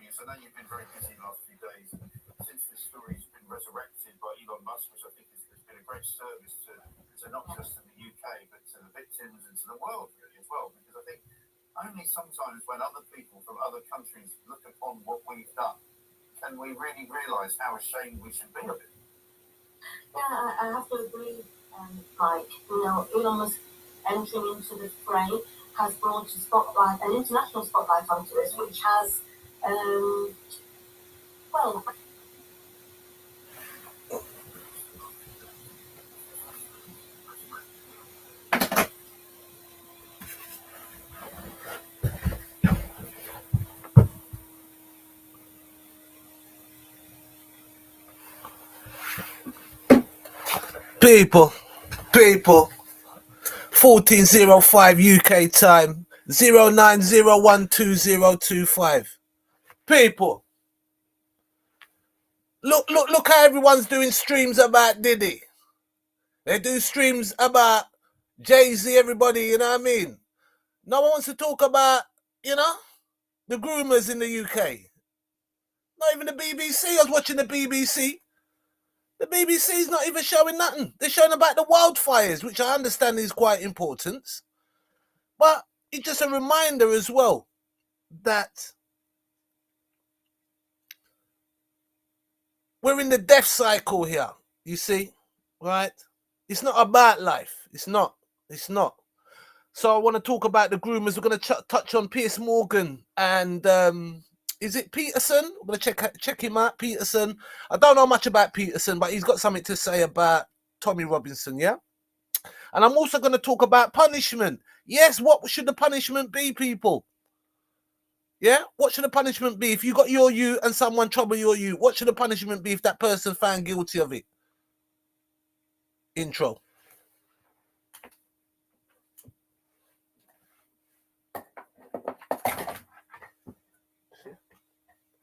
joining us. I know you've been very busy the last few days since this story's been resurrected by Elon Musk, which I think has been a great service to not just to the UK, but to the victims and to the world really as well. Because I think only sometimes when other people from other countries look upon what we've done, can we really realise how ashamed we should be of it. Yeah, I have to agree, Mike. You know, Elon Musk entering into the fray has brought a spotlight, an international spotlight onto this, which has, well, People, 14:05 UK time, 09012025. People, look how everyone's doing streams about Diddy. They do streams about Jay-Z, everybody, you know what I mean? No one wants to talk about, you know, the Groomers in the UK. Not even the BBC. I was watching the BBC. The BBC's not even showing nothing. They're showing about the wildfires, which I understand is quite important. But it's just a reminder as well that we're in the death cycle here, you see, right? It's not about life. It's not. So I want to talk about the Groomers. We're going to touch on Piers Morgan and is it Peterson? I'm going to check him out, Peterson. I don't know much about Peterson, but he's got something to say about Tommy Robinson, yeah? And I'm also going to talk about punishment. Yes, what should the punishment be, people? Yeah? What should the punishment be? If you got your you and someone trouble your you, what should the punishment be if that person found guilty of it? Intro.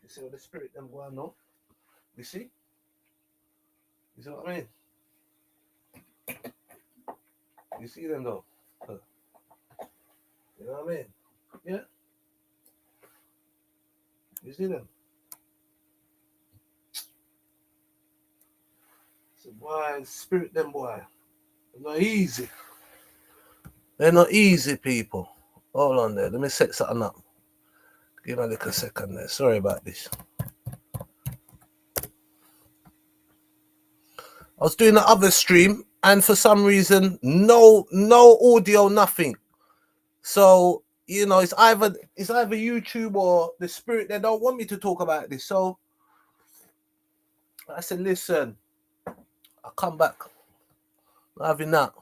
You see what the spirit them going on? You see? You see what I mean? You see them though? You know what I mean? Yeah? You see them? So boy, spirit them boy. They're not easy. They're not easy, people. Hold on there. Let me set something up. Give me a little second there. Sorry about this. I was doing the other stream and for some reason no audio, nothing. So, you know, it's either YouTube or the spirit. They don't want me to talk about this. So I said, listen, I'll come back. Not having that.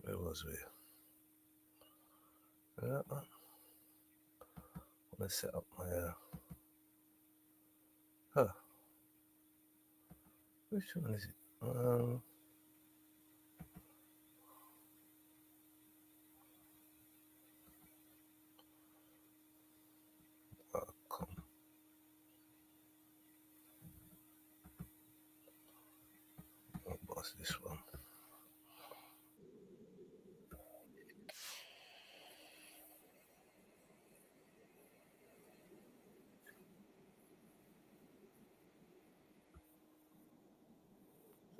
Where was we? Yeah. Let's set up my which one is it? Oh, come. What's this one?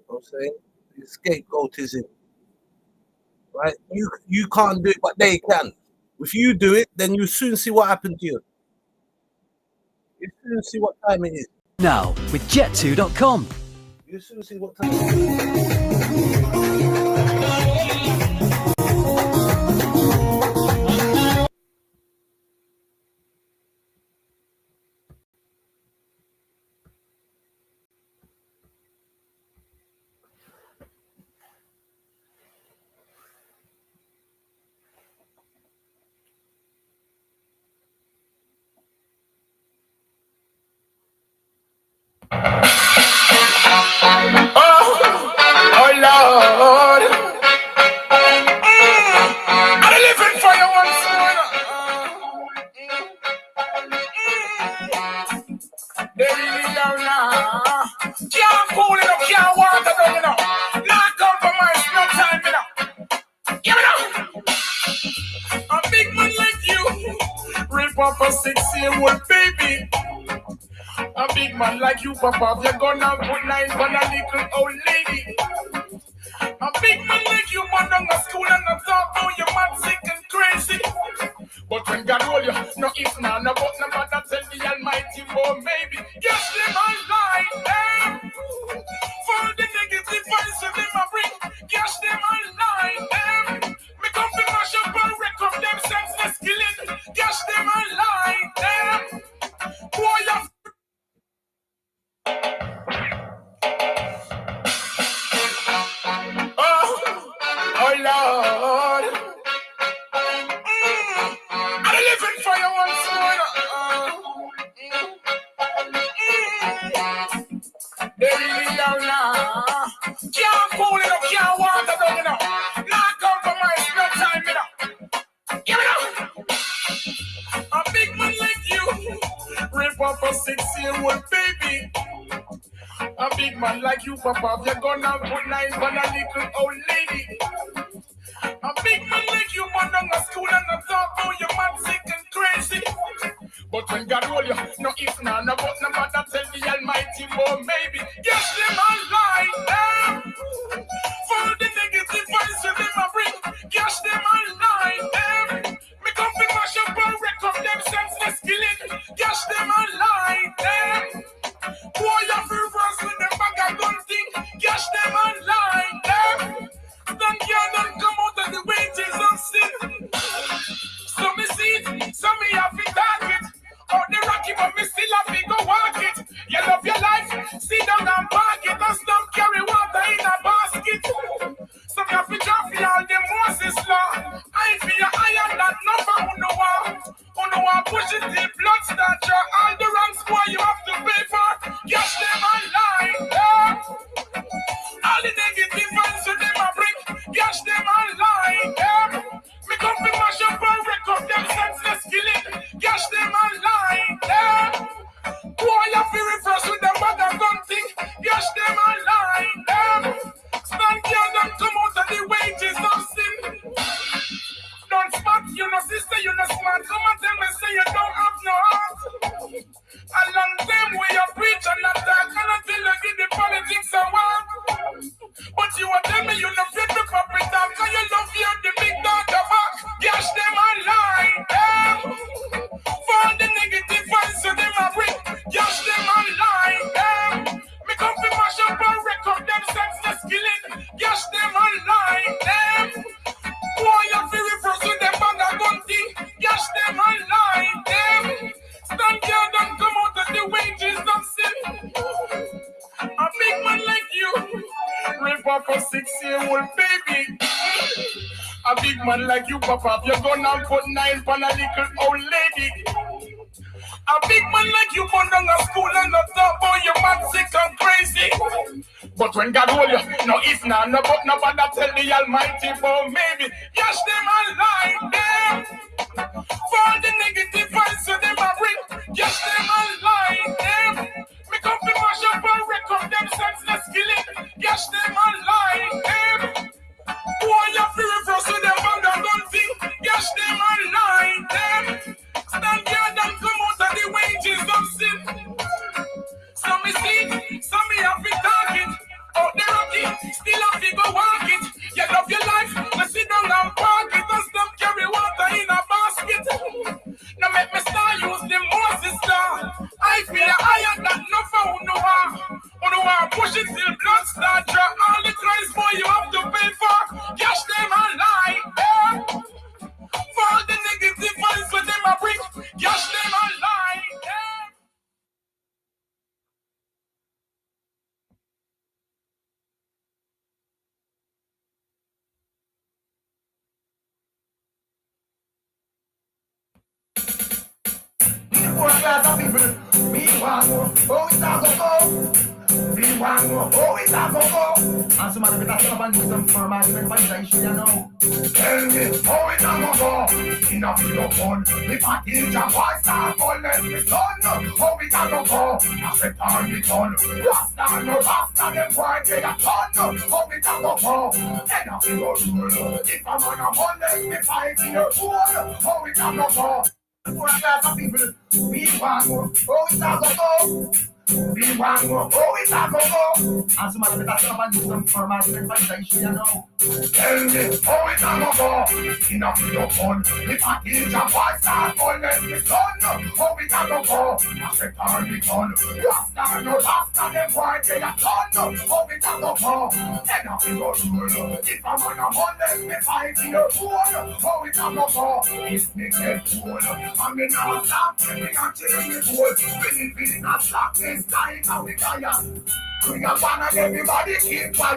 I'm saying scapegoatism, right? You can't do it, but they can. If you do it, then you soon see what happened to you. You soon see what time it is. Now with Jet2.com. You soon see what time it is. Oh Lord. Can't cool it up, can't water down, you know. Not compromise, no time, you know. Give it up. A big man like you, rip up a 6-year-old baby. A big man like you, Papa, you're gonna put 9 on a little old lady. A big man like you, man, on a school and a talk, oh, you're mad, sick and crazy. But when God hold you, no if, no but, no matter, tell the Almighty, oh, maybe. Yes, them all lie, them. For the negative vibes that them a bring, yes, them all lie, them. Me come to mash up and wreck up them senseless killing, yes, them all lie, them. Boy, you oh Lord, I'm living for you once more. They really are now. Can't cool it up, can't water down, you know. Not compromise, no time, you know. Give it up. A big man like you, rip up a 6-year-old baby. A big man like you, Papa, you're gonna put 9 on a little old lady. A big man like you, man, on a school and a talk, oh, you're mad, sick and crazy. But when God hold you, no if, no but, no matter, tell the Almighty, oh, maybe. Yes, them all lie, them. For the negative vibes that them a bring, yes, them all lie, them. Me come to mash up and wreck up them senseless killing, yes, them all lie, them. Boy, you feel worse with them bag of gun thing, yes, them all lie, them. Don't care, don't come out of the wages of sin. So me see it, so me have to target. Oh, the rocky, but me still have to go walk it. You love your life, sit down and park it. And stop carry water in a basket. So me have to drop for all the Moses law. I feel your iron that number who know what push it till blood start draw. All the wrong square you have to pay for. Yes, them all lie, yeah. All the negative ones to them a bring. Yes, them all lie, yeah. Me come to mash up and wreck up them senseless killing. Yes, them all lie, yeah. Boy, you feel reverse with them bag of gun thing. Yes, them all lie, yeah. Stand here and come out of the wages of sin. Don't smart, you no sister, you no smart. Come and tell me, say you don't have no heart. A long time where you preach and attack, and until you give the politics a walk. But you will tell me you no fit the puppet talk, cause you love you the big dog a back. Yes, them all lie, them. For the negative vibes so them a bring. Yes, them all lie, them. Me come to mash up and wreck up them senseless killing. Yes, them all lie, them. Boy, you feel reverse with them bag of gun thing. Yes, them all lie, them. Stand here and come out of the wages of sin. A big man like you, rip up a 6-year-old baby. A big man like you, Papa, you're gonna put 9 on a little old lady. A big man like you, born down a school and a top boy, you're mad, sick and crazy. But when God hold you, no if, no but, no bother, tell the Almighty, but maybe. Yes, them all lie, them. For the negative vibes so them a bring. Yes, them all lie, them. Me come to mash up and wreck up them senseless killing. Yes, them all lie, them. Boy, you feel reverse with them band and gun thing. Yes, them all lie, them. Stand here and come out of the wages of sin. So me see it, so me have to target. Out the rocky, still have to go walk it. You love your life, now sit down and park it. And stop carry water in a basket. Now make me start use the Moses law. I feel the iron that no for who know how. Who know how push it till blood start draw. All the Christ boy you have to pay for. Cash them all lie, yeah. For all the negative vibes with them a bring. Cash them all lie, yeah. want more. Oh, it's a go-go. And somebody better stop and use some firm argument for this shit, you know. Tell me, how it's a go-go. Enough to your fun. If I teach a boy start fun, let me son. How it's a go-go. I said, turn me on. Rasta, no Rasta, them boy, they a ton. How it's a go-go. Enough to your rule. If I'm on a fun, let me fight in your pool. How it's a go-go. For a class of people, we want more. Oh, it's a go-go. We want more. Oh, it's a go-go. And somebody better stop and do some firm argument for this shit, you know. Tell me, oh, it's a go-go. Enough to your fun. If I teach a boy start fun, let me son. Oh, it's a go-go. I said, turn me on. Rasta, no Rasta, them boy, they a ton. Oh, it's a go-go. Enough to your rule. If I'm on a fun, let me fight in your pool. Oh, it's a go-go. If me get cool, I'm in a stop, me a chill me cool. We live in a slackness time, and we tired. Bring a ban and everybody keep fire.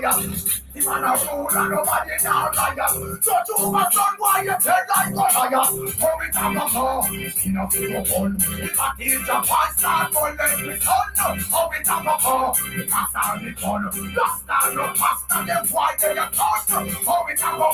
The man a rule and nobody now liar. Judge over son, why you tell like a liar? How it a go? Enough to go fun. If I teach a boy start fun, let me son. How it a go? That's all me fun. Rasta no pasta, them why they a touch. How it a go?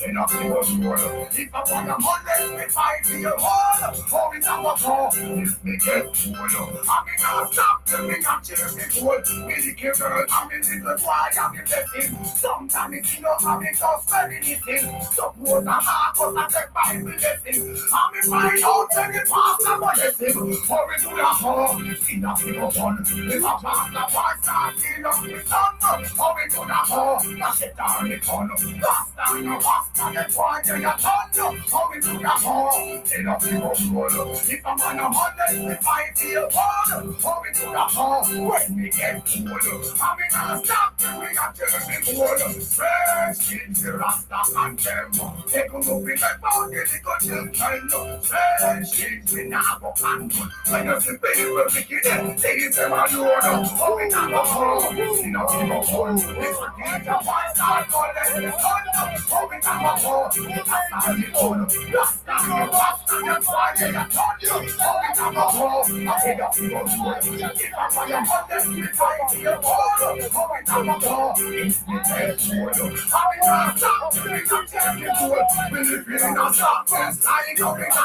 Enough to go rule. If I want a man, let me fight for your all. How it a go? If me get cool, I mean I stop till me a chill me cool. Me the girl, I'm the little boy, I'm the blessing. Sometimes it's enough, I'm the just very anything. Suppose I'm hard, but I take my blessing. I'm the find out, tell the pastor what blessing. Hurry to the home, enough to go fun. If I pass the pastor, enough to son. Hurry to the home, I sit down the fun. Pastor, no pastor, the boy, they a ton. Hurry to the home, enough to go roll. If I'm on a Monday, if I feel hard, hurry to the home. When me get cool, I'm in a stop, we got to be cool. Fresh in the Rasta and them. Take a look in the body, the good children. Fresh in the Nabo and when you see people begin, they them alone. Oh, we got a home, enough to go home. If I need a voice, I'll call them the sun. Oh, we got a home, that's all the own. Rasta, that's why they are told you. Oh, we got a home, I said up to go home. If I find a home, we fight to your home. Oh, we got a home, it's the best food. I mean, I stop, we got to be cool. We live in a darkness, I know we got.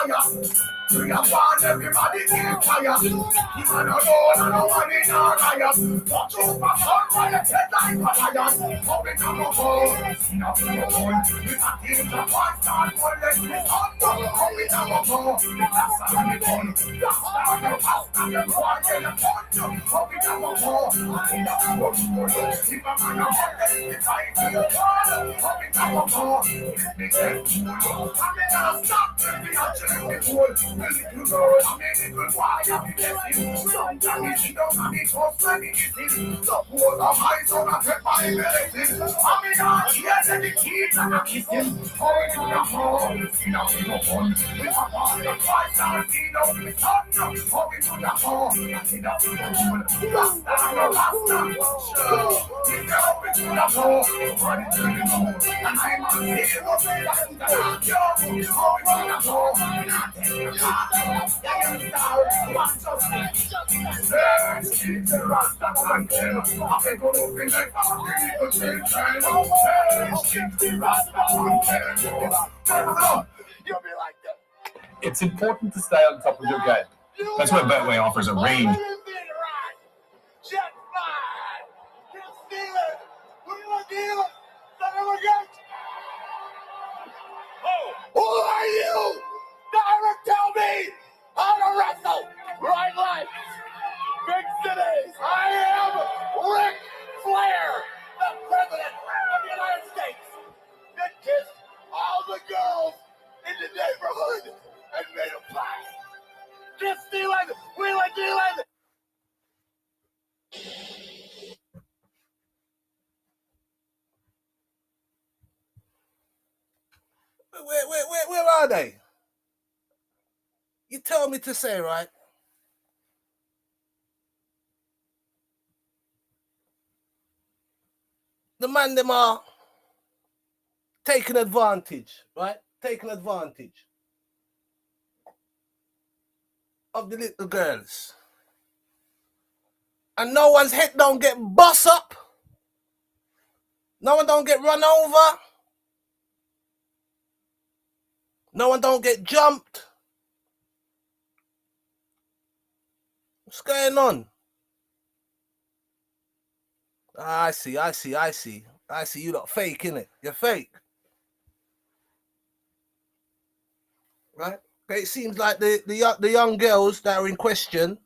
Bring a fire, everybody keep fire. Even alone, and no one in our riot. Watch over sun, while you take like a lion. How we can go home? Enough to go home. If I think the one start, one let me on. How we can go home? That's how we done. That's how the house and the boy get a fun. How we can go home? Enough to go home. If a man a man, let me fight to the wall. How we can go home? If me get cool, I mean, I'll stop, we are chilling with cool. Little girl, I'm a little boy, I'm a blessing. Sometimes she don't have me trust when it is. Suppose I'm high, so I take my blessing. I'm in a tears and the teeth and I kiss him. Oh, it's in the home, it's enough to go fun. With a ball of Christ, I'll feed up the sun. Oh, it's in the home, it's enough to go fun. Rasta, no Rasta, sure. It's in the home, running to the moon. And I'm a hero, that's the last job. Oh, it's in the home, and I take you. It's important to stay on top of your game. That's why Betway offers a range. Who are you? Direct tell me how to wrestle right life. Big cities. I am Ric Flair, the President of the United States. That kissed all the girls in the neighborhood and made them cry. Kiss stealing, wheeling dealing. Where are they? You tell me to say, right? The man them are taking advantage, right? Taking advantage of the little girls. and no one's head don't get bust up, no one don't get run over, no one don't get jumped. What's going on? I see. You lot fake, innit? You're fake. Right? But it seems like the young girls that are in question,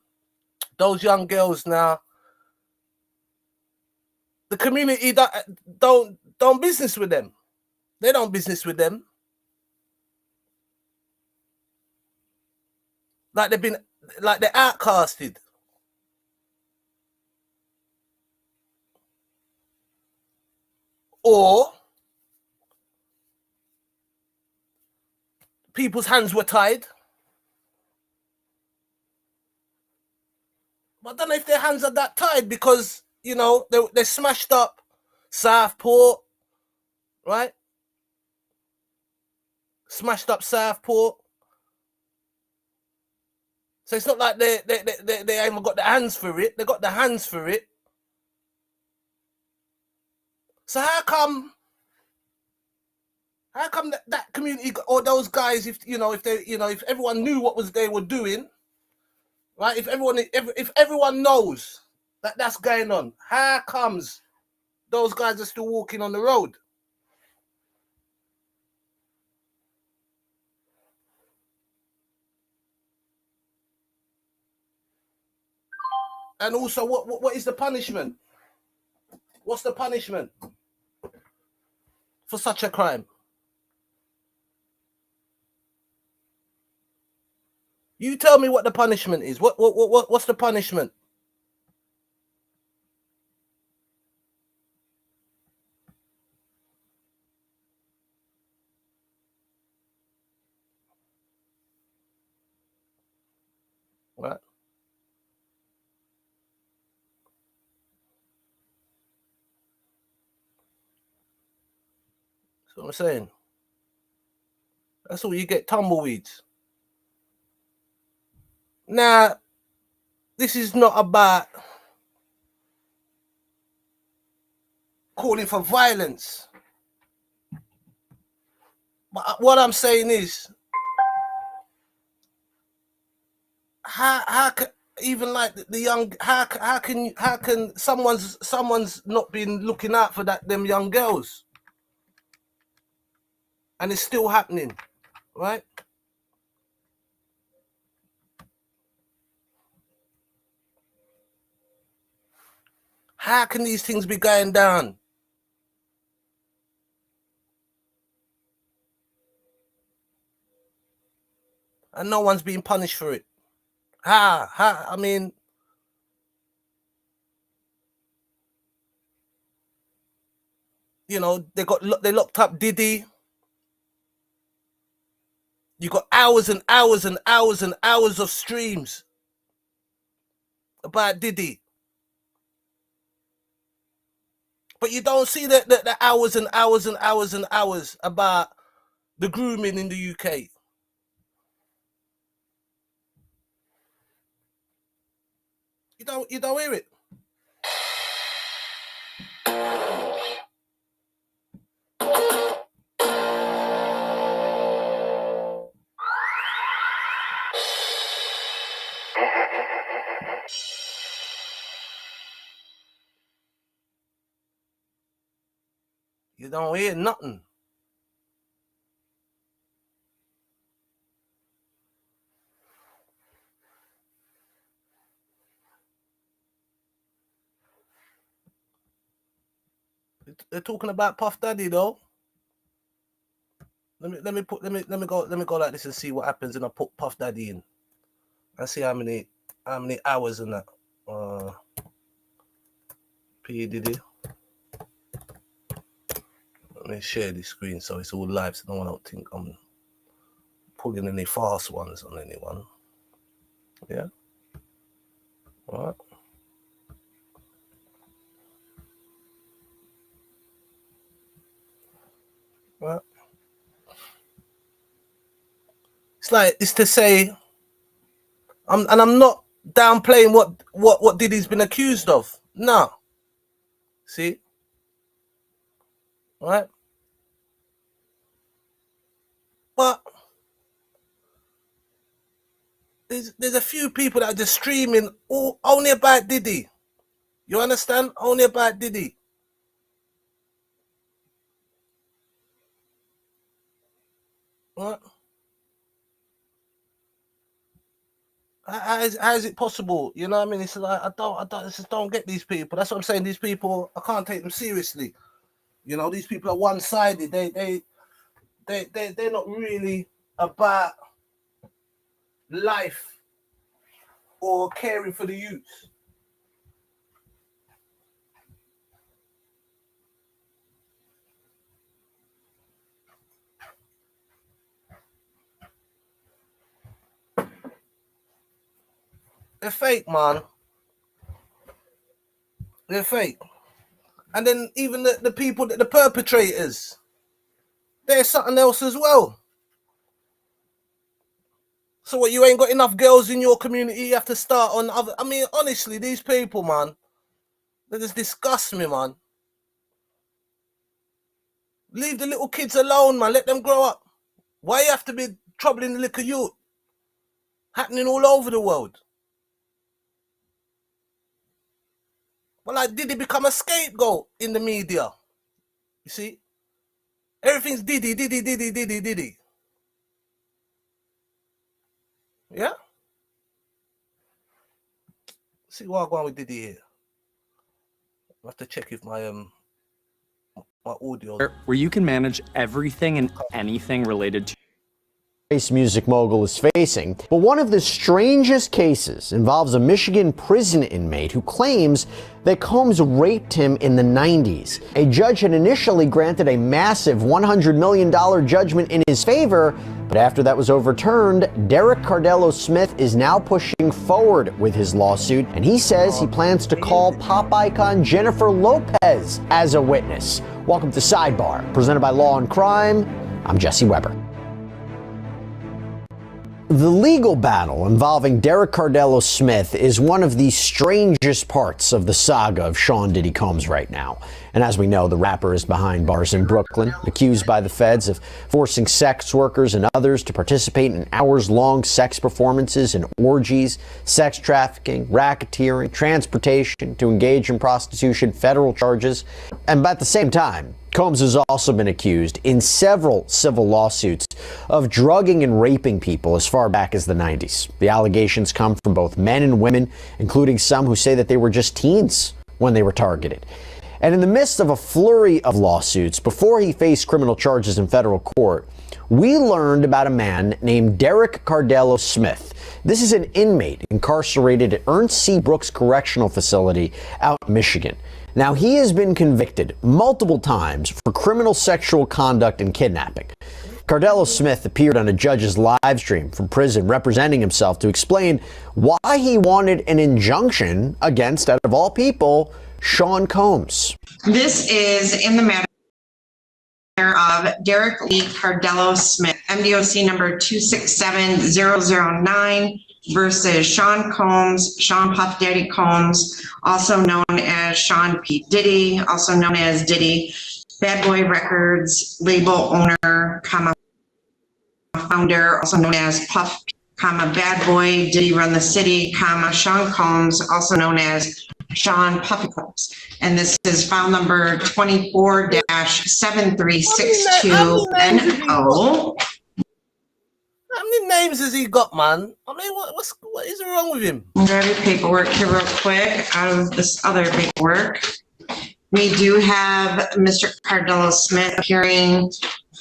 those young girls now, the community don't business with them. They don't business with them. Like they're outcasted. Or people's hands were tied. But I don't know if their hands are that tied because, you know, they smashed up Southport, right? Smashed up Southport. So it's not like they haven't got the hands for it. They got the hands for it. So how come that community or those guys, if everyone knew what they were doing, right? If everyone knows that that's going on, how comes those guys are still walking on the road? And also, what is the punishment? What's the punishment for such a crime? You tell me what the punishment is. What's the punishment? Right. That's what I'm saying. That's all you get, tumbleweeds. Now, this is not about calling for violence. But what I'm saying is, how can even like the young, how can someone's not been looking out for them young girls, and it's still happening, right? How can these things be going down? And no one's being punished for it. I mean, you know, they locked up Diddy. You got hours and hours and hours and hours of streams about Diddy. But you don't see the hours and hours and hours and hours about the grooming in the UK. You don't hear it. You don't hear nothing. They're talking about Puff Daddy though. Let me go like this and see what happens, and I put Puff Daddy in and see how many hours in that. P Diddy. Let me share the screen so it's all live, so no one don't think I'm pulling any fast ones on anyone. Yeah. All right. Well, it's to say, I'm not downplaying what Diddy's been accused of. No. See? Right? But there's a few people that are just streaming only about Diddy. You understand? Only about Diddy. Right? How is it possible? You know what I mean? It's like I just don't get these people. That's what I'm saying. These people, I can't take them seriously. You know, these people are one-sided. They're not really about life or caring for the youth. They're fake, man. They're fake. And then even the people, the perpetrators, they're something else as well. So what, you ain't got enough girls in your community, you have to start on other... I mean, honestly, these people, man, they just disgust me, man. Leave the little kids alone, man. Let them grow up. Why you have to be troubling the little youth? Happening all over the world. Well, like, Diddy become a scapegoat in the media? You see? Everything's Diddy, Diddy, Diddy, Diddy, Diddy. Yeah? See what I'm going with Diddy here. I have to check if my audio... Where you can manage everything and anything related to music mogul is facing. But one of the strangest cases involves a Michigan prison inmate who claims that Combs raped him in the 90s. A judge had initially granted a massive $100 million judgment in his favor, but after that was overturned, Derek Cardello Smith is now pushing forward with his lawsuit, and he says he plans to call pop icon Jennifer Lopez as a witness. Welcome to Sidebar, presented by Law and Crime. I'm Jesse Weber. The legal battle involving Derek Cardello Smith is one of the strangest parts of the saga of Sean Diddy Combs right now. And as we know, the rapper is behind bars in Brooklyn, accused by the feds of forcing sex workers and others to participate in hours-long sex performances and orgies, sex trafficking, racketeering, transportation, to engage in prostitution, federal charges. And at the same time, Combs has also been accused in several civil lawsuits of drugging and raping people as far back as the 90s. The allegations come from both men and women, including some who say that they were just teens when they were targeted. And in the midst of a flurry of lawsuits, before he faced criminal charges in federal court, we learned about a man named Derek Cardello Smith. This is an inmate incarcerated at Ernest C. Brooks Correctional Facility out in Michigan. Now, he has been convicted multiple times for criminal sexual conduct and kidnapping. Cardello Smith appeared on a judge's live stream from prison representing himself to explain why he wanted an injunction against, out of all people, Sean Combs. This is in the matter of Derek Lee Cardello Smith, MDOC number 267009 versus Sean Combs, Sean Puff Daddy Combs, also known as Sean P. Diddy, also known as Diddy, Bad Boy Records, label owner, founder, also known as Puff, Bad Boy, Diddy Run the City, Sean Combs, also known as Sean Puffy Combs. And this is file number 24-7362NO. How many names has he got, man? I mean, what is wrong with him? Grab your paperwork here real quick out of this other paperwork. We do have Mr. Cardello Smith appearing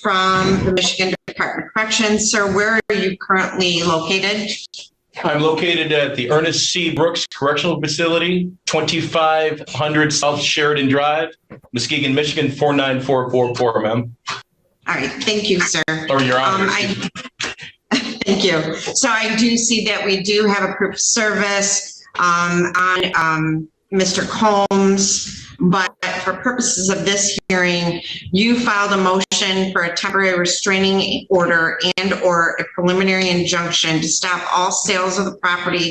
from the Michigan Department of Corrections. Sir, where are you currently located? I'm located at the Ernest C. Brooks Correctional Facility, 2500 South Sheridan Drive, Muskegon, Michigan, 49444, ma'am. All right, thank you, sir. Or Your Honor. Thank you. So I do see that we do have a proof of service on Mr. Combs, but for purposes of this hearing, you filed a motion for a temporary restraining order and or a preliminary injunction to stop all sales of the property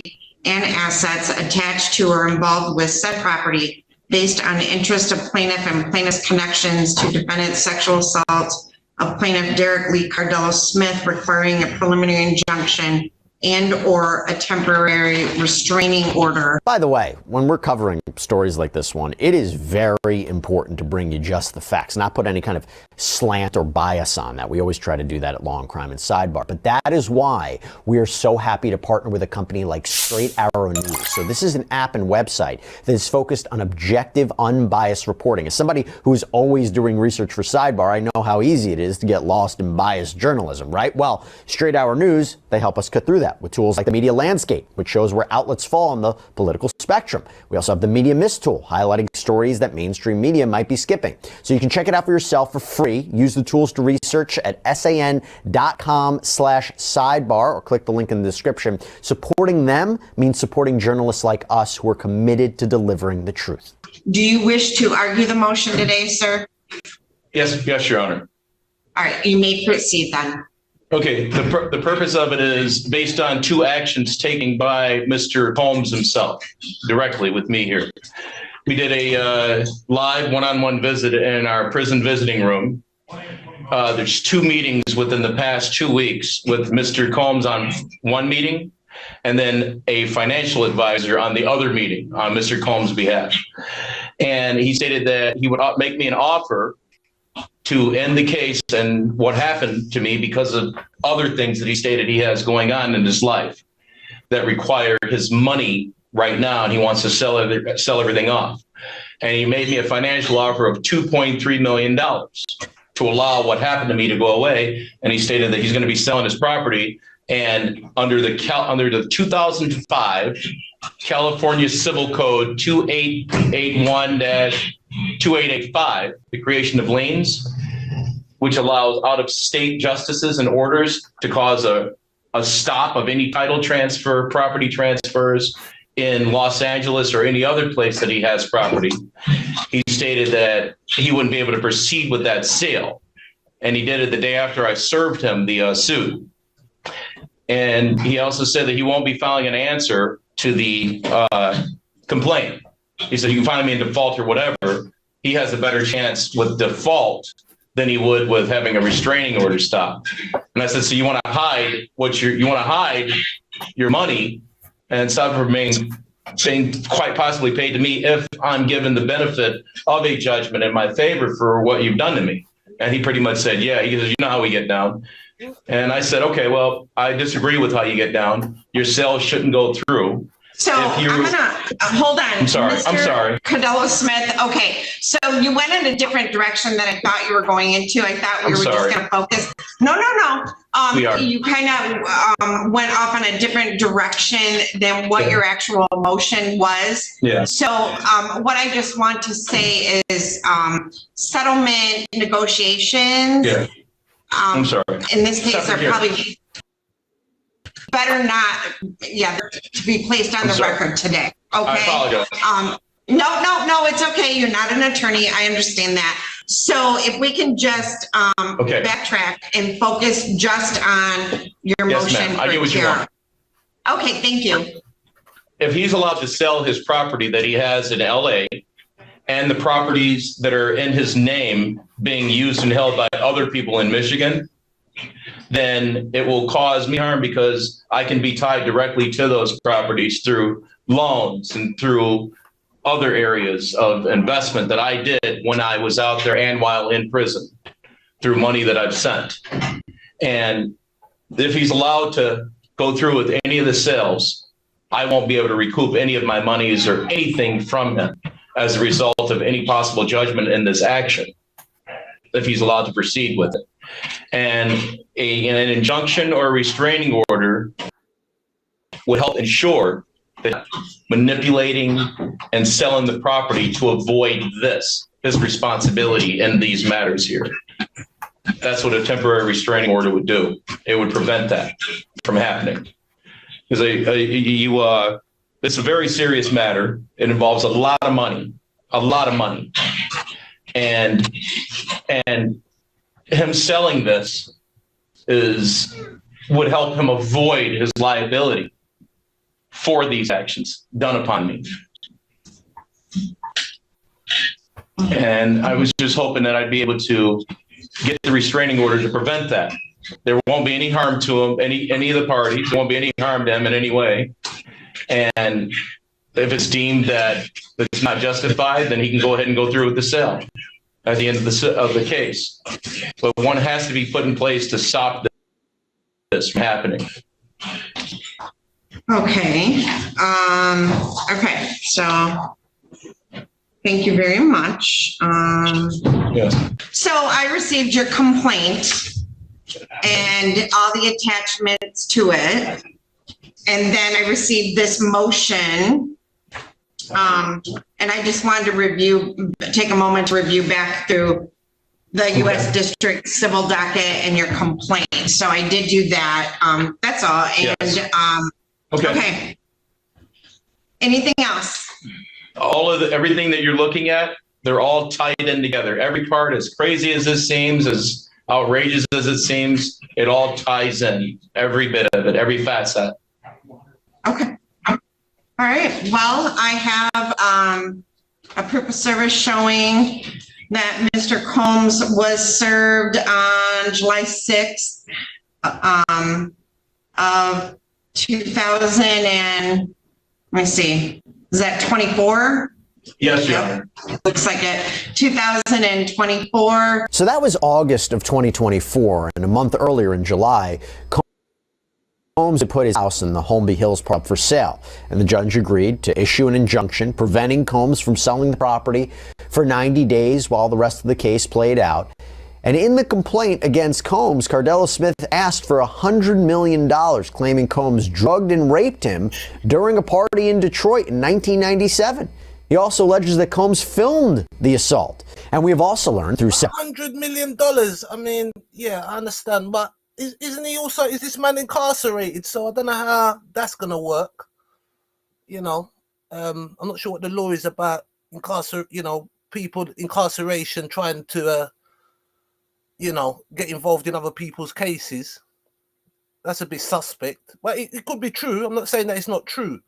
and assets attached to or involved with said property based on the interest of plaintiff and plaintiff's connections to defendant's sexual assault of plaintiff Derek Lee Cardello Smith, requiring a preliminary injunction and or a temporary restraining order. By the way, when we're covering stories like this one, it is very important to bring you just the facts, not put any kind of slant or bias on that. We always try to do that at Law and Crime and Sidebar. But that is why we are so happy to partner with a company like Straight Arrow News. So this is an app and website that is focused on objective, unbiased reporting. As somebody who is always doing research for Sidebar, I know how easy it is to get lost in biased journalism, right? Well, Straight Arrow News, they help us cut through that with tools like the Media Landscape, which shows where outlets fall on the political spectrum. We also have the Media Mist tool, highlighting stories that mainstream media might be skipping. So you can check it out for yourself for free. Use the tools to research at san.com/sidebar or click the link in the description. Supporting them means supporting journalists like us who are committed to delivering the truth. Do you wish to argue the motion today, sir? Yes, Your Honor. All right, you may proceed then. Okay, the purpose of it is based on two actions taken by Mr. Holmes himself, directly with me here. We did a live one-on-one visit in our prison visiting room. There's two meetings within the past 2 weeks with Mr. Combs on one meeting, and then a financial advisor on the other meeting on Mr. Combs' behalf. And he stated that he would make me an offer to end the case and what happened to me because of other things that he stated he has going on in his life that require his money right now, and he wants to sell everything off. And he made me a financial offer of $2.3 million to allow what happened to me to go away. And he stated that he's going to be selling his property, and under the 2005 California Civil Code 2881-2885, the creation of liens, which allows out-of-state justices and orders to cause a stop of any title transfer, property transfers in Los Angeles or any other place that he has property. He stated that he wouldn't be able to proceed with that sale. And he did it the day after I served him the suit. And he also said that he won't be filing an answer to the complaint. He said, you can find me in default or whatever. He has a better chance with default than he would with having a restraining order stop. And I said, so you want to hide you want to hide your money and stop from being quite possibly paid to me if I'm given the benefit of a judgment in my favor for what you've done to me. And he pretty much said, yeah. He says, you know how we get down. And I said, okay, well, I disagree with how you get down. Your sale shouldn't go through. So I'm gonna hold on. I'm sorry. Cardello Smith. Okay, so you went in a different direction than I thought you were going into. I thought we were just going to focus. No. You kind of went off on a different direction than what your actual motion was. Yeah. So what I just want to say is settlement negotiations. Yeah. I'm sorry. In this case, are probably better not, to be placed on the record today. Okay. I apologize. No, it's okay. You're not an attorney. I understand that. So if we can just backtrack and focus just on your motion. I get what you want. Okay, thank you. If he's allowed to sell his property that he has in LA and the properties that are in his name being used and held by other people in Michigan, then it will cause me harm because I can be tied directly to those properties through loans and through other areas of investment that I did when I was out there and while in prison through money that I've sent. And if he's allowed to go through with any of the sales, I won't be able to recoup any of my monies or anything from him as a result of any possible judgment in this action, if he's allowed to proceed with it. And an injunction or a restraining order would help ensure that manipulating and selling the property to avoid his responsibility in these matters here. That's what a temporary restraining order would do. It would prevent that from happening. Because it's a very serious matter. It involves a lot of money. And him selling this would help him avoid his liability for these actions done upon me. And I was just hoping that I'd be able to get the restraining order to prevent that. There won't be any harm to him, any of the parties. There won't be any harm to him in any way. And if it's deemed that it's not justified, then he can go ahead and go through with the sale at the end of the case. But one has to be put in place to stop this from happening. Okay. Okay. So thank you very much. Yes. So I received your complaint and all the attachments to it. And then I received this motion. And I just wanted to take a moment to review back through the U.S. District Civil Docket and your complaint. So I did do that. That's all. And Yes. Okay. Anything else? Everything that you're looking at, they're all tied in together. Every part, as crazy as this seems, as outrageous as it seems, it all ties in. Every bit of it, every facet. Okay. All right. Well, I have a proof of service showing that Mr. Combs was served on July 6th of 2000 and let me see, is that 24? Yes, Your Honor. Looks like it. 2024. So that was August of 2024, and a month earlier in July, Combs had put his house in the Holmby Hills up for sale, and the judge agreed to issue an injunction preventing Combs from selling the property for 90 days while the rest of the case played out. And in the complaint against Combs, Cardella Smith asked for $100 million, claiming Combs drugged and raped him during a party in Detroit in 1997. He also alleges that Combs filmed the assault. And we have also learned through $100 million. I mean, yeah, I understand, but is this man incarcerated? So I don't know how that's gonna work. You know, I'm not sure what the law is about people incarceration trying to get involved in other people's cases. That's a bit suspect, but it could be true. I'm not saying that it's not true.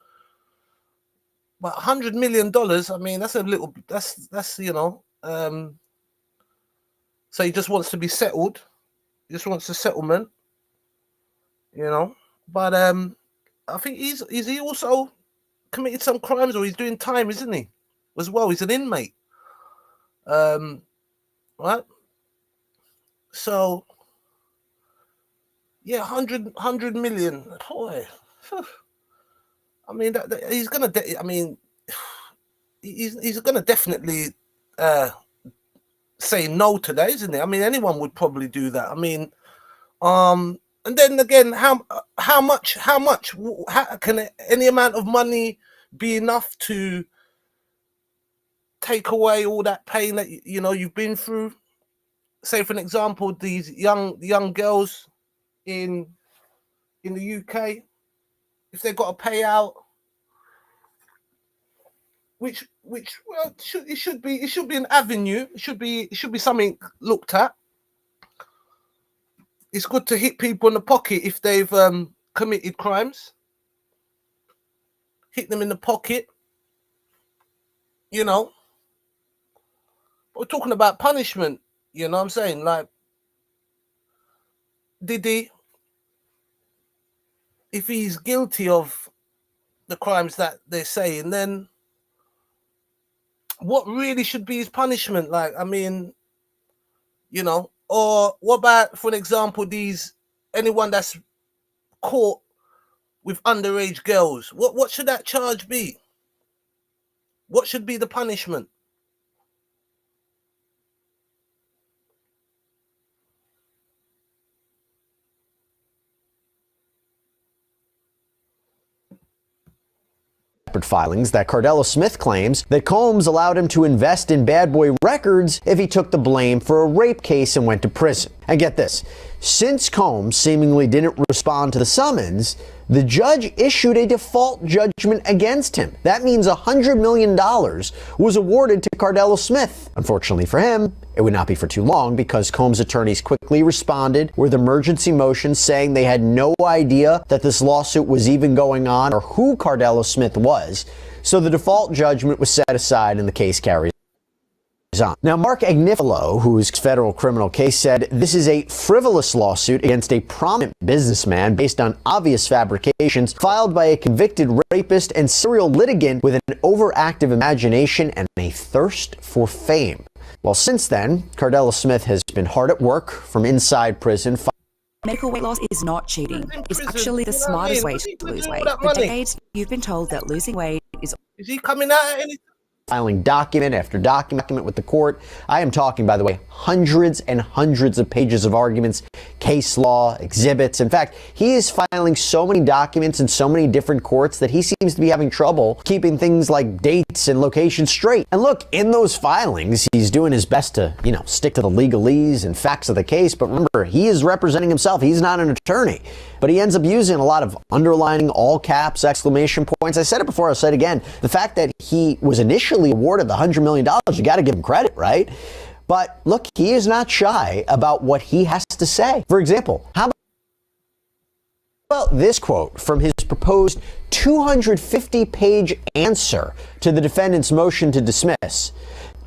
But $100 million, I mean, that's a little. That's so he just wants to be settled. He just wants a settlement, But I think he also committed some crimes, or he's doing time, isn't he? As well, he's an inmate. Right. So, yeah, 100 million. Boy. I mean, he's gonna. He's gonna definitely say no to that, isn't it? I mean, anyone would probably do that. I mean, and then again, how much? How can any amount of money be enough to take away all that pain that you've been through? Say, for an example, these young girls in the UK, if they've got to pay out, which well, it should be an avenue. It should be something looked at. It's good to hit people in the pocket if they've committed crimes. Hit them in the pocket. We're talking about punishment. You know what I'm saying? Like Diddy, if he's guilty of the crimes that they're saying, then what really should be his punishment? Like, I mean, or what about, for an example, anyone that's caught with underage girls? What should that charge be? What should be the punishment? filings that Cardella Smith claims that Combs allowed him to invest in bad boy records if he took the blame for a rape case and went to prison. And get this, since Combs seemingly didn't respond to the summons, the judge issued a default judgment against him. That means $100 million was awarded to Cardello Smith. Unfortunately for him, it would not be for too long because Combs' attorneys quickly responded with emergency motions saying they had no idea that this lawsuit was even going on or who Cardello Smith was. So the default judgment was set aside and the case carries on. Now, Mark Agnifilo, whose federal criminal case said this is a frivolous lawsuit against a prominent businessman based on obvious fabrications filed by a convicted rapist and serial litigant with an overactive imagination and a thirst for fame. Well, since then, Cardello Smith has been hard at work from inside prison. Medical weight loss is not cheating. It's actually the smartest way to lose weight. For decades, you've been told that losing weight is... Is he coming out at any... Filing document after document with the court. I am talking, by the way, hundreds and hundreds of pages of arguments, case law, exhibits. In fact, he is filing so many documents in so many different courts that he seems to be having trouble keeping things like dates and locations straight. And look, in those filings, he's doing his best to, stick to the legalese and facts of the case. But remember, he is representing himself. He's not an attorney. But he ends up using a lot of underlining, all caps, exclamation points. I said it before, I'll say it again. The fact that he was initially awarded the $100 million, you got to give him credit, right? But look, he is not shy about what he has to say. For example, how about this quote from his proposed 250-page answer to the defendant's motion to dismiss?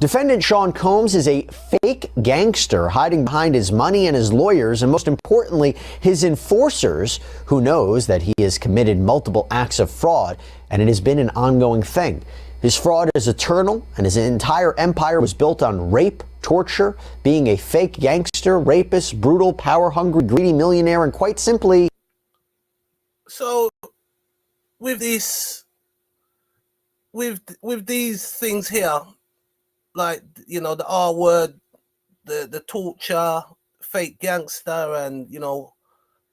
Defendant Sean Combs is a fake gangster hiding behind his money and his lawyers, and most importantly, his enforcers, who knows that he has committed multiple acts of fraud, and it has been an ongoing thing. His fraud is eternal, and his entire empire was built on rape, torture, being a fake gangster, rapist, brutal, power-hungry, greedy millionaire, and quite simply... So, with these things here, like, the R word, the torture, fake gangster, and,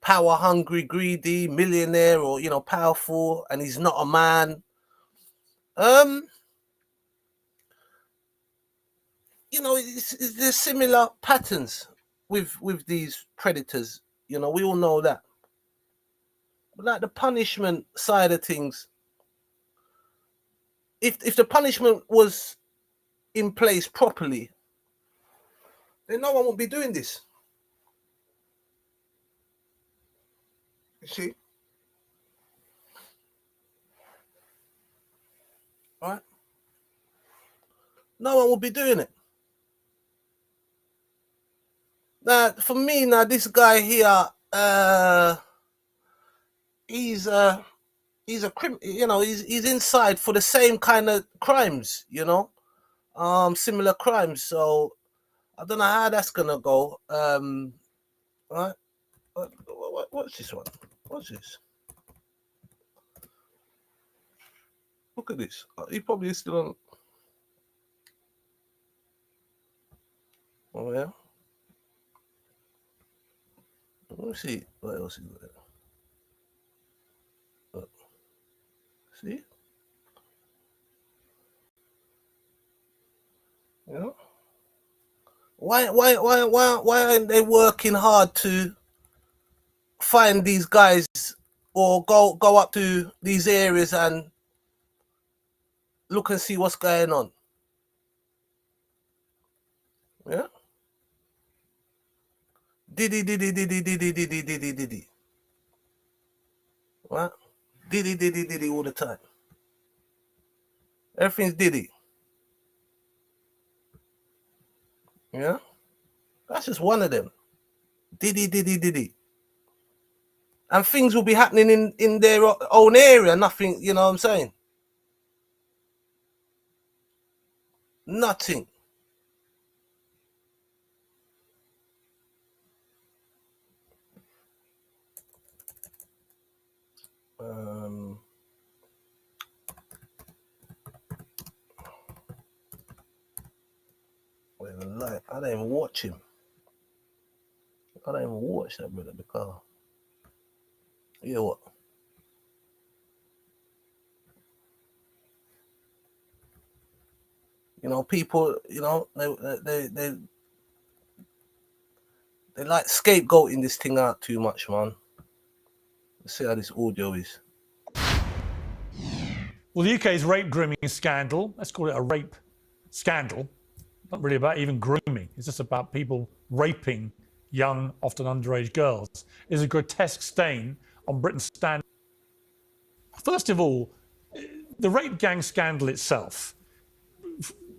power hungry, greedy, millionaire, or, powerful, and he's not a man. There's similar patterns with these predators. We all know that. But like the punishment side of things, if the punishment was in place properly, then no one would be doing this. You see? Right? No one would be doing it. Now, for me, this guy here, he's a he's inside for the same kind of crimes, similar crimes. So I don't know how that's gonna go. Right? What's this one? What's this? Look at this. He probably is still on. Oh yeah. Let me see what else is there. See? Why aren't they working hard to find these guys or go up to these areas and look and see what's going on? Yeah. Diddy. What? Diddy all the time. Everything's Diddy. Yeah? That's just one of them. Diddy. And things will be happening in their own area. Nothing, you know what I'm saying? Nothing. I don't even watch him. I don't even watch that brother because you know what? People, they They like scapegoating this thing out too much, man. Let's see how this audio is. Well, the UK's rape grooming scandal, let's call it a rape scandal, not really about even grooming, it's just about people raping young, often underage girls, is a grotesque stain on Britain's standard. First of all, the rape gang scandal itself,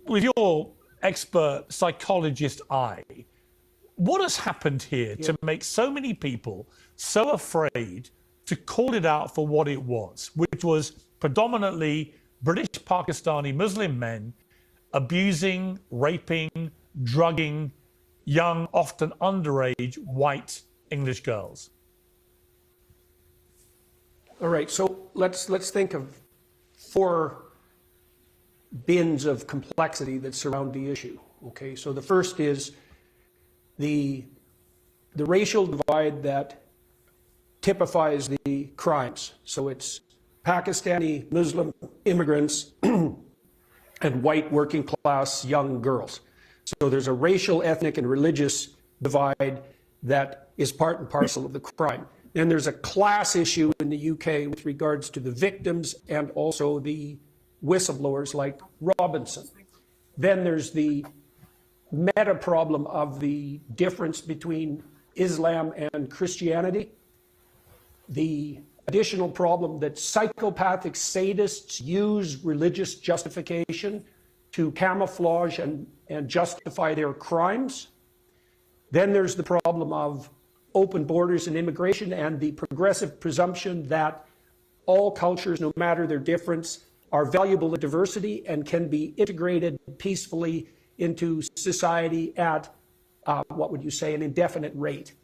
with your expert psychologist eye, what has happened here to make so many people so afraid to call it out for what it was, which was predominantly British Pakistani Muslim men abusing, raping, drugging young, often underage white English girls? All right, so let's think of 4 bins of complexity that surround the issue. Okay, so the first is the racial divide that typifies the crimes. So it's Pakistani Muslim immigrants and white working class young girls. So there's a racial, ethnic, and religious divide that is part and parcel of the crime. Then there's a class issue in the UK with regards to the victims and also the whistleblowers like Robinson. Then there's the meta problem of the difference between Islam and Christianity. The additional problem that psychopathic sadists use religious justification to camouflage and justify their crimes. Then there's the problem of open borders and immigration and the progressive presumption that all cultures, no matter their difference, are valuable in diversity and can be integrated peacefully into society at, what would you say, an indefinite rate.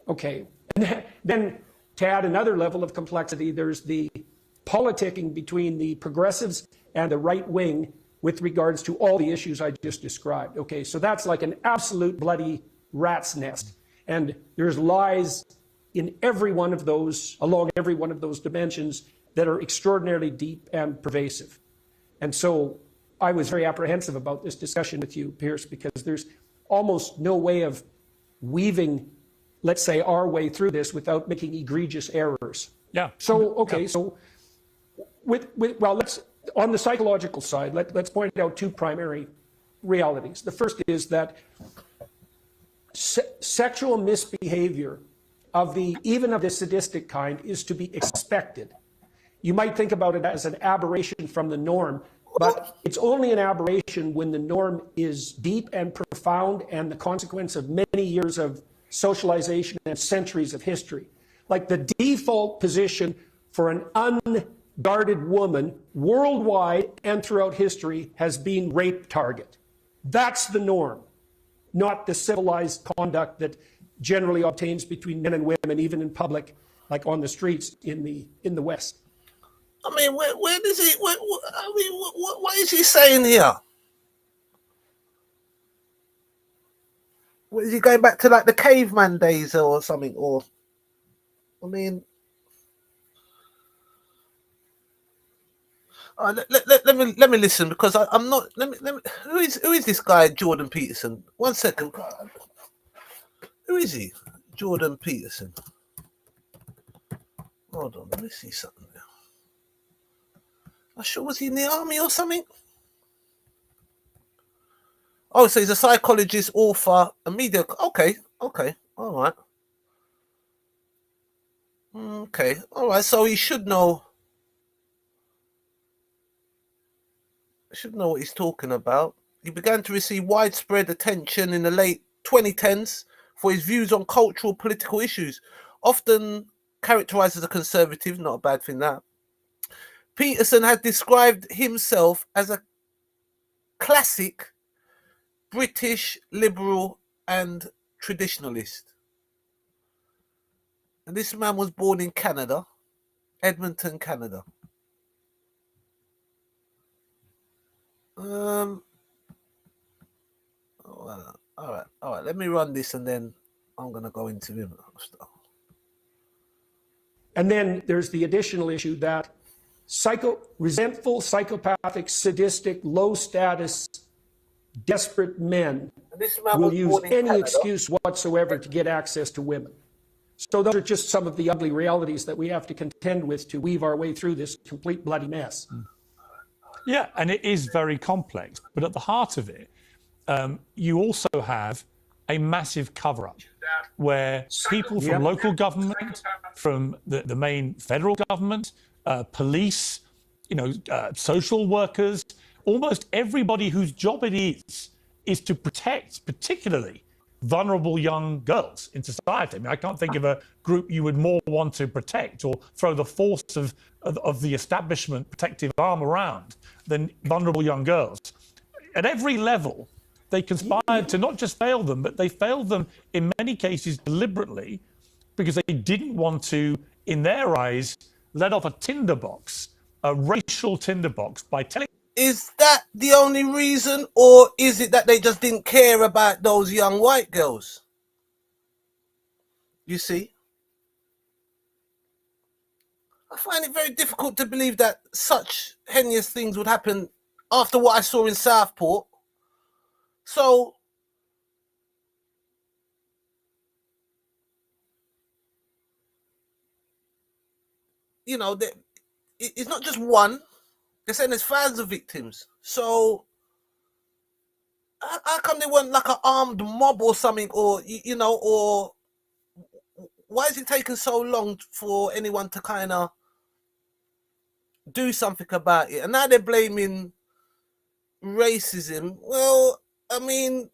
Okay, and then to add another level of complexity, there's the politicking between the progressives and the right wing with regards to all the issues I just described. Okay, so that's like an absolute bloody rat's nest. And there's lies in every one of those, along every one of those dimensions that are extraordinarily deep and pervasive. And so I was very apprehensive about this discussion with you, Pierce, because there's almost no way of weaving, let's say, our way through this without making egregious errors. Yeah. So, okay, so well, let's, on the psychological side, let's point out 2 primary realities. The first is that sexual misbehavior of even of the sadistic kind is to be expected. You might think about it as an aberration from the norm, but it's only an aberration when the norm is deep and profound and the consequence of many years of socialization and centuries of history. Like the default position for an unguarded woman worldwide and throughout history has been rape target. That's the norm, not the civilized conduct that generally obtains between men and women, even in public, like on the streets in the West. I mean, where does he? What is he saying here? Is he going back to like the caveman days or something? Or, I mean, let me listen, because I'm not. Let me. Who is this guy, Jordan Peterson? 1 second. Who is he, Jordan Peterson? Hold on, let me see something now. I'm sure, was he in the army or something? Oh, so he's a psychologist, author, a media. Okay, all right. Okay, all right. So he should know. Should know what he's talking about. He began to receive widespread attention in the late 2010s for his views on cultural, political issues, often characterized as a conservative. Not a bad thing, that. Peterson had described himself as a classic British liberal and traditionalist. And this man was born in Canada, Edmonton, Canada. All right. Let me run this, and then I'm gonna go into him. And then there's the additional issue that resentful, psychopathic, sadistic, low status, desperate men This man will was use born in any Canada. excuse whatsoever to get access to women. So those are just some of the ugly realities that we have to contend with to weave our way through this complete bloody mess. Yeah, and it is very complex. But at the heart of it, you also have a massive cover-up where people from local government, from the main federal government, police, social workers, almost everybody whose job it is to protect, particularly vulnerable young girls in society. I mean, I can't think of a group you would more want to protect or throw the force of the establishment protective arm around than vulnerable young girls. At every level, they conspired to not just fail them, but they failed them in many cases deliberately because they didn't want to, in their eyes, let off a tinderbox, a racial tinderbox, by telling. Is that the only reason, or is it that they just didn't care about those young white girls? You see? I find it very difficult to believe that such heinous things would happen after what I saw in Southport. So, it's not just one. They're saying there's thousands of victims. So, how come they weren't like an armed mob or something, or or why is it taking so long for anyone to kind of do something about it? And now they're blaming racism. Well, I mean,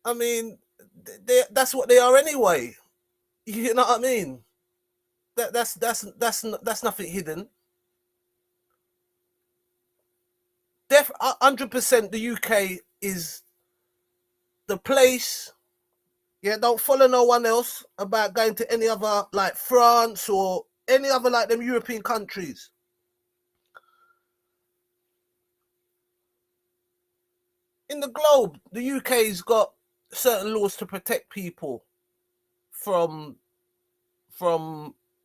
I mean, that's what they are anyway. You know what I mean? That's nothing hidden. 100% the UK is the place. Yeah, don't follow no one else about going to any other, like France or any other like them European countries. In the globe, the UK's got certain laws to protect people from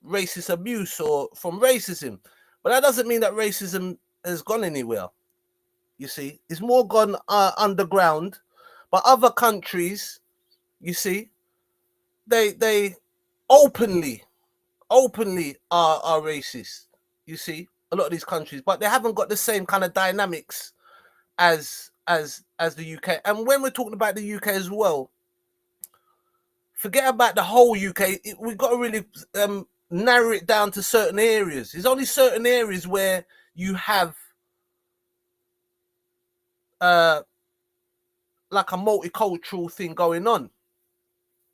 racist abuse or from racism. But that doesn't mean that racism has gone anywhere. You see, it's more gone underground. But other countries, you see, they openly are racist. You see, a lot of these countries, but they haven't got the same kind of dynamics as the UK. And when we're talking about the UK as well, forget about the whole UK. We've got to really narrow it down to certain areas. There's only certain areas where you have like a multicultural thing going on,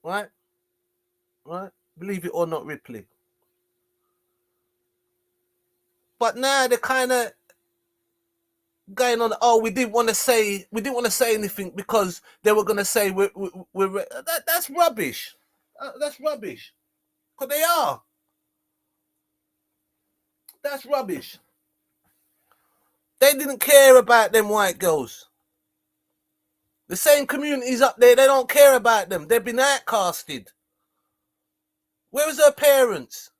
right? Believe it or not, Ripley. But now they're kind of going on. Oh, we didn't want to say anything because they were going to say that's rubbish. That's rubbish. Because they are. That's rubbish. They didn't care about them white girls. The same communities up there, they don't care about them. They've been outcasted. Where was her parents?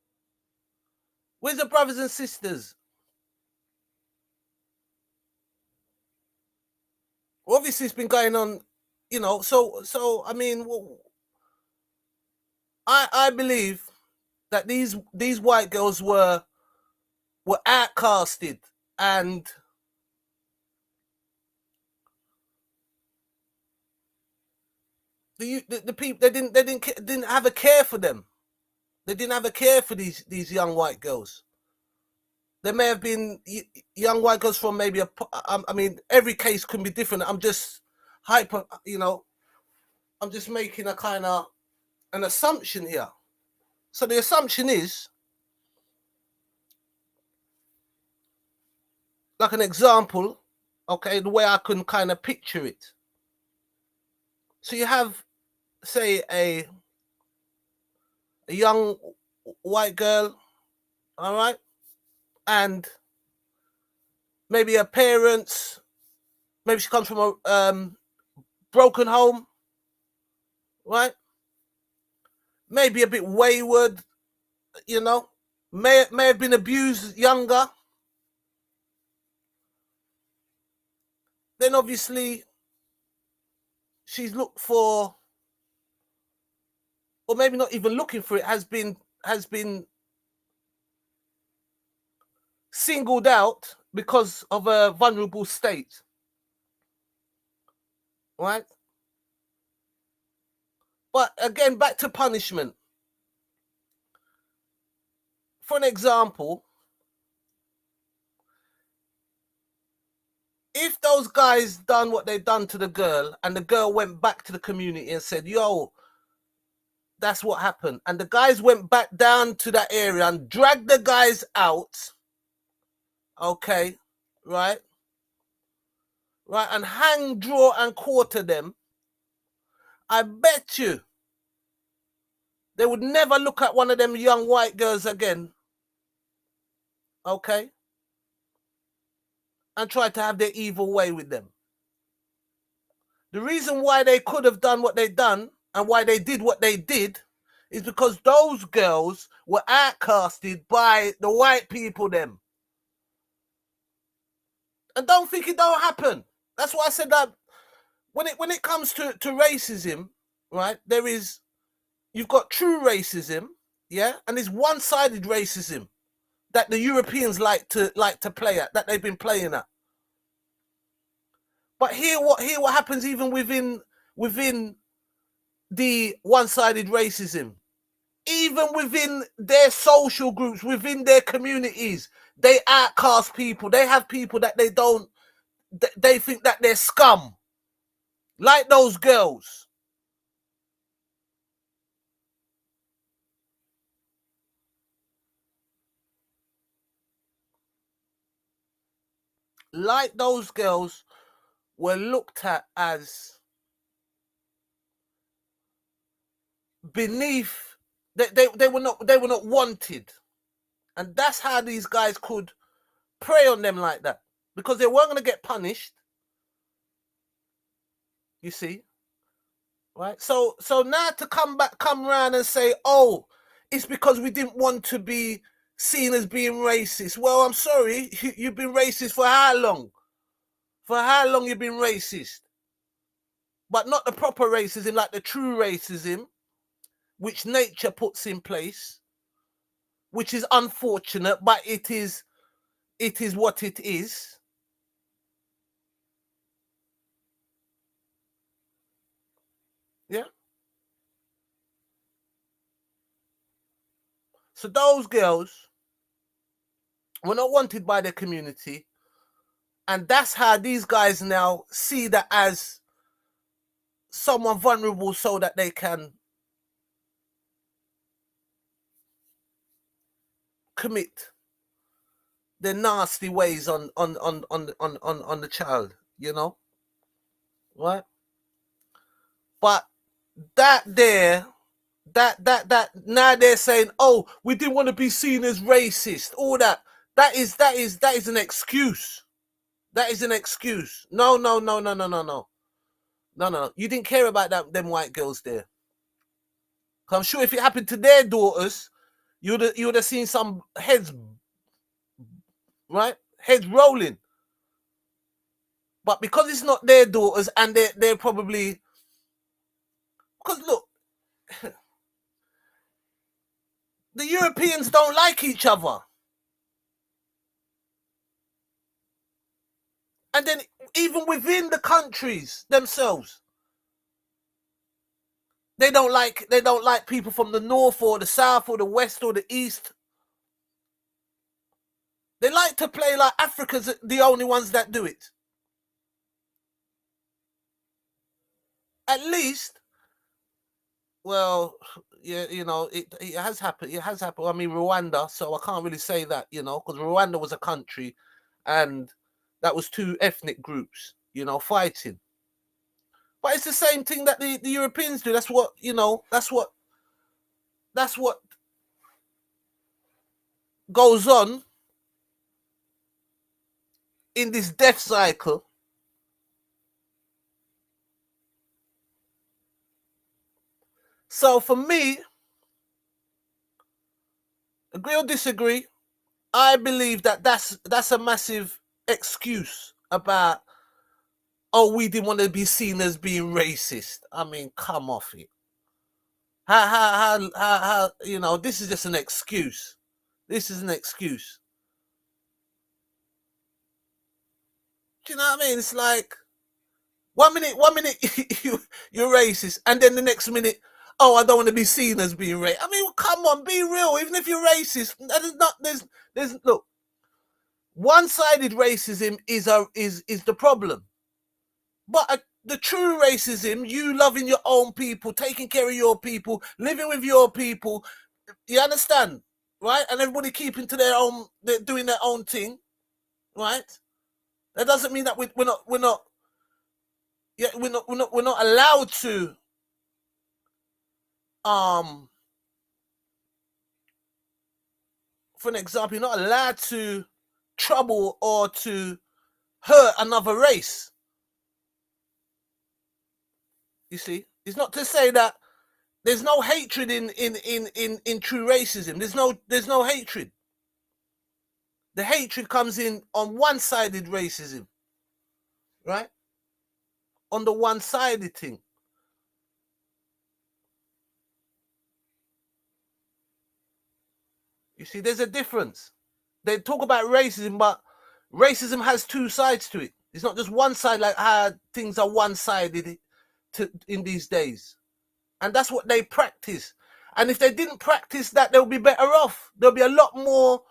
Where's her brothers and sisters? Obviously, it's been going on, So I mean, I believe that these white girls were outcasted, and the people they didn't have a care for them. They didn't have a care for these young white girls. There may have been young white girls from maybe I mean, every case can be different. I'm just I'm just making a kind of an assumption here. So the assumption is, like an example, okay, the way I can kind of picture it. So you have, say, a young white girl, all right, and maybe her parents, maybe she comes from a broken home, right? Maybe a bit wayward, may have been abused younger, then obviously she's looked for, or maybe not even looking for it, has been singled out because of a vulnerable state, right? But again, back to punishment. For an example, if those guys done what they done to the girl and the girl went back to the community and said, yo, that's what happened, and the guys went back down to that area and dragged the guys out, okay, right, and hang, draw and quarter them, I bet you they would never look at one of them young white girls again, okay, and try to have their evil way with them. The reason why they could have done what they done and why they did what they did is because those girls were outcasted by the white people them. And don't think it don't happen. That's why I said that when it comes to racism, right, you've got true racism, yeah, and there's one-sided racism that the Europeans like to play at, that they've been playing at. But hear what happens even within the one-sided racism. Even within their social groups, within their communities, they outcast people. They have people that they think that they're scum. Like those girls. Like those girls were looked at as beneath. They were not wanted. And that's how these guys could prey on them like that. Because they weren't going to get punished. You see? Right? So now to come around and say, oh, it's because we didn't want to be seen as being racist. Well, I'm sorry, you've been racist for how long? For how long you've been racist? But not the proper racism, like the true racism, which nature puts in place, which is unfortunate, but it is what it is. Yeah. So those girls were not wanted by the community. And that's how these guys now see that as someone vulnerable so that they can commit their nasty ways on the child, you know? Right? But that now they're saying, oh, we didn't want to be seen as racist. All that is an excuse. That is an excuse. No. You didn't care about them white girls there. I'm sure if it happened to their daughters, you would have seen some heads, right? Heads rolling. But because it's not their daughters, and they're probably, because look, the Europeans don't like each other. And then even within the countries themselves, they don't like people from the north or the south or the west or the east. They like to play like Africa's the only ones that do it. At least, well, yeah, you know, it has happened. It has happened. I mean, Rwanda, so I can't really say that, you know, because Rwanda was a country and that was two ethnic groups, you know, fighting. But it's the same thing that the Europeans do. That's what, you know, that's what goes on in this death cycle. So for me, agree or disagree, I believe that that's a massive excuse about oh, we didn't want to be seen as being racist. I mean, come off it. How, you know, this is just an excuse. This is an excuse. Do you know what I mean? It's like, one minute you're racist, and then the next minute, oh, I don't want to be seen as being racist. I mean, well, come on, be real. Even if you're racist, there's look, one-sided racism is the problem. But the true racism, you loving your own people, taking care of your people, living with your people, you understand, right? And everybody keeping to their own, they're doing their own thing, right? That doesn't mean that we're not allowed to for an example, you're not allowed to trouble or to hurt another race. You see, it's not to say that there's no hatred in true racism. There's no hatred. The hatred comes in on one-sided racism, right? On the one-sided thing. You see, there's a difference. They talk about racism, but racism has two sides to it. It's not just one side, like how things are one-sided in these days. And that's what they practice. And if they didn't practice that, they'll be better off. There'll be a lot more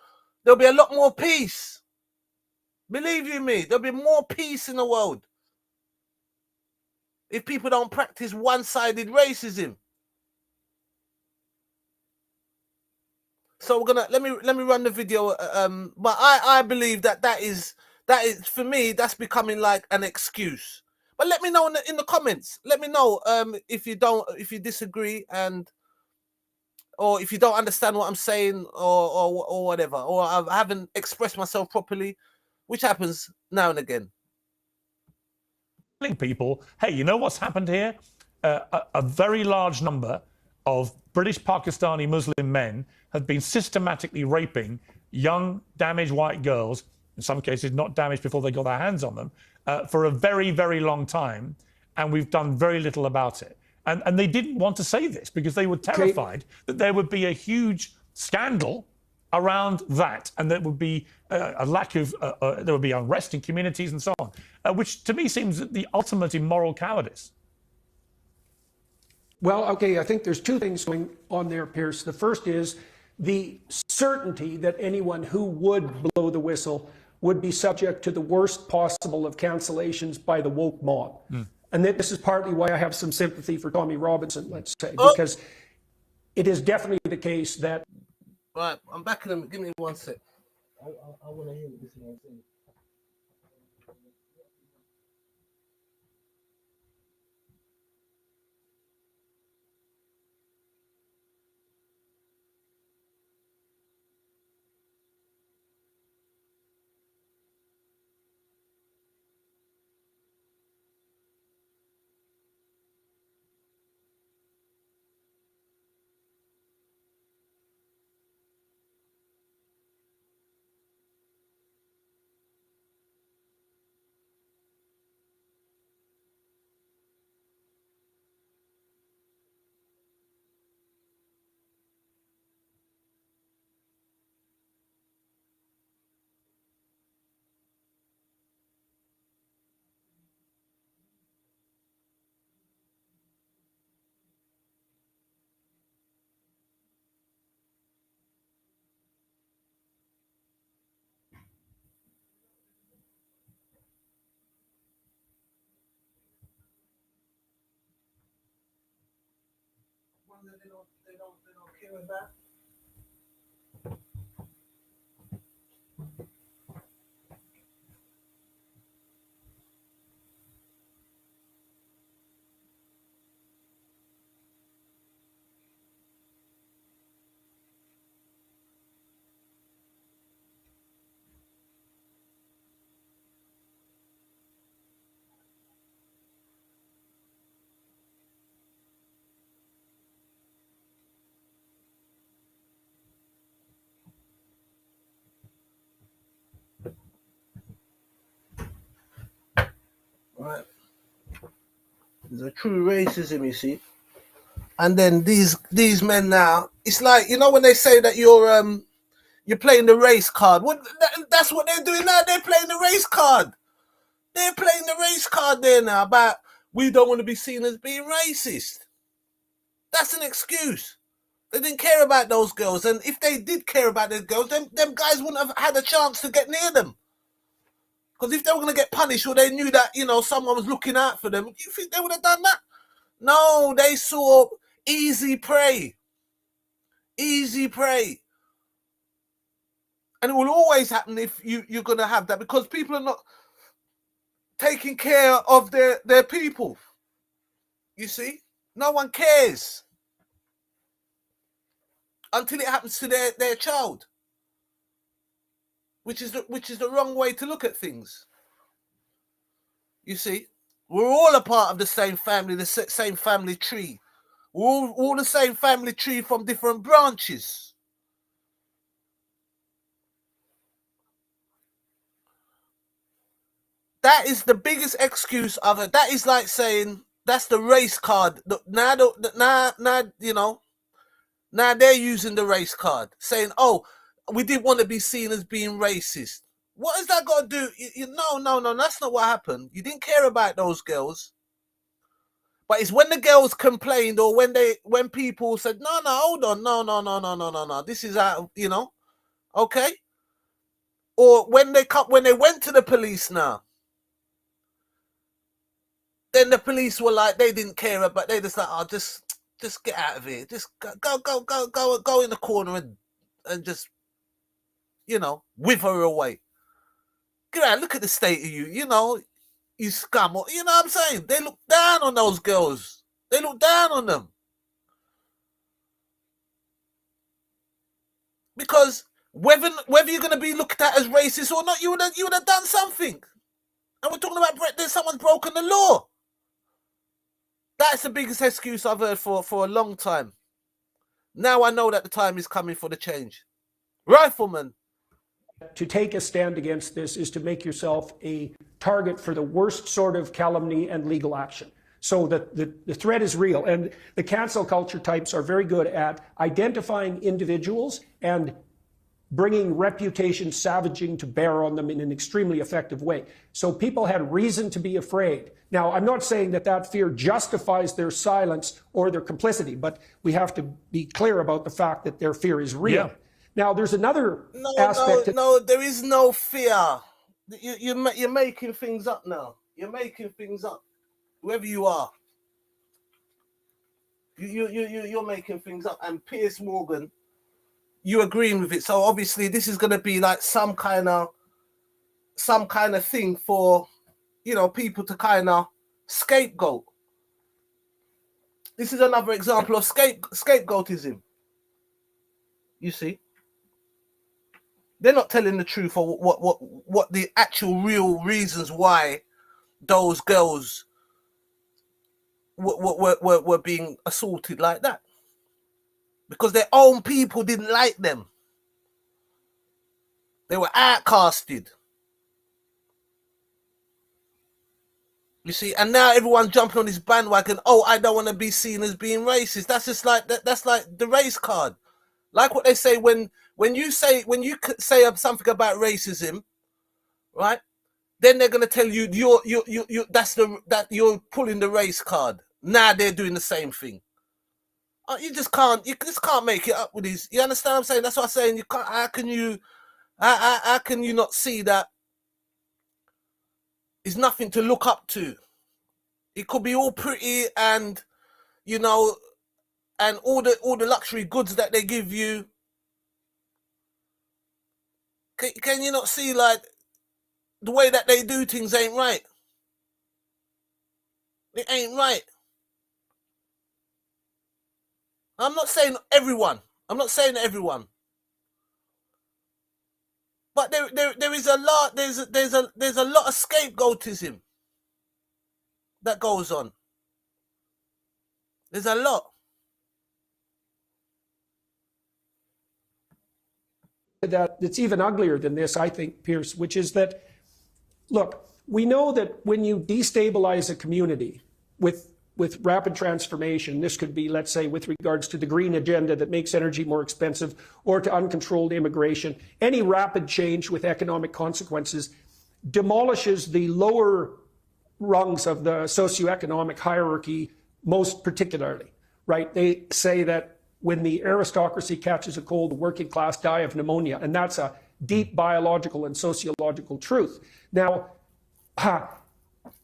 peace. Believe you me, there'll be more peace in the world if people don't practice one-sided racism. So we're gonna let me run the video. But I believe that is for me, that's becoming like an excuse. But let me know in the comments. Let me know if you disagree, and or if you don't understand what I'm saying, or whatever, or I haven't expressed myself properly, which happens now and again. Telling people, hey, you know what's happened here? A very large number of British Pakistani Muslim men have been systematically raping young, damaged white girls, in some cases not damaged before they got their hands on them, for a very, very long time, and we've done very little about it. And they didn't want to say this because they were terrified that there would be a huge scandal around that, and there would be a lack of, there would be unrest in communities and so on, which to me seems the ultimate in moral cowardice. Well, okay, I think there's two things going on there, Pierce. The first is the certainty that anyone who would blow the whistle would be subject to the worst possible of cancellations by the woke mob. And this is partly why I have some sympathy for Tommy Robinson, let's say, because it is definitely the case that... Right, I'm back in them. Give me 1 sec. I want to hear what this man's saying. They don't care about. Right. There's a true racism, you see. And then these men now, it's like, you know, when they say that you're playing the race card. That's what they're doing now. They're playing the race card. They're playing the race card there now about we don't want to be seen as being racist. That's an excuse. They didn't care about those girls, and if they did care about those girls, them guys wouldn't have had a chance to get near them. Because if they were going to get punished, or they knew that, you know, someone was looking out for them, you think they would have done that? No, they saw easy prey. Easy prey. And it will always happen if you're going to have that, because people are not taking care of their people. You see? No one cares until it happens to their child, which is the wrong way to look at things. You see? We're all a part of the same family, the same family tree. We're all the same family tree from different branches. That is the biggest excuse of it. That is like saying that's the race card. Now, you know, now they're using the race card, saying, "Oh, we didn't want to be seen as being racist." What has that got to do? No, that's not what happened. You didn't care about those girls. But it's when the girls complained, or when people said, "No, hold on, no, this is out," you know, okay. Or when they went to the police now. Then the police were like, they didn't care about. They just like, oh, just get out of here. Just go in the corner and just, you know, wither away. Get out. Look at the state of you. You know, you scum. You know what I'm saying? They look down on those girls. They look down on them because whether you're going to be looked at as racist or not, you would have done something. And we're talking about someone's broken the law. That's the biggest excuse I've heard for a long time. Now I know that the time is coming for the change. Rifleman. To take a stand against this is to make yourself a target for the worst sort of calumny and legal action. So that the threat is real. And the cancel culture types are very good at identifying individuals and bringing reputation savaging to bear on them in an extremely effective way. So people had reason to be afraid. Now, I'm not saying that fear justifies their silence or their complicity, but we have to be clear about the fact that their fear is real. Yeah. Now, there's another aspect. No, there is no fear. You're making things up now. You're making things up. Whoever you are, you're making things up. And Piers Morgan, you agreeing with it. So obviously this is going to be like some kind of thing for, you know, people to kind of scapegoat. This is another example of scapegoatism. You see, they're not telling the truth or what the actual real reasons why those girls were being assaulted like that. Because their own people didn't like them. They were outcasted. You see, and now everyone's jumping on this bandwagon. Oh, I don't want to be seen as being racist. That's just like that's like the race card. Like what they say when you say something about racism, right? Then they're gonna tell you you're pulling the race card. Now they're doing the same thing. You just can't make it up with these. You understand what I'm saying? That's what I'm saying. You can't. How can you not see that it's nothing to look up to? It could be all pretty and, you know, and all the luxury goods that they give you. Can you not see, like, the way that they do things ain't right? It ain't right. I'm not saying everyone. But there is a lot. There's a lot of scapegoatism that goes on. There's a lot. That's even uglier than this, I think, Pierce, which is that, look, we know that when you destabilize a community with rapid transformation, this could be, let's say, with regards to the green agenda that makes energy more expensive, or to uncontrolled immigration, any rapid change with economic consequences demolishes the lower rungs of the socioeconomic hierarchy most particularly, right? They say that when the aristocracy catches a cold, the working class die of pneumonia, and that's a deep biological and sociological truth. Now,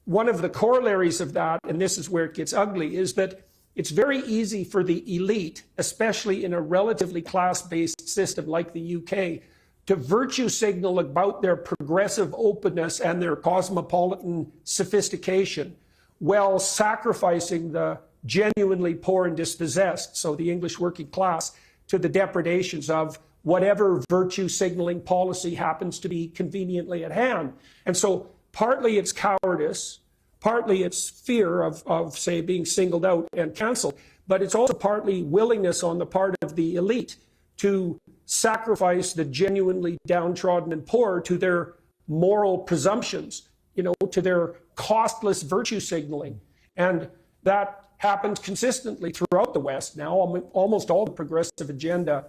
one of the corollaries of that, and this is where it gets ugly, is that it's very easy for the elite, especially in a relatively class-based system like the UK, to virtue signal about their progressive openness and their cosmopolitan sophistication, while sacrificing the genuinely poor and dispossessed, so the English working class, to the depredations of whatever virtue signaling policy happens to be conveniently at hand. And so partly it's cowardice, partly it's fear of say, being singled out and canceled, but it's also partly willingness on the part of the elite to sacrifice the genuinely downtrodden and poor to their moral presumptions, to their costless virtue signaling. And that happens consistently throughout the West now. Almost all the progressive agenda.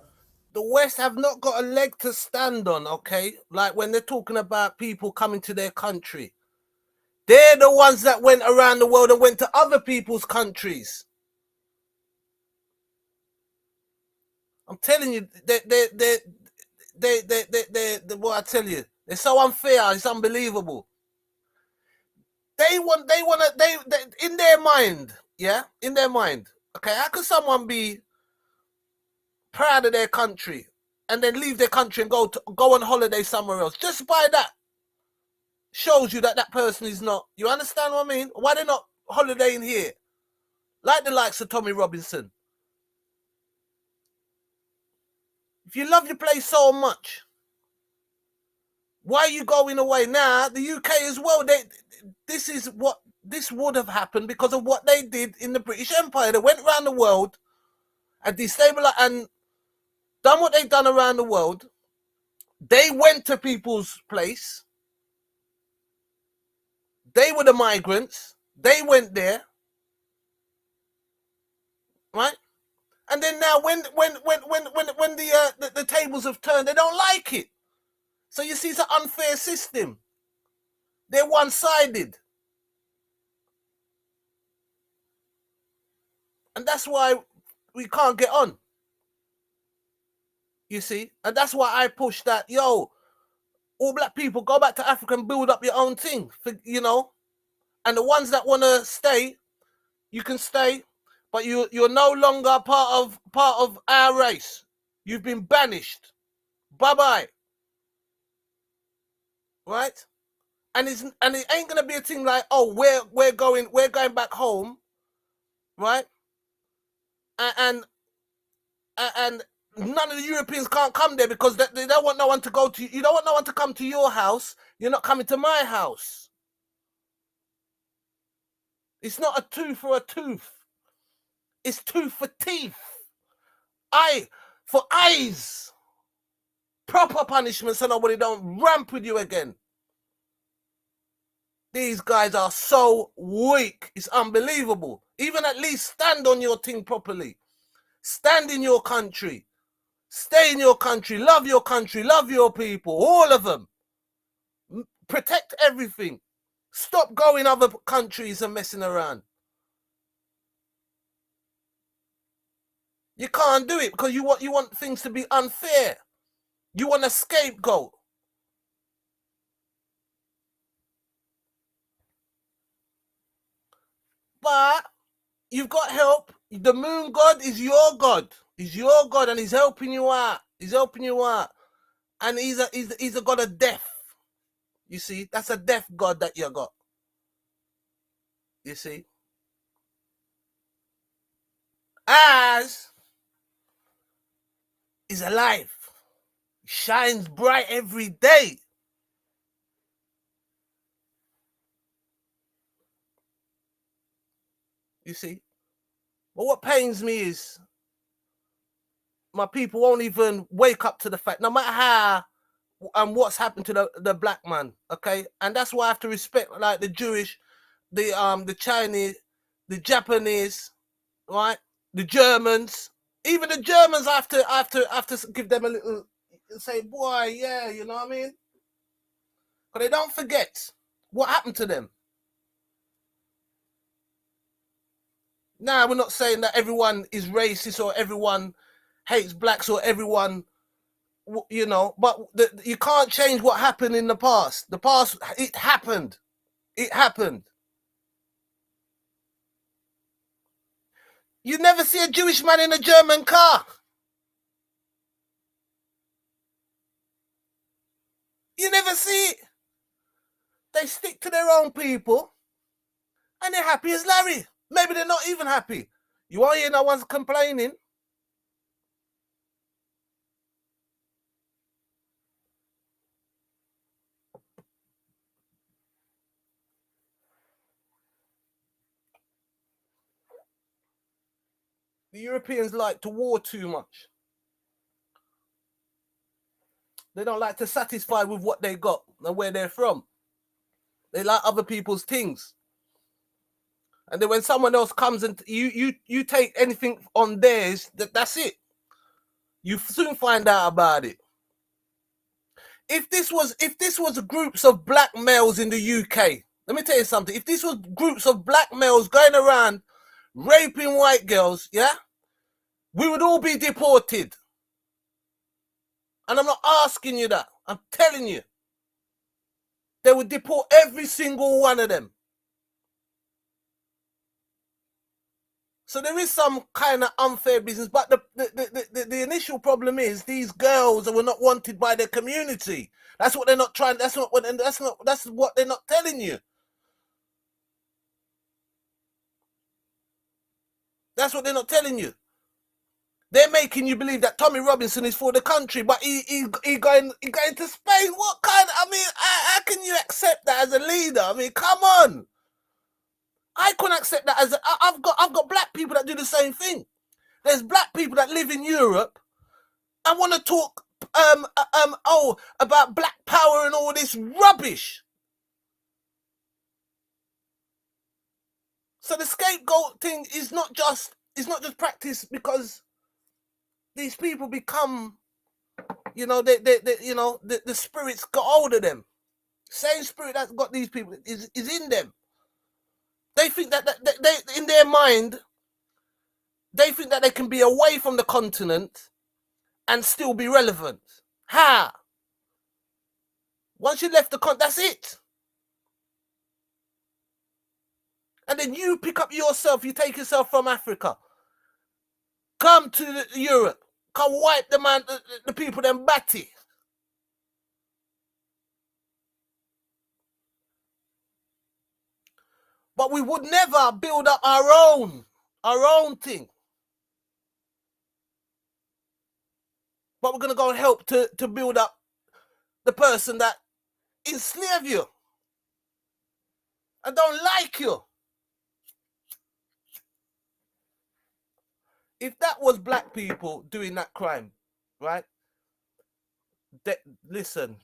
The West have not got a leg to stand on, okay? Like when they're talking about people coming to their country. They're the ones that went around the world and went to other people's countries. I'm telling you, what I tell you, they're so unfair. It's unbelievable. They in their mind, yeah, in their mind. Okay, how could someone be proud of their country and then leave their country and go on holiday somewhere else? Just by that shows you that person is not. You understand what I mean? Why they're not holidaying here, like the likes of Tommy Robinson? If you love your place so much, why are you going away? Now, the UK as well, this would have happened because of what they did in the British Empire. They went around the world and destabilized and done what they've done around the world. They went to people's place. They were the migrants. They went there. Right? And then now when the tables have turned, they don't like it. So you see, it's an unfair system. They're one-sided. And that's why we can't get on. You see? And that's why I push that, all black people, go back to Africa and build up your own thing, And the ones that want to stay, you can stay, but you're no longer part of our race. You've been banished. Bye-bye. Right? And it ain't gonna be a thing like, we're going back home, right? And none of the Europeans can't come there because they don't want no one to go to. You don't want no one to come to your house. You're not coming to my house. It's not a tooth for a tooth. It's tooth for teeth. Eye for eyes. Proper punishment so nobody don't ramp with you again. These guys are so weak. It's unbelievable. Even at least stand on your thing properly. Stand in your country. Stay in your country. Love your country. Love your people. All of them. Protect everything. Stop going other countries and messing around. You can't do it because you want things to be unfair. You want a scapegoat. But you've got help. The moon god is your god. He's your god and he's helping you out. He's helping you out. And he's a god of death. You see? That's a death god that you got. You see? As is alive. Shines bright every day. You see? But what pains me is my people won't even wake up to the fact, no matter what's happened to the black man, okay? And that's why I have to respect like the Jewish, the Chinese, the Japanese, right? The Germans, even the Germans. I have to give them a little, say, boy, yeah, you know what I mean? But they don't forget what happened to them. Now, we're not saying that everyone is racist or everyone hates blacks or everyone, you know, but you can't change what happened in the past. The past, it happened. It happened. You never see a Jewish man in a German car. You never see it. They stick to their own people and they're happy as Larry. Maybe they're not even happy. You won't hear no one's complaining. The Europeans like to war too much. They don't like to satisfy with what they got and where they're from. They like other people's things. And then when someone else comes and you take anything on theirs, that's it. You soon find out about it. If this was groups of black males in the UK, let me tell you something. If this was groups of black males going around raping white girls, yeah, we would all be deported. And I'm not asking you that. I'm telling you. They would deport every single one of them. So there is some kind of unfair business, but the initial problem is these girls were not wanted by their community. That's what they're not trying. That's what they're not telling you. That's what they're not telling you. They're making you believe that Tommy Robinson is for the country, but he going to Spain. What kind? I mean, how can you accept that as a leader? I mean, come on. I couldn't accept that as I've got black people that do the same thing. There's black people that live in Europe and want to talk about black power and all this rubbish. So the scapegoat thing is not just practice because these people become, you know, the spirits got hold of them. Same spirit that's got these people is in them. They think that they in their mind, they think that they can be away from the continent and still be relevant. How? Once you left the continent, that's it. And then you pick up yourself, you take yourself from Africa, come to Europe, come wipe the people them batty. But we would never build up our own thing. But we're going to go and help to build up the person that enslaved you and don't like you. If that was black people doing that crime, right? Listen,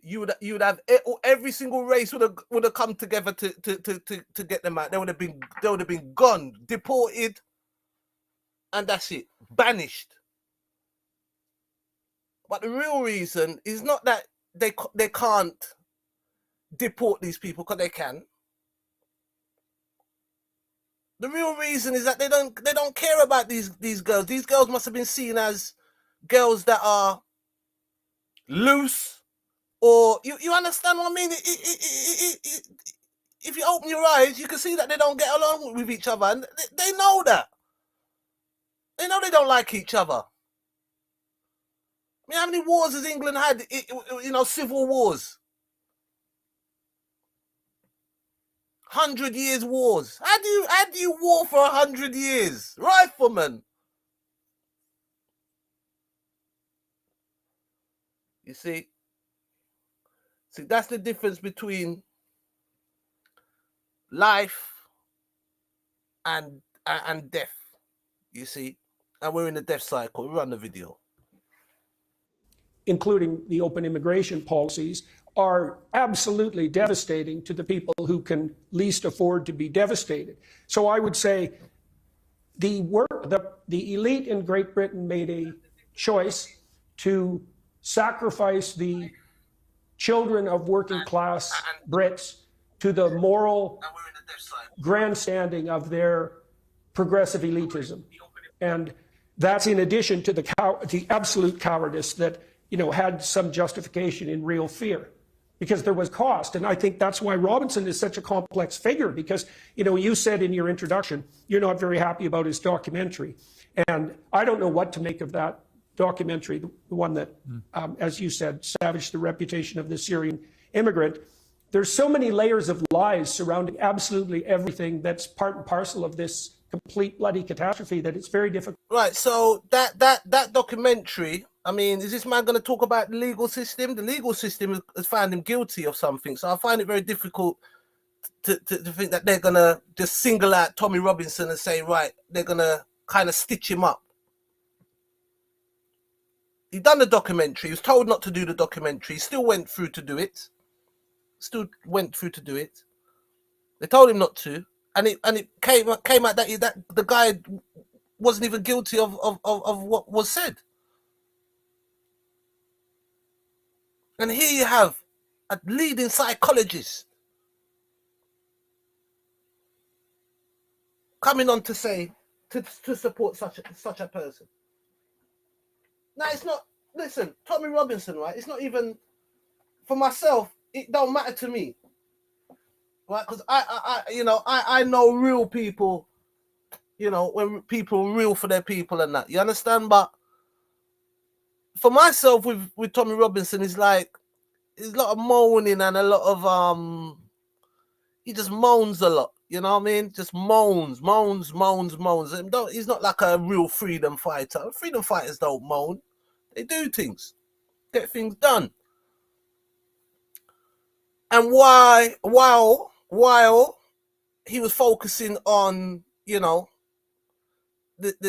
you would have every single race would have come together to get them out. They would have been gone, deported, and that's it, banished. But the real reason is not that they can't deport these people, because they can. The real reason is that they don't care about these girls. These girls must have been seen as girls that are loose, or you understand what I mean? If you open your eyes, you can see that they don't get along with each other, and they know that. They know they don't like each other. I mean, how many wars has England had? You know, civil wars. 100 years wars. How do you war for 100 years? Rifleman. You see, that's the difference between life and death. You see, and we're in the death cycle. We run the video. including the open immigration policies, are absolutely devastating to the people who can least afford to be devastated. So I would say the elite in Great Britain made a choice to sacrifice the children of working class Brits to the moral grandstanding of their progressive elitism. And that's in addition to the absolute cowardice that, had some justification in real fear, because there was cost. And I think that's why Robinson is such a complex figure, because, you said in your introduction, you're not very happy about his documentary. And I don't know what to make of that documentary, the one that, as you said, savaged the reputation of the Syrian immigrant. There's so many layers of lies surrounding absolutely everything that's part and parcel of this complete bloody catastrophe that it's very difficult. Right, so that documentary, I mean, is this man going to talk about the legal system? The legal system has found him guilty of something, so I find it very difficult to think that they're going to just single out Tommy Robinson and say, right, they're going to kind of stitch him up. He done the documentary, he was told not to do the documentary, he still went through to do it. They told him not to, and it came out that the guy wasn't even guilty of what was said. And here you have a leading psychologist coming on to say to support such a person. Now it's not. Listen, Tommy Robinson, right? It's not even for myself. It don't matter to me, right? Because I know real people. When people are real for their people and that, you understand. But for myself, with Tommy Robinson, it's like there's a lot of moaning and a lot of he just moans a lot. You know what I mean? Just moans. He's not like a real freedom fighter. Freedom fighters don't moan. They do things, get things done. And while he was focusing on, the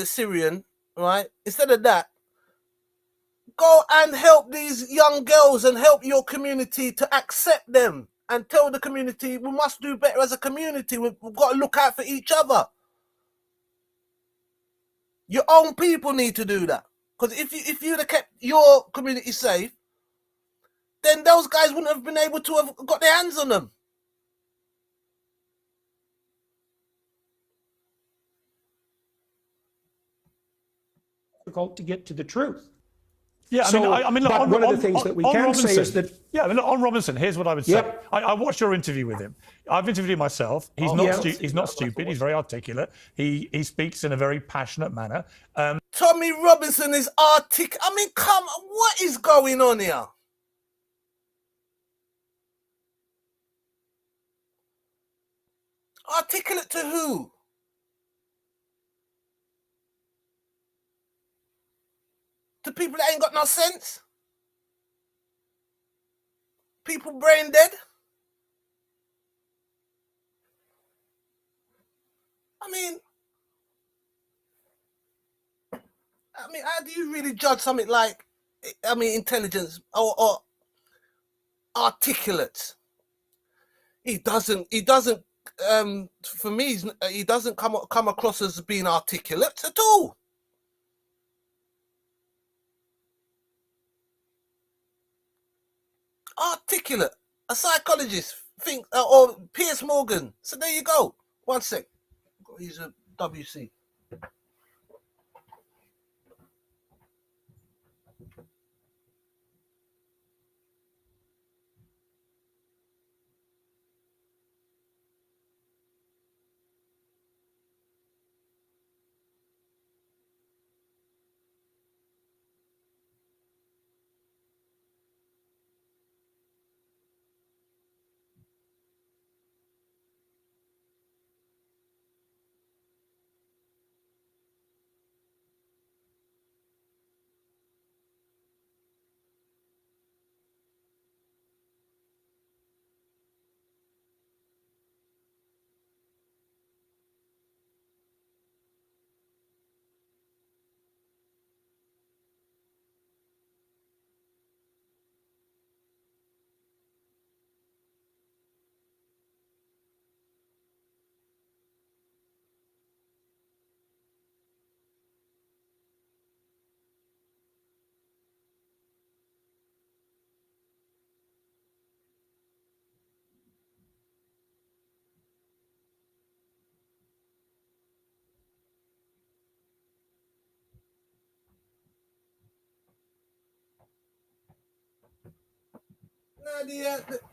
Syrian, right? Instead of that, go and help these young girls and help your community to accept them and tell the community we must do better as a community. We've got to look out for each other. Your own people need to do that. Because if you'd have kept your community safe, then those guys wouldn't have been able to have got their hands on them. Difficult to get to the truth. Yeah, I mean, look, one of the things that we can say is that... Yeah, I mean, look, on Robinson, here's what I would say. Yep. I watched your interview with him. I've interviewed him myself. He's not stupid. He's very articulate. He speaks in a very passionate manner. Tommy Robinson is articulate. I mean, come on, what is going on here? Articulate to who? To people that ain't got no sense? People brain dead? I mean, how do you really judge something like, intelligence or articulate? He doesn't, for me, he doesn't come across as being articulate at all. Articulate, a psychologist, or Piers Morgan. So there you go. One sec. He's a WC.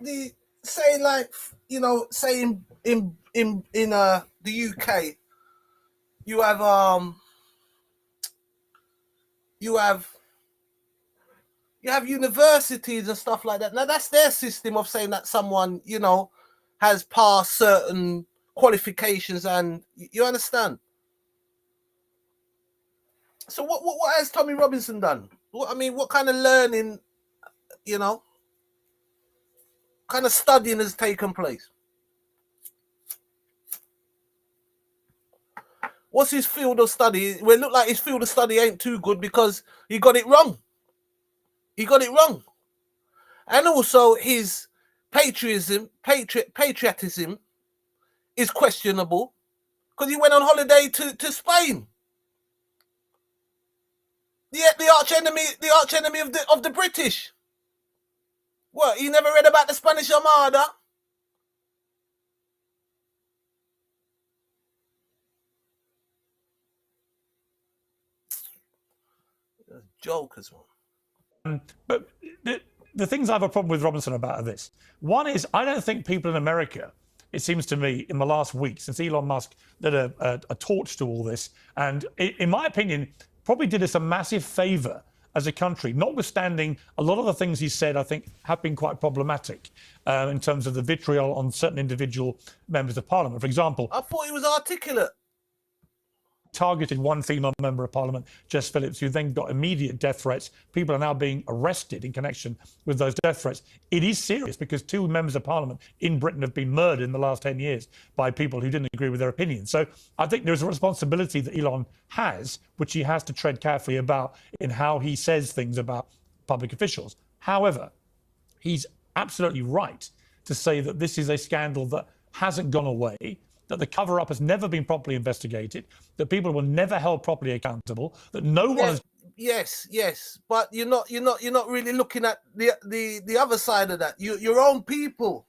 The say like say in the UK, you have universities and stuff like that. Now that's their system of saying that someone has passed certain qualifications, and you understand. So what has Tommy Robinson done? What kind of learning, kind of studying has taken place? What's his field of study? Well, it look like his field of study ain't too good because he got it wrong. And also his patriotism is questionable because he went on holiday to Spain. The arch enemy of the British. What? He never read about the Spanish Armada? Jokers, man. But the things I have a problem with Robinson about are this. One is, I don't think people in America, it seems to me, in the last week, since Elon Musk did a torch to all this, and in my opinion, probably did us a massive favour as a country, notwithstanding a lot of the things he said, I think, have been quite problematic in terms of the vitriol on certain individual members of parliament. For example, I thought he was articulate. Targeted one female member of parliament, Jess Phillips, who then got immediate death threats. People are now being arrested in connection with those death threats. It is serious because 2 members of parliament in Britain have been murdered in the last 10 years by people who didn't agree with their opinions. So I think there's a responsibility that Elon has, which he has to tread carefully about in how he says things about public officials. However, he's absolutely right to say that this is a scandal that hasn't gone away, that the cover-up has never been properly investigated, that people were never held properly accountable, that no one has... Yes, but you're not really looking at the other side of that. Your own people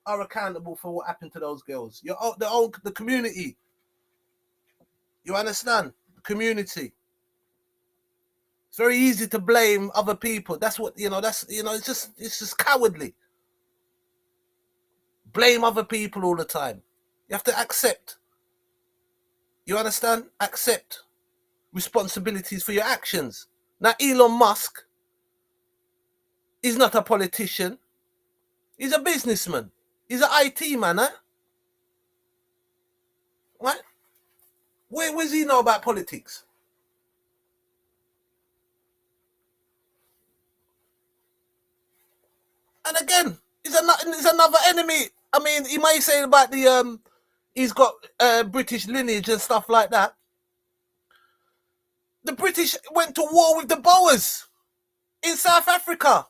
are accountable for what happened to those girls. The community. You understand? The community. It's very easy to blame other people. That's what it's just cowardly. Blame other people all the time. You have to accept. You understand? Accept responsibilities for your actions. Now, Elon Musk is not a politician. He's a businessman. He's an IT man, huh? What? Where does he know about politics? And again, he's another enemy. I mean, he may say about he's got British lineage and stuff like that. The British went to war with the Boers in South Africa.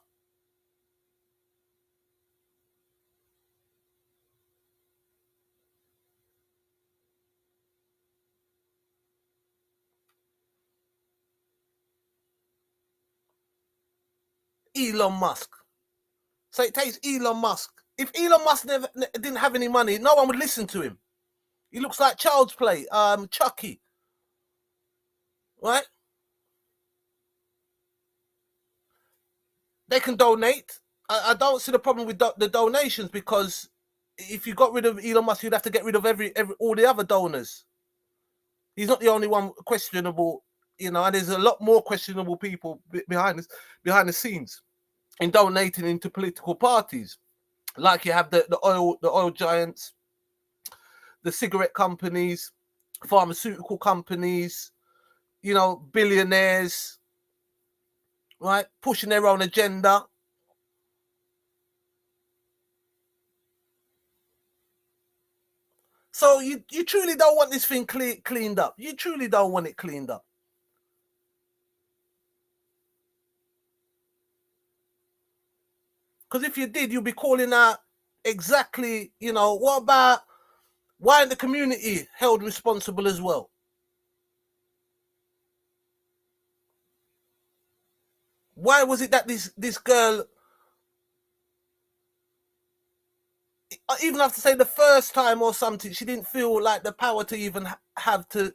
Elon Musk. So it takes Elon Musk. If Elon Musk didn't have any money, no one would listen to him. He looks like child's play, Chucky. Right? They can donate. I don't see the problem with the donations, because if you got rid of Elon Musk, you'd have to get rid of all the other donors. He's not the only one questionable, and there's a lot more questionable people behind the scenes in donating into political parties. Like you have the oil giants, the cigarette companies, pharmaceutical companies, billionaires, right, pushing their own agenda. So you truly don't want this thing cleaned up. You truly don't want it cleaned up. Because if you did, you'd be calling out exactly, what about, why isn't the community held responsible as well? Why was it that this girl, even after say the first time or something, she didn't feel like the power to even have to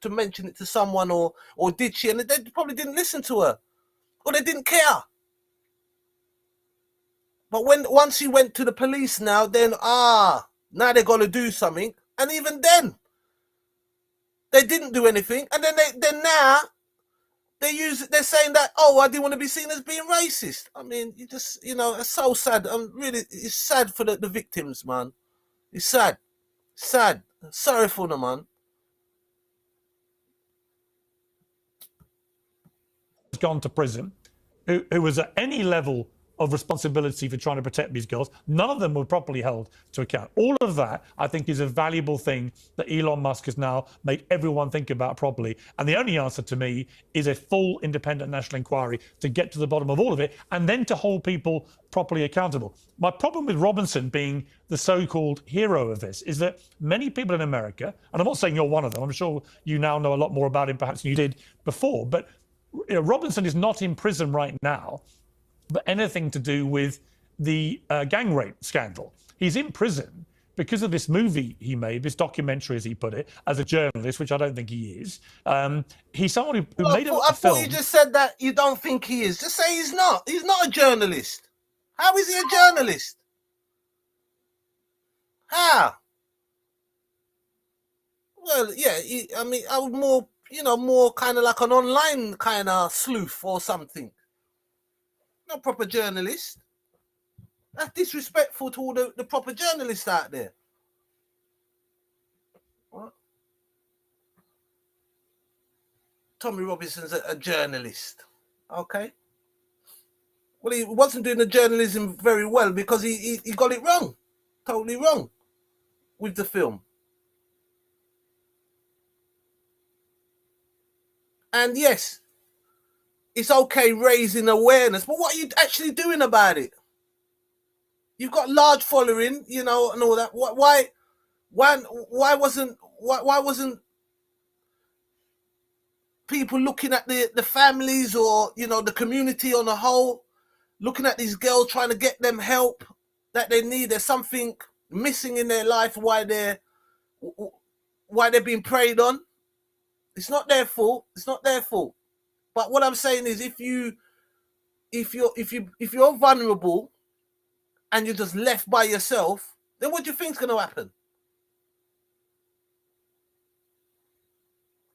mention it to someone, or did she? And they probably didn't listen to her, or they didn't care. But once he went to the police now, then now they're gonna do something. And even then, they didn't do anything. And then now they're saying that, oh, I didn't want to be seen as being racist. I mean, it's so sad. It's sad for the victims, man. It's sad. Sad. Sorry for them, man. Has gone to prison, who was at any level of responsibility for trying to protect these girls. None of them were properly held to account. All of that, I think, is a valuable thing that Elon Musk has now made everyone think about properly. And the only answer to me is a full independent national inquiry to get to the bottom of all of it and then to hold people properly accountable. My problem with Robinson being the so-called hero of this is that many people in America, and I'm not saying you're one of them, I'm sure you now know a lot more about him perhaps than you did before, but Robinson is not in prison right now but anything to do with the gang rape scandal. He's in prison because of this movie he made, this documentary, as he put it, as a journalist, which I don't think he is. He's someone who made a film. I thought you just said that you don't think he is. Just say he's not. He's not a journalist. How is he a journalist? How? Well, yeah, I would more kind of like an online kind of sleuth or something. Not proper journalist. That's disrespectful to all the proper journalists out there. What? Tommy Robinson's a journalist. Okay. Well, he wasn't doing the journalism very well because he got it wrong. Totally wrong with the film. And yes, it's okay raising awareness, but what are you actually doing about it? You've got large following, and all that. Why wasn't people looking at the families or the community on a whole, looking at these girls, trying to get them help that they need? There's something missing in their life. Why they're being preyed on? It's not their fault. It's not their fault. But what I'm saying is, if you're vulnerable and you're just left by yourself, then what do you think is going to happen?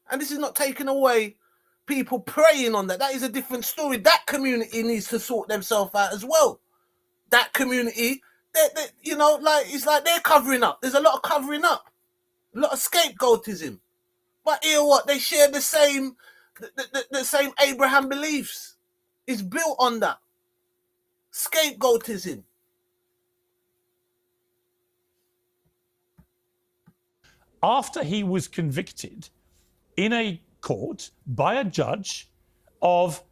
And this is not taking away people preying on that. That is a different story. That community needs to sort themselves out as well. That community, it's like they're covering up. There's a lot of covering up, a lot of scapegoatism. But hear what? They share the same Abraham beliefs. It's built on that. Scapegoatism. After he was convicted in a court by a judge of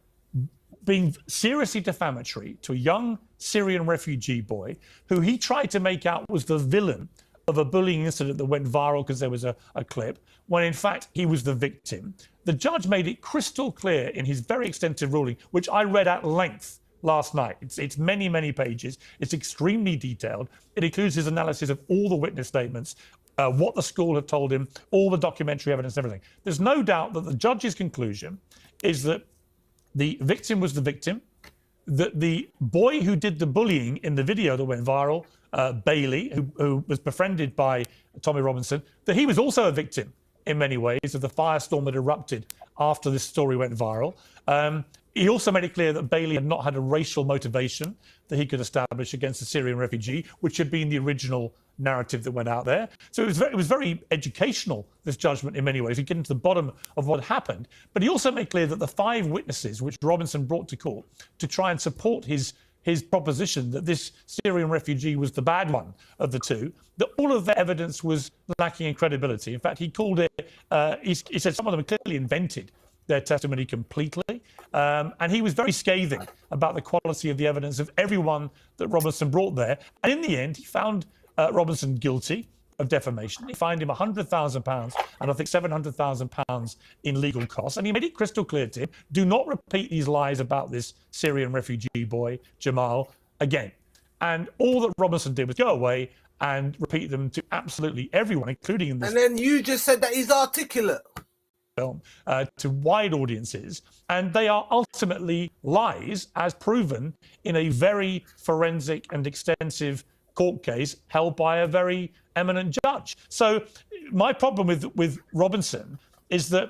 being seriously defamatory to a young Syrian refugee boy who he tried to make out was the villain of a bullying incident that went viral because there was a clip, when in fact he was the victim. The judge made it crystal clear in his very extensive ruling, which I read at length last night. It's many, many pages. It's extremely detailed. It includes his analysis of all the witness statements, what the school had told him, all the documentary evidence, everything. There's no doubt that the judge's conclusion is that the victim was the victim, that the boy who did the bullying in the video that went viral, Bailey, who was befriended by Tommy Robinson, that he was also a victim in many ways of the firestorm that erupted after this story went viral. He also made it clear that Bailey had not had a racial motivation that he could establish against the Syrian refugee, which had been the original narrative that went out there. So it was very educational, this judgment, in many ways. He get into the bottom of what happened. But he also made clear that the 5 witnesses which Robinson brought to court to try and support his proposition that this Syrian refugee was the bad one of the two, that all of their evidence was lacking in credibility. In fact, he called it, he said some of them clearly invented their testimony completely. And he was very scathing about the quality of the evidence of everyone that Robinson brought there. And in the end, he found Robinson guilty of defamation. He fined him £100,000 and I think £700,000 in legal costs. And he made it crystal clear to him, do not repeat these lies about this Syrian refugee boy, Jamal, again. And all that Robinson did was go away and repeat them to absolutely everyone, including in this. And then you just said that he's articulate. film to wide audiences, and they are ultimately lies, as proven in a very forensic and extensive court case held by a very eminent judge. So my problem with Robinson is that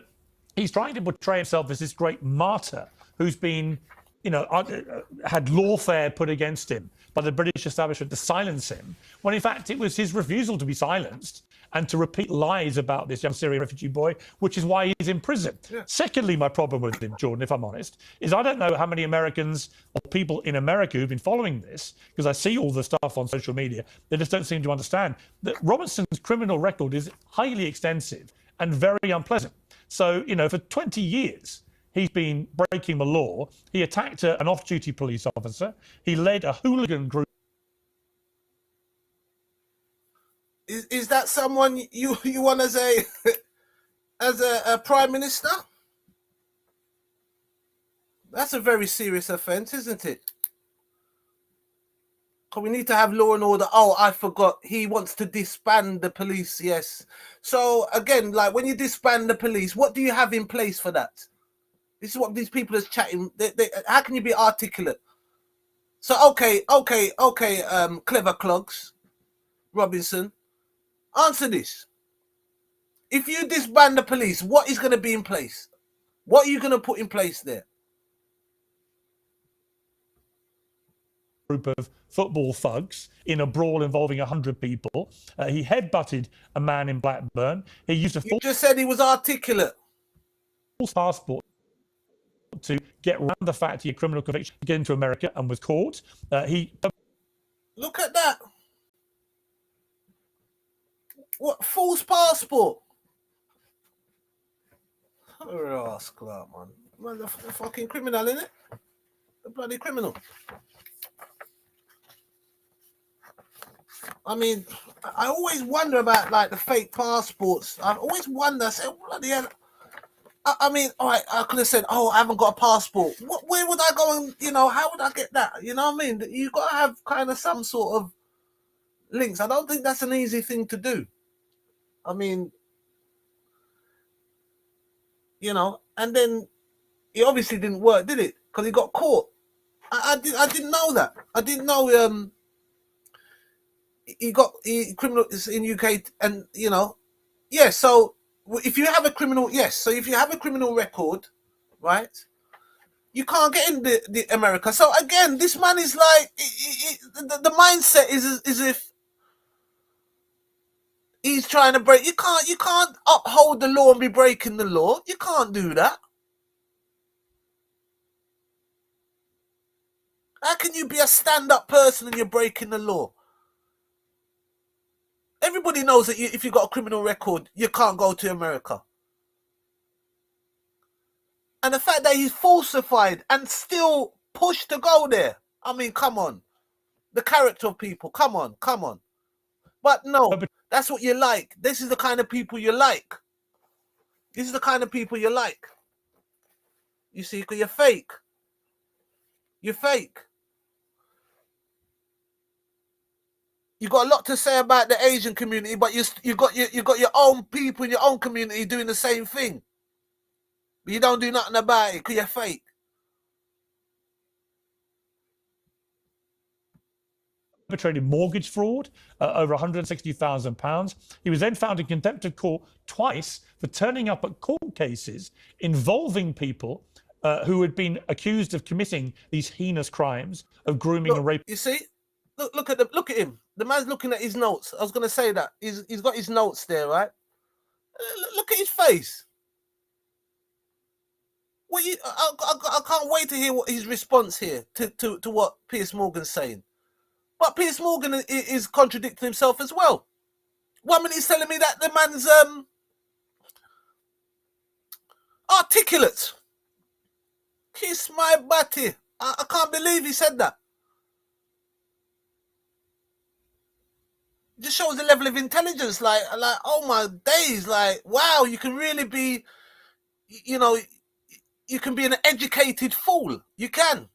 he's trying to portray himself as this great martyr who's been, had lawfare put against him by the British establishment to silence him, when in fact it was his refusal to be silenced and to repeat lies about this young Syrian refugee boy, which is why he's in prison. Yeah. Secondly, my problem with him, Jordan, if I'm honest, is I don't know how many Americans or people in America who've been following this, because I see all the stuff on social media, they just don't seem to understand that Robinson's criminal record is highly extensive and very unpleasant. So, for 20 years, he's been breaking the law. He attacked an off-duty police officer. He led a hooligan group. Is that someone you want as a prime minister? That's a very serious offence, isn't it? Because we need to have law and order. Oh, I forgot. He wants to disband the police. Yes. So again, like when you disband the police, what do you have in place for that? This is what these people are chatting. How can you be articulate? So okay. Clever clogs, Robinson. Answer this. If you disband the police, what is going to be in place? What are you going to put in place there? Group of football thugs in a brawl involving 100 people. He headbutted a man in Blackburn. He used a You just said he was articulate. False passport to get around the fact he had criminal conviction to get into America and was caught. Look at that. What, false passport? Rascal, man. Man, the fucking criminal, innit? The bloody criminal. I mean, I always wonder about, like, the fake passports. I always wonder, I say, bloody hell. I mean, all right, I could have said, oh, I haven't got a passport. Where would I go and, how would I get that? You know what I mean? You've got to have kind of some sort of links. I don't think that's an easy thing to do. I mean, and then it obviously didn't work, did it? Because he got caught. I didn't know that. I didn't know he criminals in UK, and yeah. So if you have a criminal, so if you have a criminal record, right, you can't get in the America. So again, this man is like the mindset is as if he's trying to break. You can't uphold the law and be breaking the law. You can't do that. How can you be a stand-up person and you're breaking the law? Everybody knows that if you've got a criminal record, you can't go to America. And the fact that he's falsified and still pushed to go there. I mean, come on. The character of people. Come on. But no, that's what you like. This is the kind of people you like. This is the kind of people you like. You see, because you're fake. You're fake. You got a lot to say about the Asian community, but you got your own people in your own community doing the same thing. But you don't do nothing about it because you're fake. Perpetrated mortgage fraud, over £160,000. He was then found in contempt of court twice for turning up at court cases involving people who had been accused of committing these heinous crimes of grooming and rape. You see, look at him. The man's looking at his notes. I was going to say that he's got his notes there, right? Look at his face. I can't wait to hear what his response here to what Piers Morgan's saying. But Piers Morgan is contradicting himself as well. 1 minute he's telling me that the man's articulate. Kiss my butty. I can't believe he said that. It just shows the level of intelligence. Like, oh my days. Like, wow, you can really be, you can be an educated fool. You can.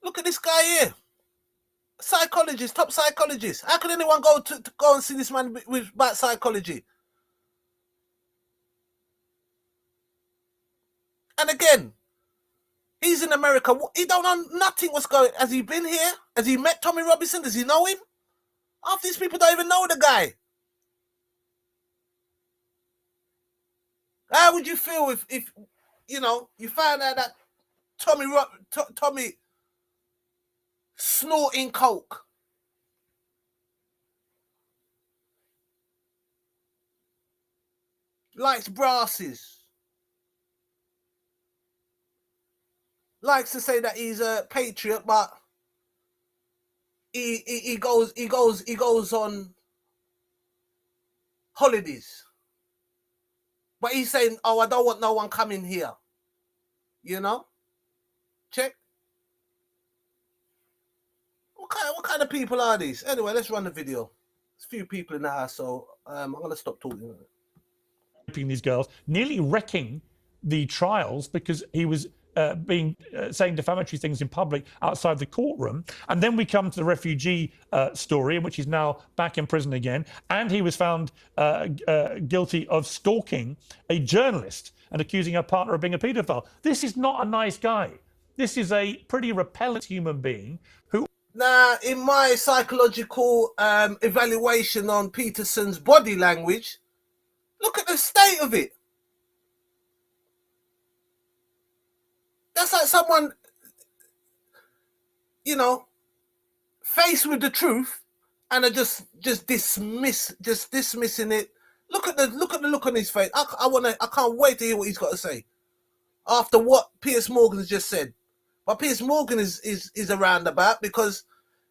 Look at this guy here. Psychologist, top psychologist. How could anyone go to go and see this man with about psychology? And again, he's in America. He don't know nothing what's going. Has he been here? Has he met Tommy Robinson? Does he know him? Half these people don't even know the guy. How would you feel if you know, you found out that Tommy snorting coke? Likes brasses. Likes to say that he's a patriot, but he goes on holidays. But he's saying, "Oh, I don't want no one coming here." You know? Check. What kind of people are these? Anyway, let's run the video. There's a few people in the house, so I'm gonna stop talking. These girls, nearly wrecking the trials because he was saying defamatory things in public outside the courtroom. And then we come to the refugee story, in which he's now back in prison again. And he was found guilty of stalking a journalist and accusing her partner of being a paedophile. This is not a nice guy. This is a pretty repellent human being who... Now, in my psychological evaluation on Peterson's body language, look at the state of it. That's like someone, you know, faced with the truth and are just dismissing it. Look at the look on his face. I can't wait to hear what he's got to say after what Piers Morgan has just said. But Piers Morgan is a roundabout, because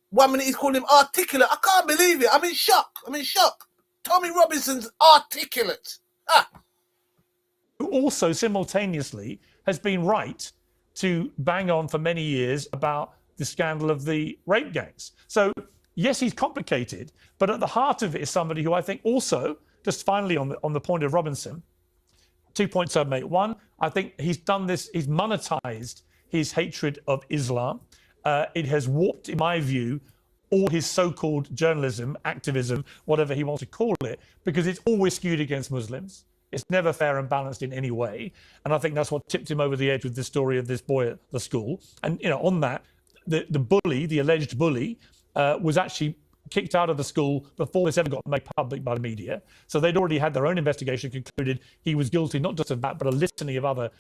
1 minute he's calling him articulate. I can't believe it. I'm in shock. Tommy Robinson's articulate. Who also simultaneously has been right to bang on for many years about the scandal of the rape gangs. So yes, he's complicated, but at the heart of it is somebody who I think also, just finally on the point of Robinson, 2 points I'd make. One, I think he's done this, he's monetized his hatred of Islam. It has warped, in my view, all his so-called journalism, activism, whatever he wants to call it, because it's always skewed against Muslims. It's never fair and balanced in any way. And I think that's what tipped him over the edge with the story of this boy at the school. And, you know, on that, the bully, the alleged bully, was actually kicked out of the school before this ever got made public by the media. So they'd already had their own investigation, concluded he was guilty not just of that, but a litany of other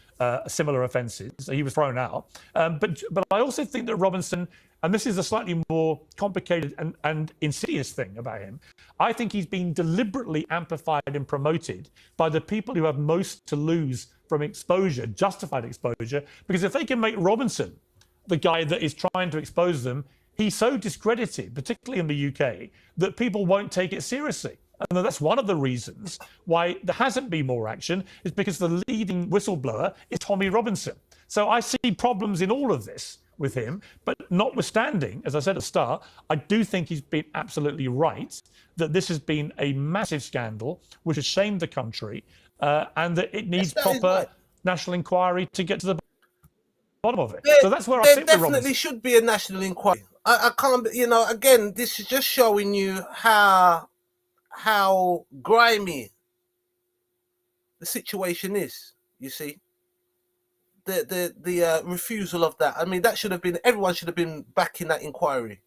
similar offences. So he was thrown out. But I also think that Robinson, and this is a slightly more complicated and insidious thing about him, I think he's been deliberately amplified and promoted by the people who have most to lose from exposure, justified exposure, because if they can make Robinson the guy that is trying to expose them, he's so discredited, particularly in the UK, that people won't take it seriously. And that's one of the reasons why there hasn't been more action, is because the leading whistleblower is Tommy Robinson. So I see problems in all of this with him, but notwithstanding, as I said at the start, I do think he's been absolutely right that this has been a massive scandal which has shamed the country, and that it needs proper national inquiry to get to the bottom of it. So that's where I sit with Robinson. There definitely should be a national inquiry. I can't, you know, again, this is just showing you how grimy the situation is, you see. The refusal of that. I mean, that should have been, everyone should have been back in that inquiry.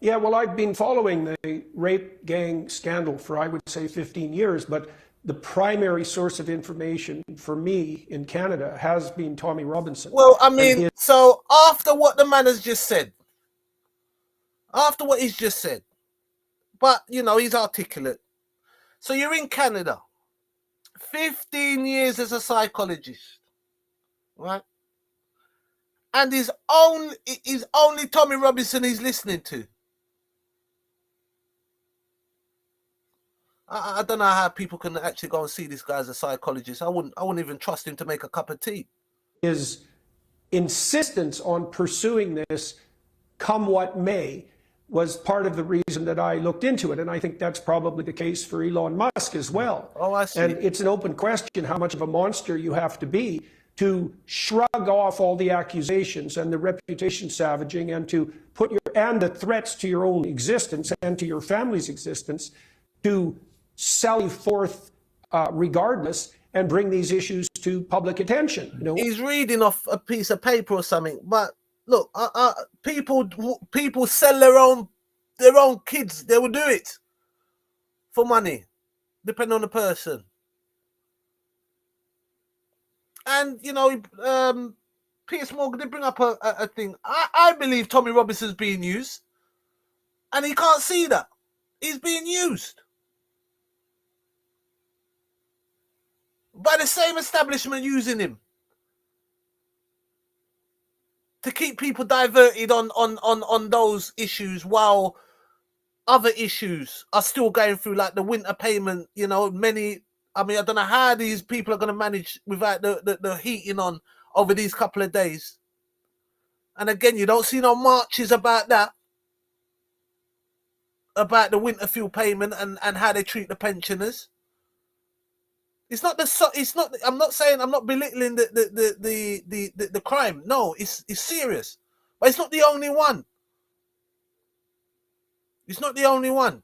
Yeah, well, I've been following the rape gang scandal for, I would say, 15 years, but the primary source of information for me in Canada has been Tommy Robinson. Well, I mean, so after what the man has just said, but, you know, he's articulate. So you're in Canada, 15 years as a psychologist, right? And is only Tommy Robinson he's listening to. I don't know how people can actually go and see this guy as a psychologist. I wouldn't even trust him to make a cup of tea. His insistence on pursuing this, come what may, was part of the reason that I looked into it. And I think that's probably the case for Elon Musk as well. Oh, I see. And it's an open question how much of a monster you have to be to shrug off all the accusations and the reputation savaging and to put and the threats to your own existence and to your family's existence to sally forth regardless and bring these issues to public attention. You know? He's reading off a piece of paper or something, but look, people sell their own kids. They will do it for money, depending on the person. And you know, Piers Morgan did bring up a thing. I believe Tommy Robinson's being used, and he can't see that he's being used by the same establishment using him to keep people diverted on those issues while other issues are still going through, like the winter payment. You know, I don't know how these people are going to manage without the heating on over these couple of days. And again, you don't see no marches about that, about the winter fuel payment and how they treat the pensioners. It's not I'm not belittling the crime. No, it's serious, but it's not the only one. It's not the only one.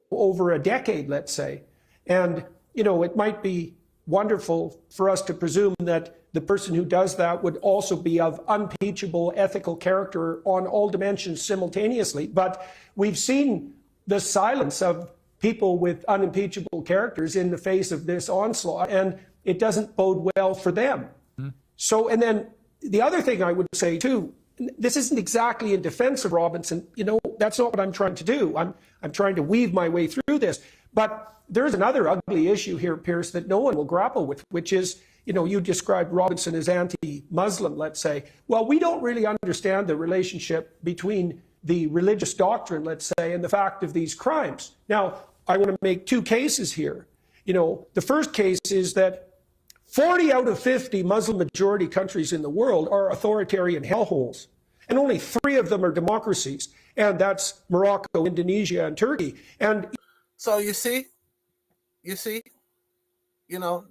Over a decade, let's say. And, you know, it might be wonderful for us to presume that the person who does that would also be of unimpeachable ethical character on all dimensions simultaneously. But we've seen the silence of people with unimpeachable characters in the face of this onslaught, and it doesn't bode well for them. Mm-hmm. So, and then the other thing I would say too, this isn't exactly in defense of Robinson. You know, that's not what I'm trying to do. I'm trying to weave my way through this. But there's another ugly issue here, Pierce, that no one will grapple with, which is, you know, you described Robinson as anti-Muslim, let's say. Well, we don't really understand the relationship between the religious doctrine, let's say, and the fact of these crimes. Now, I want to make two cases here. You know, the first case is that 40 out of 50 Muslim majority countries in the world are authoritarian hellholes, and only 3 of them are democracies, and that's Morocco, Indonesia, and Turkey. And so you see, you know,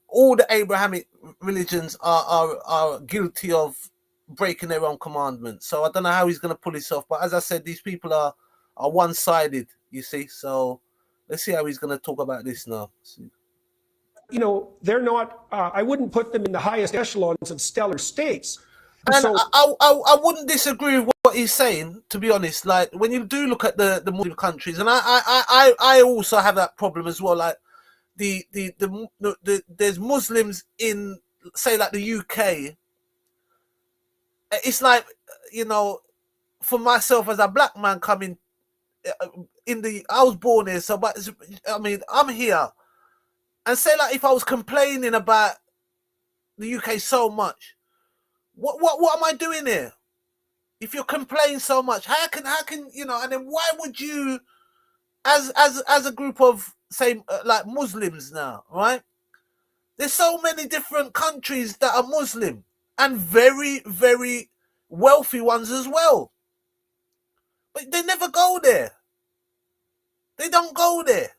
all the Abrahamic religions are guilty of breaking their own commandments. So I don't know how he's going to pull himself, but as I said, these people are one-sided, you see. So let's see how he's going to talk about this now. You know, they're not, I wouldn't put them in the highest echelons of stellar states. And so I wouldn't disagree with what he's saying, to be honest. Like, when you do look at the Muslim countries, and I also have that problem as well. Like, there's Muslims in, say, like the UK. It's like, you know, for myself as a black man coming I was born here, so, but I mean, I'm here. And say, like, if I was complaining about the UK so much, what am I doing here? If you're complaining so much, how can you know? And then why would you, as a group of, say, like Muslims now, right? There's so many different countries that are Muslim and very, very wealthy ones as well, but they never go there. They don't go there.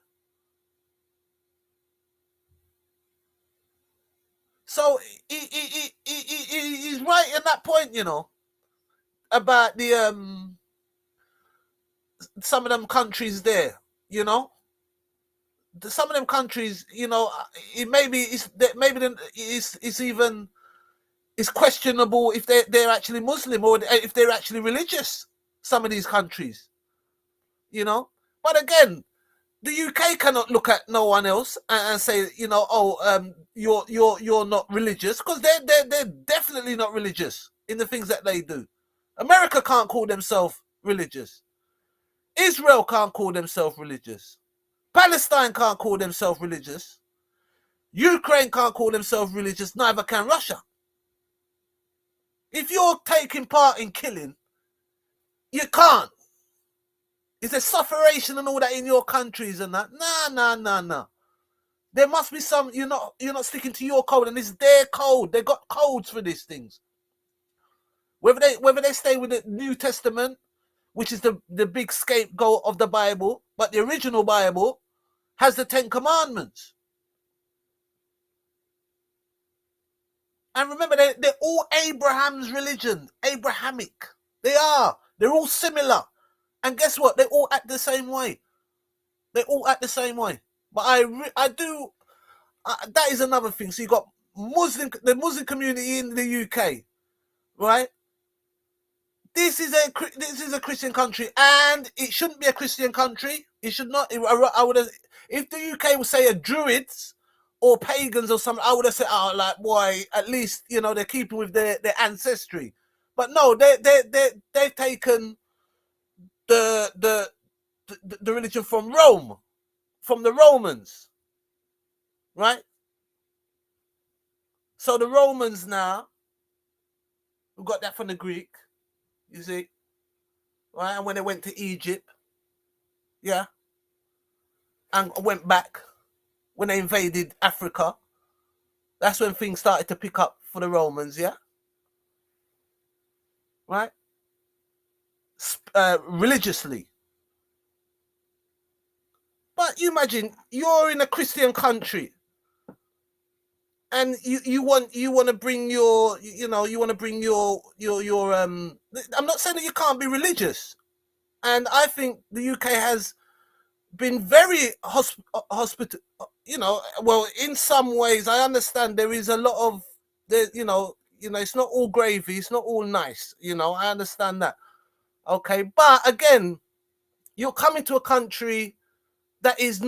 So he's right in that point, you know, about the some of them countries there, you know. Some of them countries, you know, it's questionable if they're actually Muslim or if they're actually religious. Some of these countries, you know. But again, the UK cannot look at no one else and say, you know, you're not religious, because they're definitely not religious in the things that they do. America can't call themselves religious. Israel can't call themselves religious. Palestine can't call themselves religious. Ukraine can't call themselves religious. Neither can Russia. If you're taking part in killing, you can't. Is there sufferation and all that in your countries and that? Nah. There must be some. You're not sticking to your code, and it's their code. They got codes for these things. Whether they stay with the New Testament, which is the big scapegoat of the Bible, but the original Bible has the 10 Commandments. And remember, they're all Abraham's religion, Abrahamic. They are. They're all similar. And guess what? They all act the same way. They all act the same way. But that is another thing. So you got the Muslim community in the UK, right? This is a Christian country, and it shouldn't be a Christian country. It should not. I would have, if the UK would say a Druids or pagans or something, I would have said, "Oh, like boy, at least they're keeping with their ancestry." But no, they've taken the religion from Rome, from the Romans, right? So the Romans now, we got that from the Greek, you see, right? And when they went to Egypt, yeah, and went back, when they invaded Africa, that's when things started to pick up for the Romans, yeah, right? Religiously. But you imagine you're in a Christian country, and you want to bring your I'm not saying that you can't be religious, and I think the UK has been very hospital. Well, in some ways I understand there is a lot of it's not all gravy, it's not all nice, I understand that. Okay, but again, you're coming to a country that is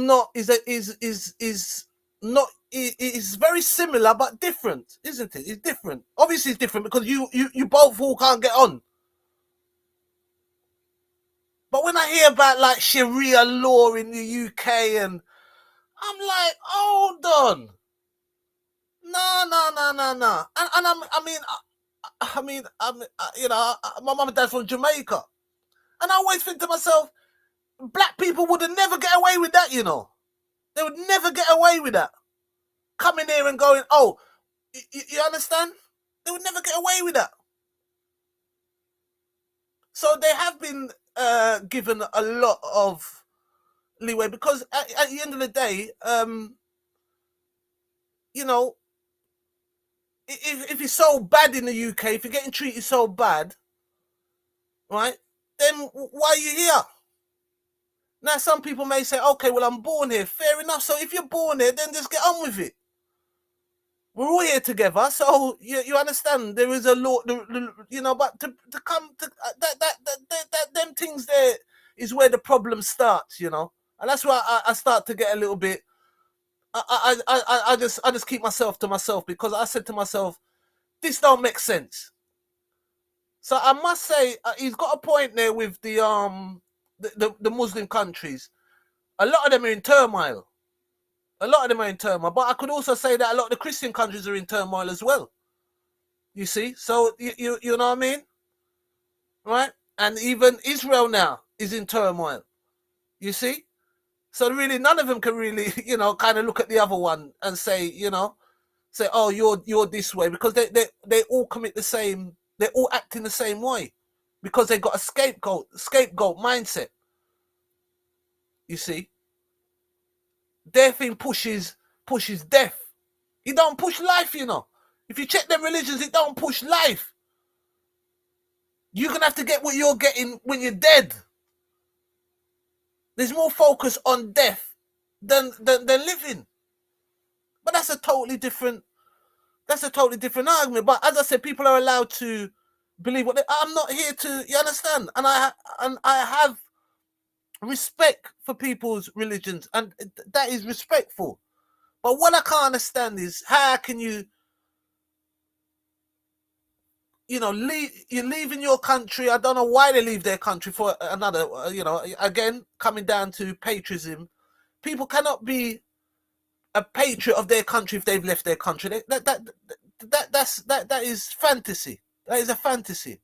very similar but different, isn't it? It's different. Obviously, it's different because you both all can't get on. But when I hear about like Sharia law in the UK, and I'm like, hold on, no. My mum and dad's from Jamaica, and I always think to myself, black people would never get away with that, They would never get away with that. Coming here and going, oh, you understand? They would never get away with that. So they have been given a lot of leeway because at the end of the day, if it's so bad in the UK, if you're getting treated so bad, right, then why are you here? Now, some people may say, okay, well, I'm born here. Fair enough. So if you're born here, then just get on with it. We're all here together. So you understand there is a law, but to come to them things there is where the problem starts, And that's why I start to get a little bit, I just keep myself to myself because I said to myself, this don't make sense. So I must say, he's got a point there with the Muslim countries. A lot of them are in turmoil. But I could also say that a lot of the Christian countries are in turmoil as well. You see? So, you know what I mean? Right? And even Israel now is in turmoil. You see? So really, none of them can really, kind of look at the other one and say, oh, you're this way. Because they all commit the same, they're all acting the same way. Because they got a scapegoat mindset. You see? Their thing pushes death. It don't push life, If you check them religions, it don't push life. You're going to have to get what you're getting when you're dead. There's more focus on death than living. But that's a totally different argument. But as I said, people are allowed to believe I'm not here to, you understand? And I have respect for people's religions, and that is respectful. But what I can't understand is how can you're leaving your country. I don't know why they leave their country for another, again, coming down to patriotism. People cannot be a patriot of their country if they've left their country. That is fantasy. That is a fantasy.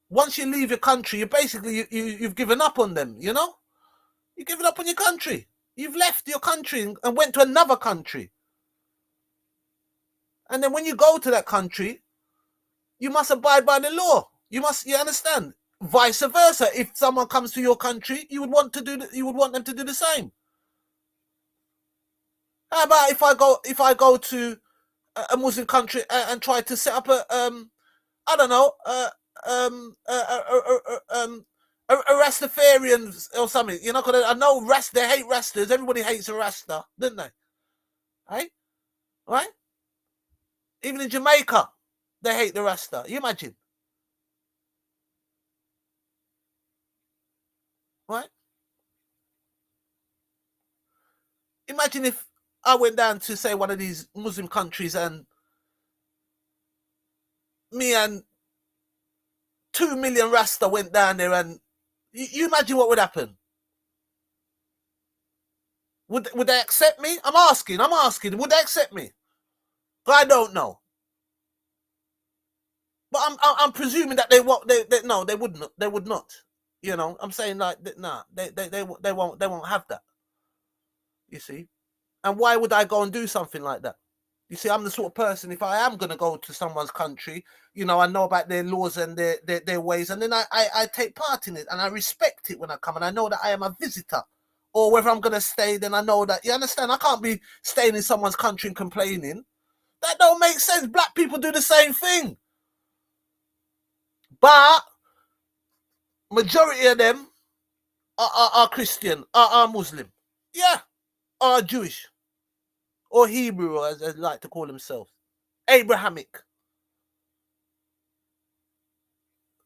Once you leave your country, you basically you've given up on them, You've given up on your country. You've left your country and went to another country. And then when you go to that country, you must abide by the law. You understand? Vice versa. If someone comes to your country, you would want them to do the same. How about if I go to a Muslim country and try to set up a Rastafarian or something, you know? Because I know they hate Rastas. Everybody hates a Rasta, didn't they? Right? Even in Jamaica, they hate the Rasta. You imagine? Right? Imagine if I went down to, say, one of these Muslim countries and me and 2 million Rasta went down there, and you imagine what would happen? Would they accept me? I'm asking. Would they accept me? I don't know. But I'm presuming that they won't. No, they wouldn't. They would not. You know, I'm saying like, nah, they won't have that. You see, and why would I go and do something like that? You see, I'm the sort of person, if I am going to go to someone's country, you know, I know about their laws and their ways, and then I take part in it, and I respect it when I come, and I know that I am a visitor. Or whether I'm going to stay, then I know that, you understand, I can't be staying in someone's country and complaining. That don't make sense. Black people do the same thing. But majority of them are Christian, are Muslim. Yeah, are Jewish. Or Hebrew, as they like to call themselves. Abrahamic.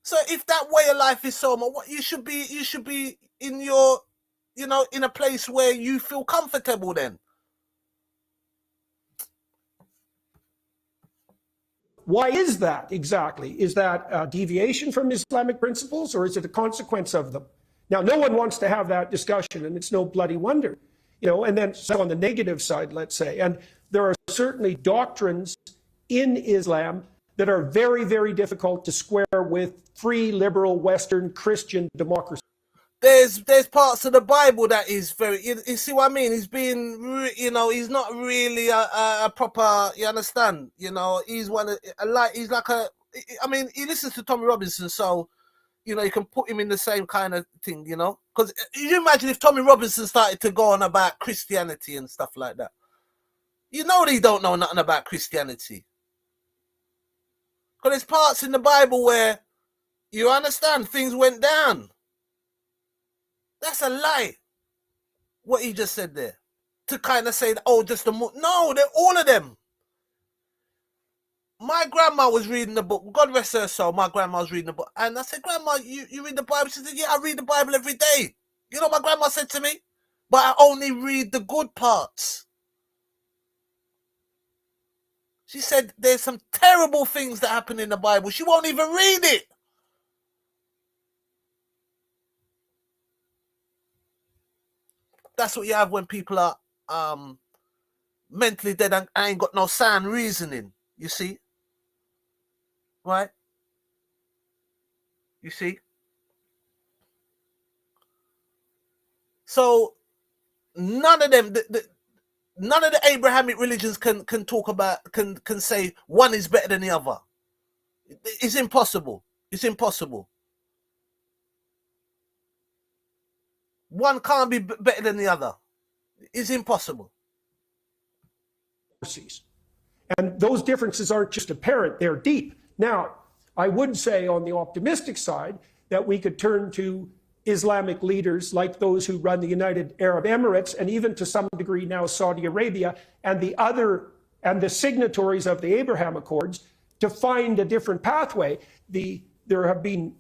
So if that way of life is so much, you should be in your, you know, in a place where you feel comfortable then. Why is that exactly? Is that a deviation from Islamic principles, or is it a consequence of them? Now, no one wants to have that discussion, and it's no bloody wonder, you know. And then so on the negative side, let's say, and there are certainly doctrines in Islam that are very, very difficult to square with free, liberal, Western, Christian democracy. There's parts of the Bible that is very, you see what I mean? He's being, you know, he's not really a proper, you understand? You know, he's he's like I mean, he listens to Tommy Robinson, so, you know, you can put him in the same kind of thing, you know? Because you imagine if Tommy Robinson started to go on about Christianity and stuff like that. You know they don't know nothing about Christianity. Because there's parts in the Bible where, you understand, things went down. That's a lie. What he just said there. To kind of say, oh, just the... No, they're all of them. My grandma was reading the book. God rest her soul. My grandma was reading the book. And I said, Grandma, you read the Bible? She said, yeah, I read the Bible every day. You know what my grandma said to me? But I only read the good parts. She said there's some terrible things that happen in the Bible. She won't even read it. That's what you have when people are mentally dead and ain't got no sound reasoning. You see? Right? You see? So none of them, none of the Abrahamic religions can talk about, can say one is better than the other. It's impossible. It's impossible. One can't be better than the other. It's impossible. And those differences aren't just apparent, they're deep. Now, I would say on the optimistic side that we could turn to Islamic leaders like those who run the United Arab Emirates, and even to some degree now Saudi Arabia, and the signatories of the Abraham Accords, to find a different pathway. There have been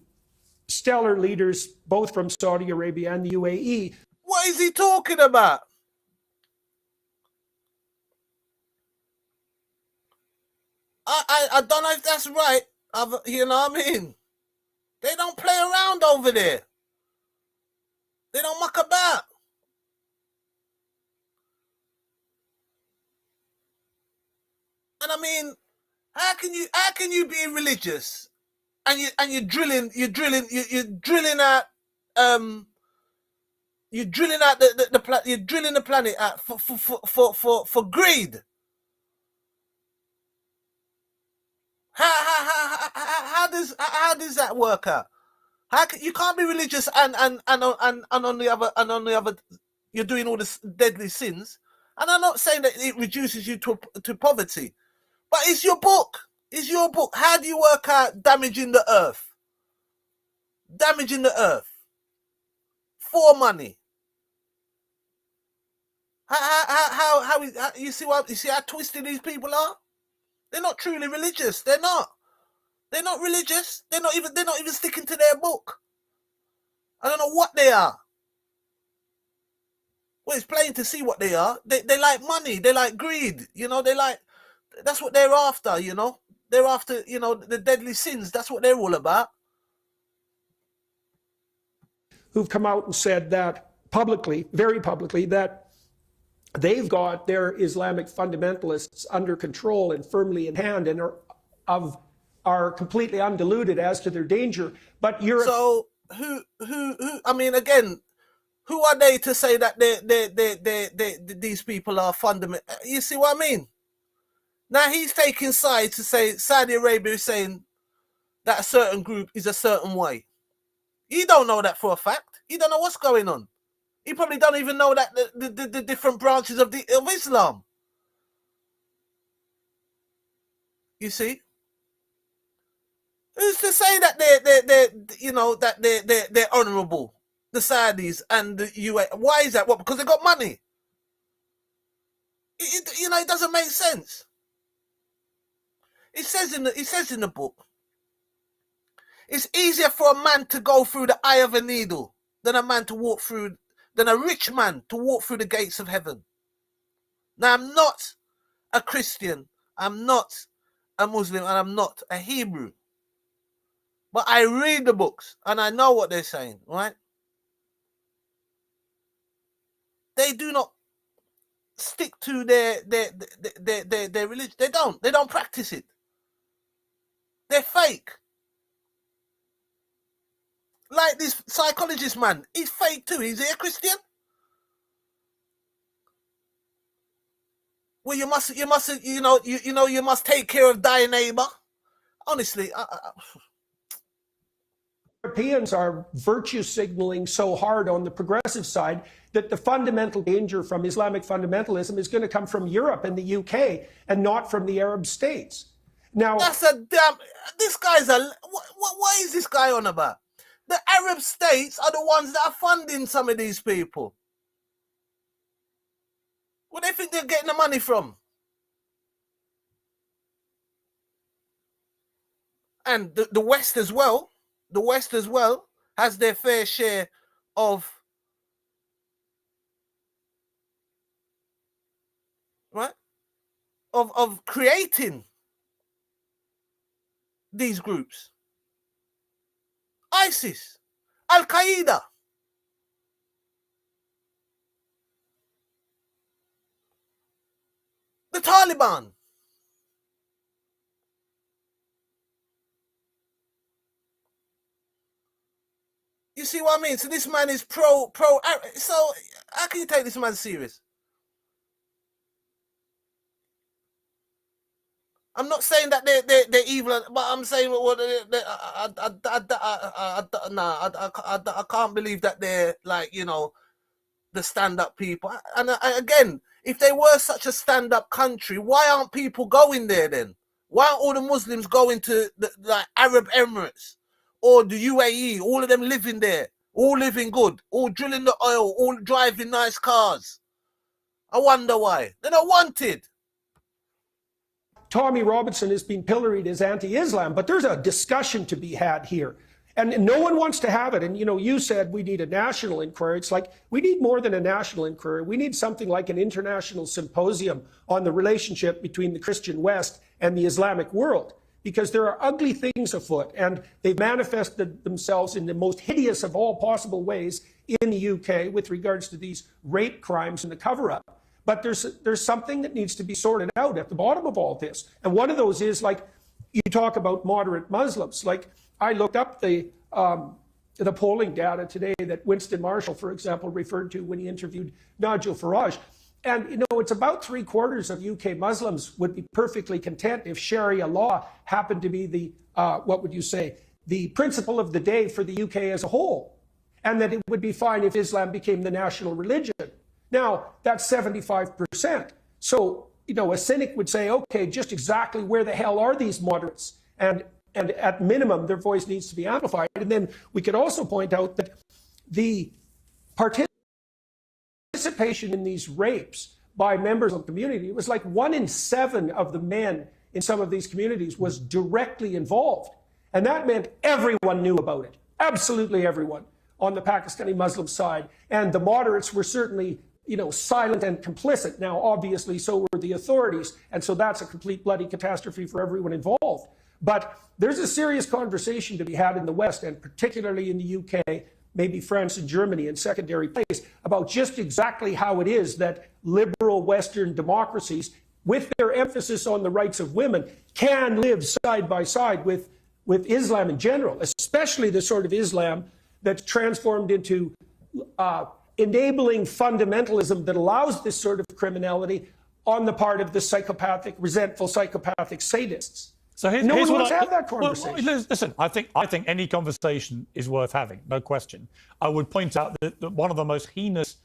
stellar leaders both from Saudi Arabia and the UAE. What is he talking about? I don't know if that's right. You know what I mean? They don't play around over there. They don't muck about. And I mean, how can you be religious and you're drilling out you're drilling the planet out for greed? How does that work out? You can't be religious and on the other you're doing all this deadly sins. And I'm not saying that it reduces you to poverty, but it's your book. It's your book. How do you work out damaging the earth? Damaging the earth for money. How you see how twisted these people are? They're not truly religious. They're not. They're not religious. They're not even sticking to their book. I don't know what they are. Well, it's plain to see what they are. They like money. They like greed. That's what they're after, They're after, the deadly sins. That's what they're all about. Who've come out and said that publicly, very publicly, that they've got their Islamic fundamentalists under control and firmly in hand and are completely undiluted as to their danger. But you're so who I mean, again, who are they to say that these people are fundamental? You see what I mean? Now he's taking sides to say Saudi Arabia is saying that a certain group is a certain way. You don't know that for a fact. You don't know what's going on. You probably don't even know that the different branches of Islam. You see? Who's to say that they're honourable? The Saudis and the UAE. Why is that? What? Because they got money. It doesn't make sense. It says in the book, it's easier for a man to go through the eye of a needle than a rich man to walk through the gates of heaven. Now, I'm not a Christian, I'm not a Muslim, and I'm not a Hebrew. But I read the books and I know what they're saying, right? They do not stick to their religion. They don't practice it. They're fake. Like this psychologist man, he's fake too. Is he a Christian? Well, you must take care of thy neighbor. Honestly, Europeans are virtue signaling so hard on the progressive side that the fundamental danger from Islamic fundamentalism is going to come from Europe and the UK and not from the Arab states. Now, that's a damn. This guy's what is this guy on about? The Arab states are the ones that are funding some of these people. Where do they think they're getting the money from? And the West as well. The West as well has their fair share of of creating these groups. ISIS, Al Qaeda, the Taliban. You see what I mean? So this man is pro. So how can you take this man serious? I'm not saying that they're evil, but I'm saying I can't believe that they're like the stand-up people. And again, if they were such a stand-up country, why aren't people going there then? Why aren't all the Muslims going to the Arab Emirates or the UAE? All of them living there, all living good, all drilling the oil, all driving nice cars. I wonder why. They're not wanted. Tommy Robinson has been pilloried as anti-Islam, but there's a discussion to be had here. And no one wants to have it. And, you said we need a national inquiry. It's like we need more than a national inquiry. We need something like an international symposium on the relationship between the Christian West and the Islamic world, because there are ugly things afoot, and they've manifested themselves in the most hideous of all possible ways in the UK with regards to these rape crimes and the cover-up. But there's something that needs to be sorted out at the bottom of all this. And one of those is, like, you talk about moderate Muslims. Like, I looked up the polling data today that Winston Marshall, for example, referred to when he interviewed Nigel Farage. And, you know, it's about 3/4 of UK Muslims would be perfectly content if Sharia law happened to be the, what would you say, the principle of the day for the UK as a whole. And that it would be fine if Islam became the national religion. Now, that's 75%. So, you know, a cynic would say, okay, just exactly where the hell are these moderates? And at minimum, their voice needs to be amplified. And then we could also point out that the participation in these rapes by members of the community, it was like 1 in 7 of the men in some of these communities was directly involved. And that meant everyone knew about it. Absolutely everyone on the Pakistani Muslim side. And the moderates were certainly, you know, silent and complicit. Now, obviously, so were the authorities. And so that's a complete bloody catastrophe for everyone involved. But there's a serious conversation to be had in the West, and particularly in the UK, maybe France and Germany in secondary place, about just exactly how it is that liberal Western democracies, with their emphasis on the rights of women, can live side by side with Islam in general, especially the sort of Islam that's transformed into enabling fundamentalism that allows this sort of criminality on the part of the psychopathic, resentful psychopathic sadists. So here's no one what wants to have that conversation. Well, listen, I think any conversation is worth having, no question. I would point out that one of the most heinous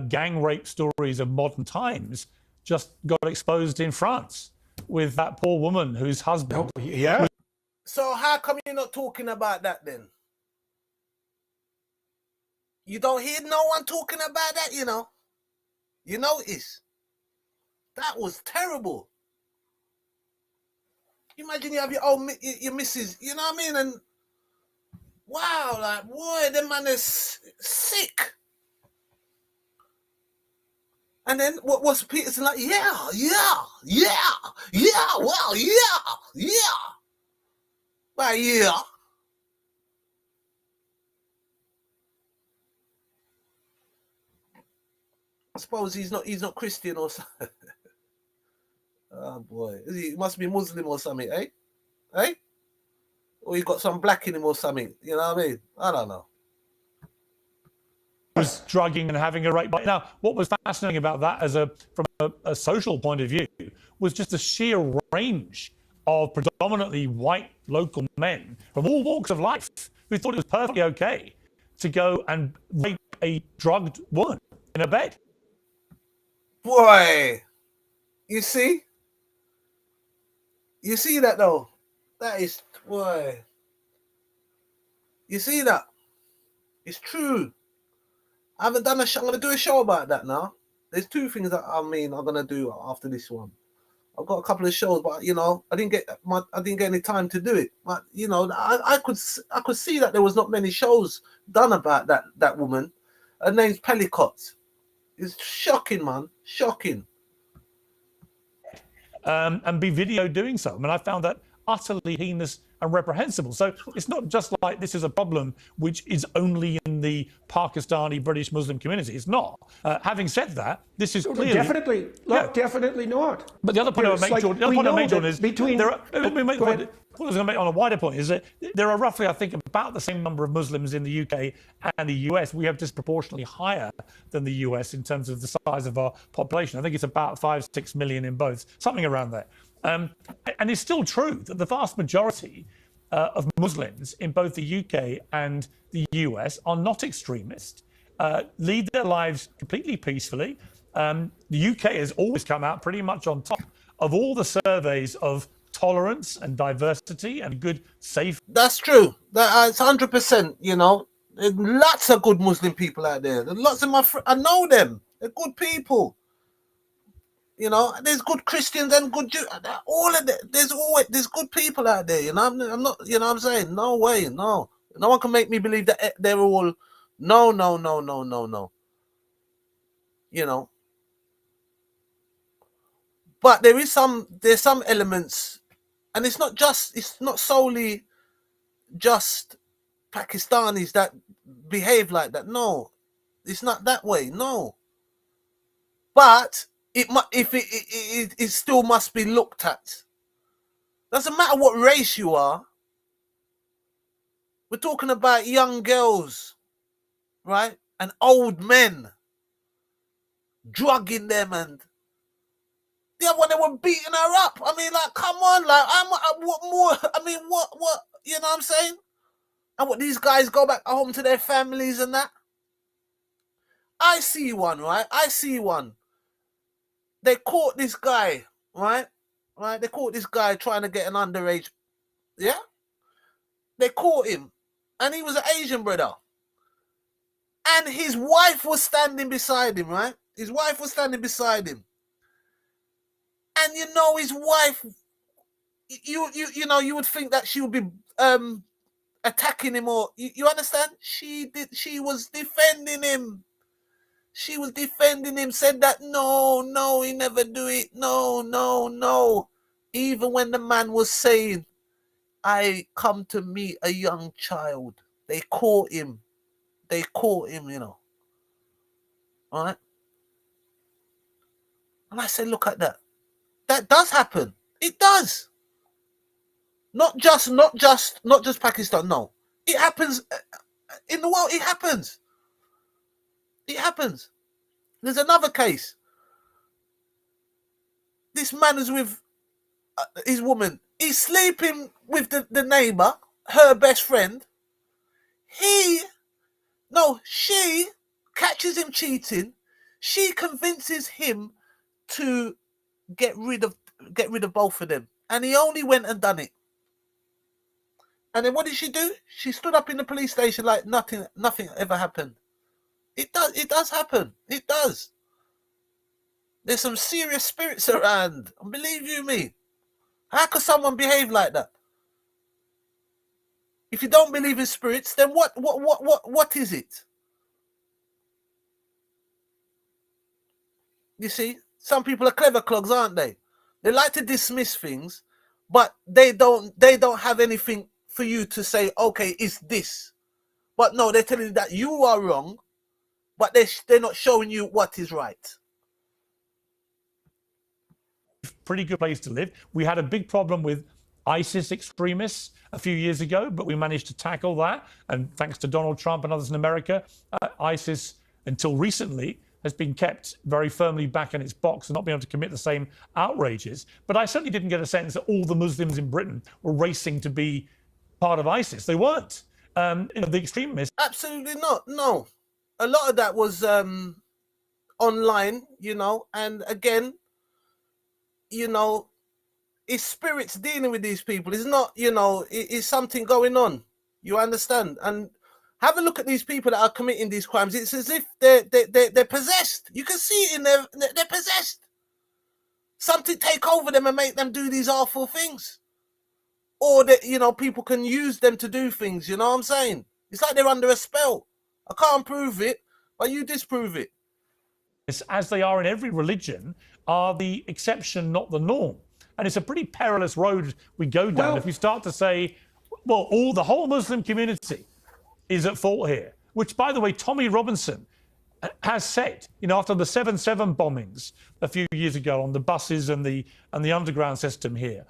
gang rape stories of modern times just got exposed in France with that poor woman whose husband. Oh, yeah. So how come you're not talking about that then? You don't hear no one talking about that, you know? You notice? That was terrible. Imagine you have your own, your missus, you know what I mean? And wow, like, boy, the man is sick. And then what was Peterson like? Yeah, well, yeah. Well, yeah. I suppose he's not Christian or something. Oh boy, he must be Muslim or something, eh? Eh? Or he got some black in him or something. You know what I mean? I don't know. Was drugging and having a rape. Now, what was fascinating about that, from a social point of view, was just the sheer range of predominantly white local men from all walks of life who thought it was perfectly okay to go and rape a drugged woman in a bed. Boy, you see? You see that though? That is, boy. You see that? It's true. I haven't done a show. I'm going to do a show about that now. There's 2 things that I'm going to do after this one. I've got a couple of shows, but you know, I didn't get any time to do it. But you know, I could see that there was not many shows done about that woman. Her name's Pellicott. It's shocking, man. Shocking. And be video doing so. I mean, I found that utterly heinous and reprehensible. So it's not just like this is a problem which is only in the Pakistani British Muslim community. It's not. Having said that, this is clearly definitely not. But the other point I would make, Jordan, is between. What I was going to make on a wider point is that there are roughly, I think, about the same number of Muslims in the UK and the US. We have disproportionately higher than the US in terms of the size of our population. I think it's about 5-6 million in both, something around there. And it's still true that the vast majority of Muslims in both the UK and the US are not extremist, lead their lives completely peacefully. The UK has always come out pretty much on top of all the surveys of tolerance and diversity and good, safe. That's true. It's 100%. You know, there's lots of good Muslim people out there. There's lots of my friends. I know them. They're good people. You know, there's good Christians and good Jews. All of them. There's good people out there. You know, I'm not. You know what I'm saying? No way. No one can make me believe that they're all. No. You know. But there's some elements. And it's not solely just Pakistanis that behave like that. No, it's not that way. No, but it still must be looked at. Doesn't matter what race you are. We're talking about young girls, right, and old men drugging them, and the other one, they were beating her up. I mean, like, come on, like, what more? I mean, what, you know what I'm saying? And what, these guys go back home to their families and that? I see one, right? I see one. They caught this guy, right? They caught this guy trying to get an underage, yeah? They caught him, and he was an Asian brother. And his wife was standing beside him, right? His wife was standing beside him. And you know, his wife, you know, you would think that she would be attacking him, or you understand? She was defending him. She was defending him, said that no, he never do it. No. Even when the man was saying, I come to meet a young child, they caught him. They caught him, you know. All right? And I said, look at that. That does happen. It does. Not just Pakistan, no. It happens in the world. It happens. It happens. There's another case. This man is with his woman. He's sleeping with the neighbor, her best friend. She catches him cheating. She convinces him to get rid of both of them. And he only went and done it. And then what did she do? She stood up in the police station like nothing ever happened. It does happen. It does. There's some serious spirits around. Believe you me. How could someone behave like that? If you don't believe in spirits, then what is it? You see, some people are clever clogs, aren't they? They like to dismiss things, but they don't have anything for you to say, okay, it's this. But no, they're telling you that you are wrong, but they're not showing you what is right. Pretty good place to live. We had a big problem with ISIS extremists a few years ago, but we managed to tackle that. And thanks to Donald Trump and others in America, ISIS, until recently, has been kept very firmly back in its box and not being able to commit the same outrages. But I certainly didn't get a sense that all the Muslims in Britain were racing to be part of ISIS. They weren't. The extremists. Absolutely not. No. A lot of that was online, you know, and again, you know, it's spirits dealing with these people. It's not, you know, it's something going on. You understand? And have a look at these people that are committing these crimes. It's as if they're possessed. You can see it in they're possessed. Something take over them and make them do these awful things. Or that, you know, people can use them to do things. You know what I'm saying? It's like they're under a spell. I can't prove it, but you disprove it. As they are in every religion, are the exception, not the norm. And it's a pretty perilous road we go down if we start to say, well, the whole Muslim community is at fault here, which, by the way, Tommy Robinson has said, you know, after the 7/7 bombings a few years ago on the buses and the underground system here,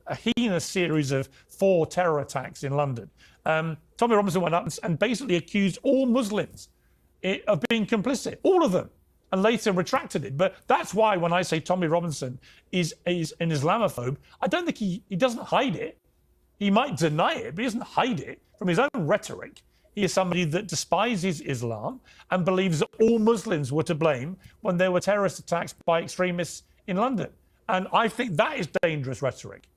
a heinous series of 4 terror attacks in London. Tommy Robinson went up and basically accused all Muslims of being complicit, all of them, and later retracted it. But that's why when I say Tommy Robinson is an Islamophobe, I don't think he doesn't hide it. He might deny it, but he doesn't hide it from his own rhetoric. He is somebody that despises Islam and believes that all Muslims were to blame when there were terrorist attacks by extremists in London. And I think that is dangerous rhetoric.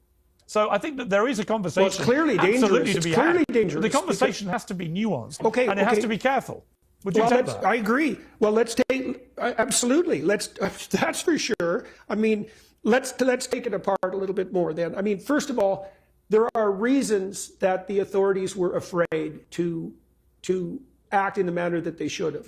So I think that there is a conversation. Well, it's clearly dangerous. It's clearly dangerous. The conversation has to be nuanced. Okay, and it has to be careful. Would you take that? I agree. Well, let's take absolutely. That's for sure. I mean, let's take it apart a little bit more. Then, I mean, first of all, there are reasons that the authorities were afraid to act in the manner that they should have.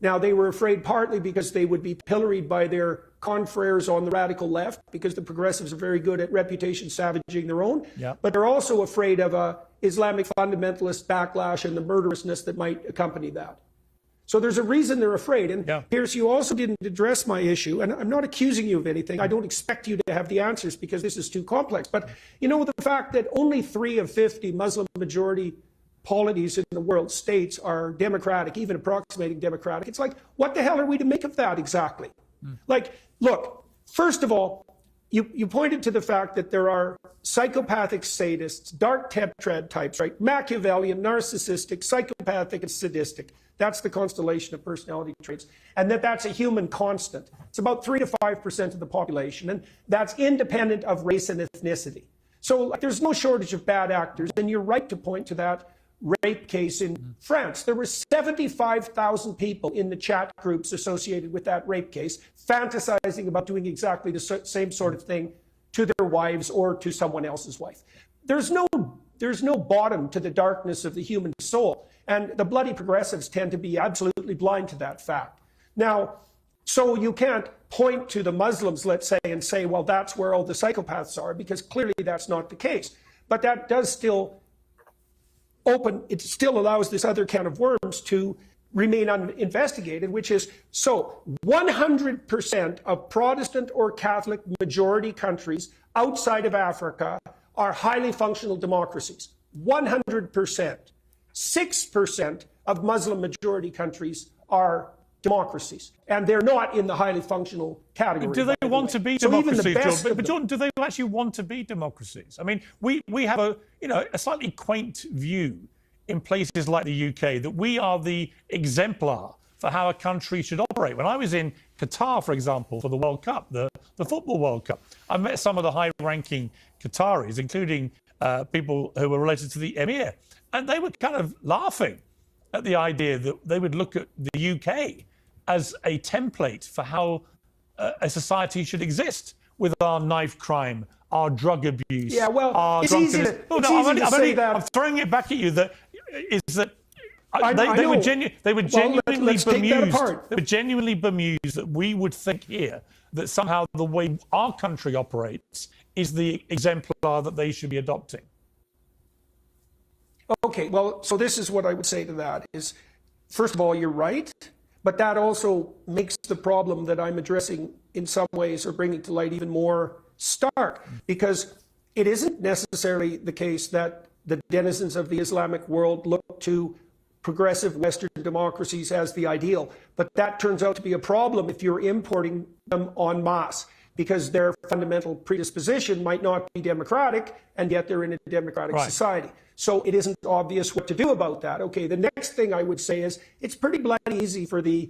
Now, they were afraid partly because they would be pilloried by their confreres on the radical left, because the progressives are very good at reputation savaging their own. Yeah. But they're also afraid of a Islamic fundamentalist backlash and the murderousness that might accompany that. So there's a reason they're afraid. And Pierce, you also didn't address my issue, and I'm not accusing you of anything. I don't expect you to have the answers because this is too complex. But you know, the fact that only 3 of 50 Muslim majority polities in the world states are democratic, even approximating democratic. It's like, what the hell are we to make of that exactly? Like, look, first of all, you pointed to the fact that there are psychopathic sadists, dark tetrad types, right? Machiavellian, narcissistic, psychopathic, and sadistic. That's the constellation of personality traits. And that's a human constant. It's about 3 to 5% of the population, and that's independent of race and ethnicity. So like, there's no shortage of bad actors, and you're right to point to that rape case in France. There were 75,000 people in the chat groups associated with that rape case, fantasizing about doing exactly the same sort of thing to their wives or to someone else's wife. There's no bottom to the darkness of the human soul, and the bloody progressives tend to be absolutely blind to that fact. Now, so you can't point to the Muslims, let's say, and say, well, that's where all the psychopaths are, because clearly that's not the case. But that does still it still allows this other can of worms to remain uninvestigated, which is, so 100% of Protestant or Catholic majority countries outside of Africa are highly functional democracies. 100%. 6% of Muslim majority countries are democracies, and they're not in the highly functional category. Do they want to be democracies, John? But John, do they actually want to be democracies? I mean, we have a slightly quaint view in places like the UK that we are the exemplar for how a country should operate. When I was in Qatar, for example, for the World Cup, the Football World Cup, I met some of the high-ranking Qataris, including people who were related to the Emir, and they were kind of laughing at the idea that they would look at the UK as a template for how a society should exist, with our knife crime, our drug abuse, our drunkenness. I'm throwing it back at you. They were genuinely bemused that we would think here that somehow the way our country operates is the exemplar that they should be adopting. Okay, well, so this is what I would say to that is, first of all, you're right, but that also makes the problem that I'm addressing in some ways, or bringing to light, even more stark, because it isn't necessarily the case that the denizens of the Islamic world look to progressive Western democracies as the ideal, but that turns out to be a problem if you're importing them en masse, because their fundamental predisposition might not be democratic, and yet they're in a democratic society. So it isn't obvious what to do about that. Okay, the next thing I would say is it's pretty bloody easy for the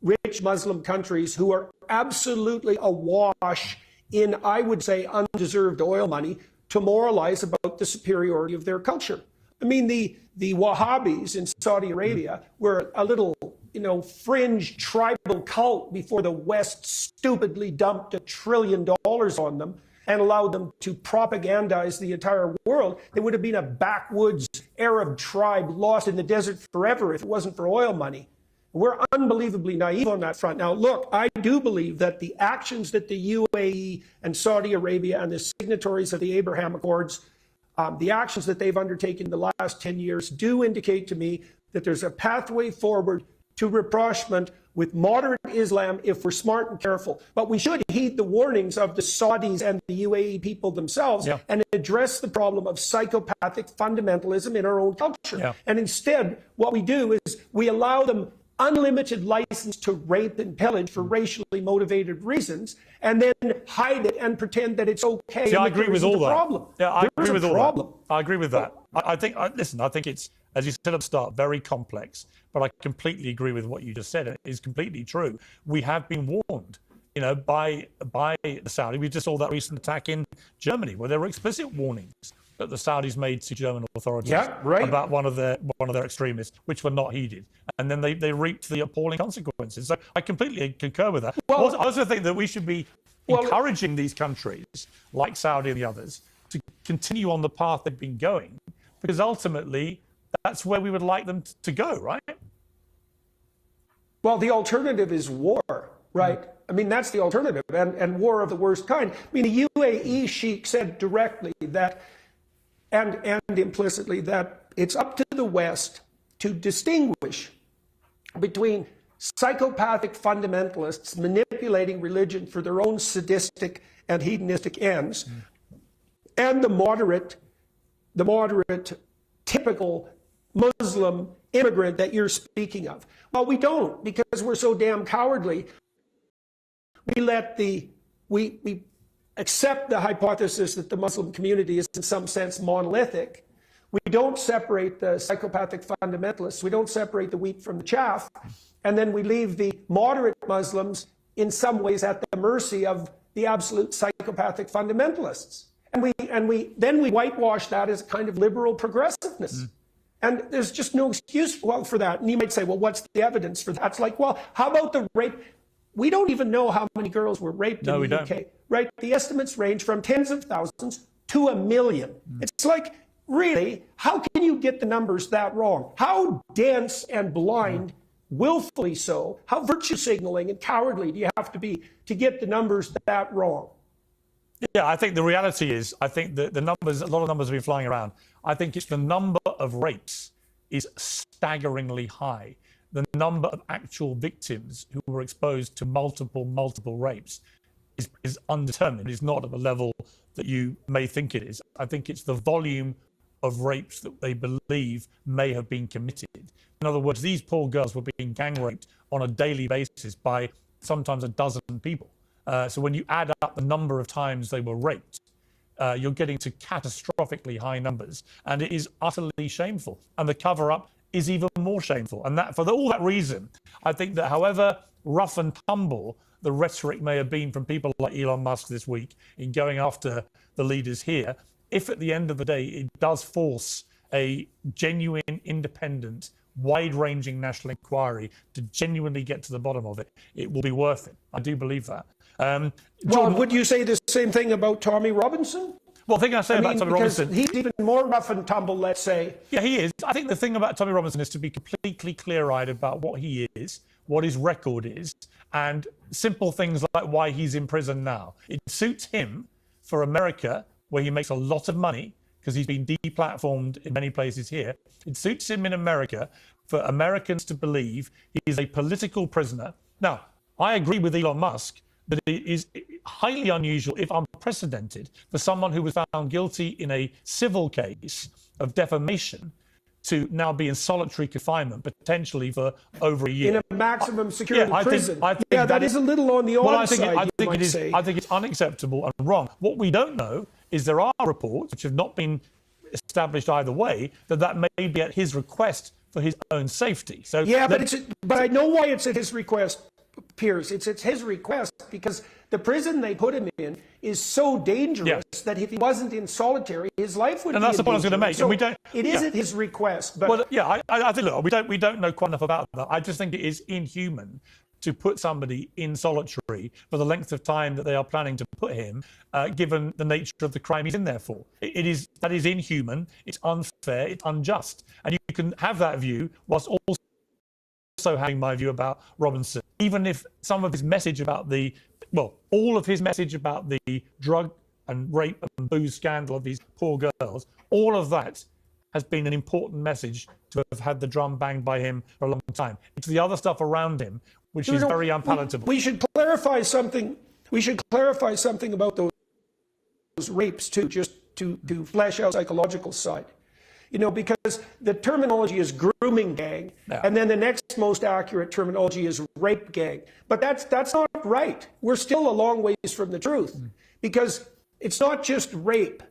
rich Muslim countries who are absolutely awash in, I would say, undeserved oil money to moralize about the superiority of their culture. I mean, the Wahhabis in Saudi Arabia were a little, fringe tribal cult before the West stupidly dumped $1 trillion on them and allowed them to propagandize the entire world. They would have been a backwoods Arab tribe lost in the desert forever if it wasn't for oil money. We're unbelievably naive on that front. Now, look, I do believe that the actions that the UAE and Saudi Arabia and the signatories of the Abraham Accords, the actions that they've undertaken in the last 10 years do indicate to me that there's a pathway forward to rapprochement with moderate Islam if we're smart and careful. But we should heed the warnings of the Saudis and the UAE people themselves and address the problem of psychopathic fundamentalism in our own culture. And instead, what we do is we allow them unlimited license to rape and pillage for racially motivated reasons, and then hide it and pretend that it's okay. See, I agree with all that. Problem. Yeah, I agree with all that. I agree with that. I think it's, as you said at the start, very complex, but I completely agree with what you just said. It is completely true. We have been warned, by the Saudi. We just saw that recent attack in Germany where there were explicit warnings that the Saudis made to German authorities about one of their extremists, which were not heeded, and then they reaped the appalling consequences. So I completely concur with that. I also think that we should be encouraging these countries, like Saudi and the others, to continue on the path they've been going, because ultimately that's where we would like them to go, right? Well, the alternative is war, right? I mean, that's the alternative, and war of the worst kind. I mean, the UAE sheikh said directly that, and implicitly, that it's up to the West to distinguish between psychopathic fundamentalists manipulating religion for their own sadistic and hedonistic ends, and the moderate, typical Muslim immigrant that you're speaking of? Well, we don't, because we're so damn cowardly. We accept the hypothesis that the Muslim community is in some sense monolithic. We don't separate the psychopathic fundamentalists. We don't separate the wheat from the chaff. And then we leave the moderate Muslims in some ways at the mercy of the absolute psychopathic fundamentalists. And we whitewash that as a kind of liberal progressiveness. And there's just no excuse for that. And you might say, well, what's the evidence for that? It's like, well, how about the rape? We don't even know how many girls were raped in the UK, right? The estimates range from tens of thousands to 1 million. It's like, really, how can you get the numbers that wrong? How dense and blind, willfully so, how virtue signaling and cowardly do you have to be to get the numbers that wrong? Yeah, I think the reality is, I think the numbers, a lot of numbers have been flying around. I think it's the number of rapes is staggeringly high. The number of actual victims who were exposed to multiple rapes is undetermined. It's not at the level that you may think it is. I think it's the volume of rapes that they believe may have been committed. In other words, these poor girls were being gang raped on a daily basis by sometimes a dozen people. So when you add up the number of times they were raped, you're getting to catastrophically high numbers, and it is utterly shameful. And the cover-up is even more shameful. And that, for all that reason, I think that however rough and tumble the rhetoric may have been from people like Elon Musk this week in going after the leaders here, if at the end of the day it does force a genuine, independent, wide-ranging national inquiry to genuinely get to the bottom of it, it will be worth it. I do believe that. Well, would you say the same thing about Tommy Robinson? Well, the thing I say about Tommy Robinson, he's even more rough and tumble, let's say. Yeah, he is. I think the thing about Tommy Robinson is to be completely clear-eyed about what he is, what his record is, and simple things like why he's in prison now. It suits him for America, where he makes a lot of money, because he's been deplatformed in many places here. It suits him in America for Americans to believe he is a political prisoner. Now, I agree with Elon Musk that it is highly unusual, if unprecedented, for someone who was found guilty in a civil case of defamation to now be in solitary confinement, potentially for over a year. In a maximum security prison. I think that is a little on the odd side, I think it's unacceptable and wrong. What we don't know is there are reports, which have not been established either way, that may be at his request for his own safety. So yeah, but I know why it's at his request, Piers. It's his request because the prison they put him in is so dangerous that if he wasn't in solitary, his life would be. And that's the point I was going to make. So and we don't. It is at his request. But well, yeah, I think look, we don't know quite enough about that. I just think it is inhuman to put somebody in solitary for the length of time that they are planning to put him, given the nature of the crime he's in there for. That is inhuman. It's unfair. It's unjust. And you can have that view whilst also having my view about Robinson. Even if some of his message about all of his message about the drug and rape and booze scandal of these poor girls, all of that has been an important message to have had the drum banged by him for a long time. It's the other stuff around him which is very unpalatable. We should clarify something. We should clarify something about those rapes too, just to flesh out the psychological side. You know, because the terminology is grooming gang, and then the next most accurate terminology is rape gang. But that's not right. We're still a long ways from the truth, because it's not just rape.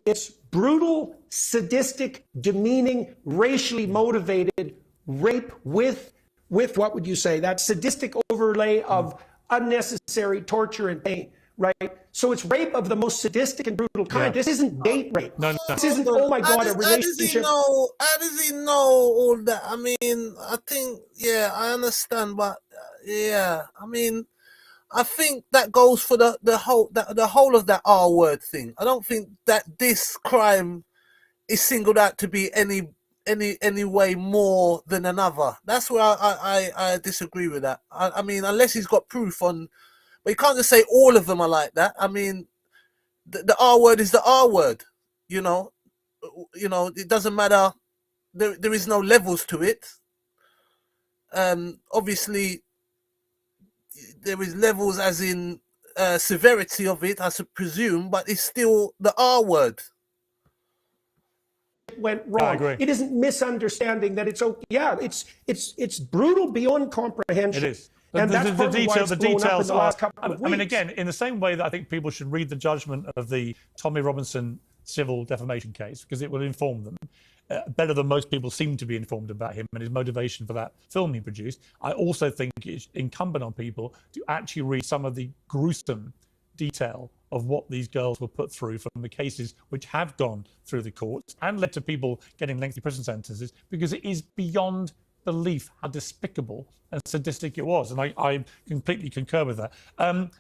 It's brutal, sadistic, demeaning, racially motivated rape with what would you say? That sadistic overlay of unnecessary torture and pain. Right? So it's rape of the most sadistic and brutal kind. Yeah. This isn't date rape. No. This isn't, oh my God, a relationship. How does he know all that? I mean, I think, I understand, but I mean, I think that goes for the whole of that R word thing. I don't think that this crime is singled out to be any way more than another. That's where I disagree with that. I mean, unless he's got proof on. But you can't just say all of them are like that. I mean, the R word is the R word. You know, it doesn't matter. There is no levels to it. Obviously, there is levels as in severity of it, I presume, but it's still the R word. went wrong. agree. It isn't misunderstanding that it's okay. Yeah, it's brutal beyond comprehension. It is. And that's the details in the last couple of weeks. I mean, again, in the same way that I think people should read the judgment of the Tommy Robinson civil defamation case, because it will inform them better than most people seem to be informed about him and his motivation for that film he produced. I also think it's incumbent on people to actually read some of the gruesome detail of what these girls were put through from the cases which have gone through the courts and led to people getting lengthy prison sentences, because it is beyond belief how despicable and sadistic it was. And I completely concur with that.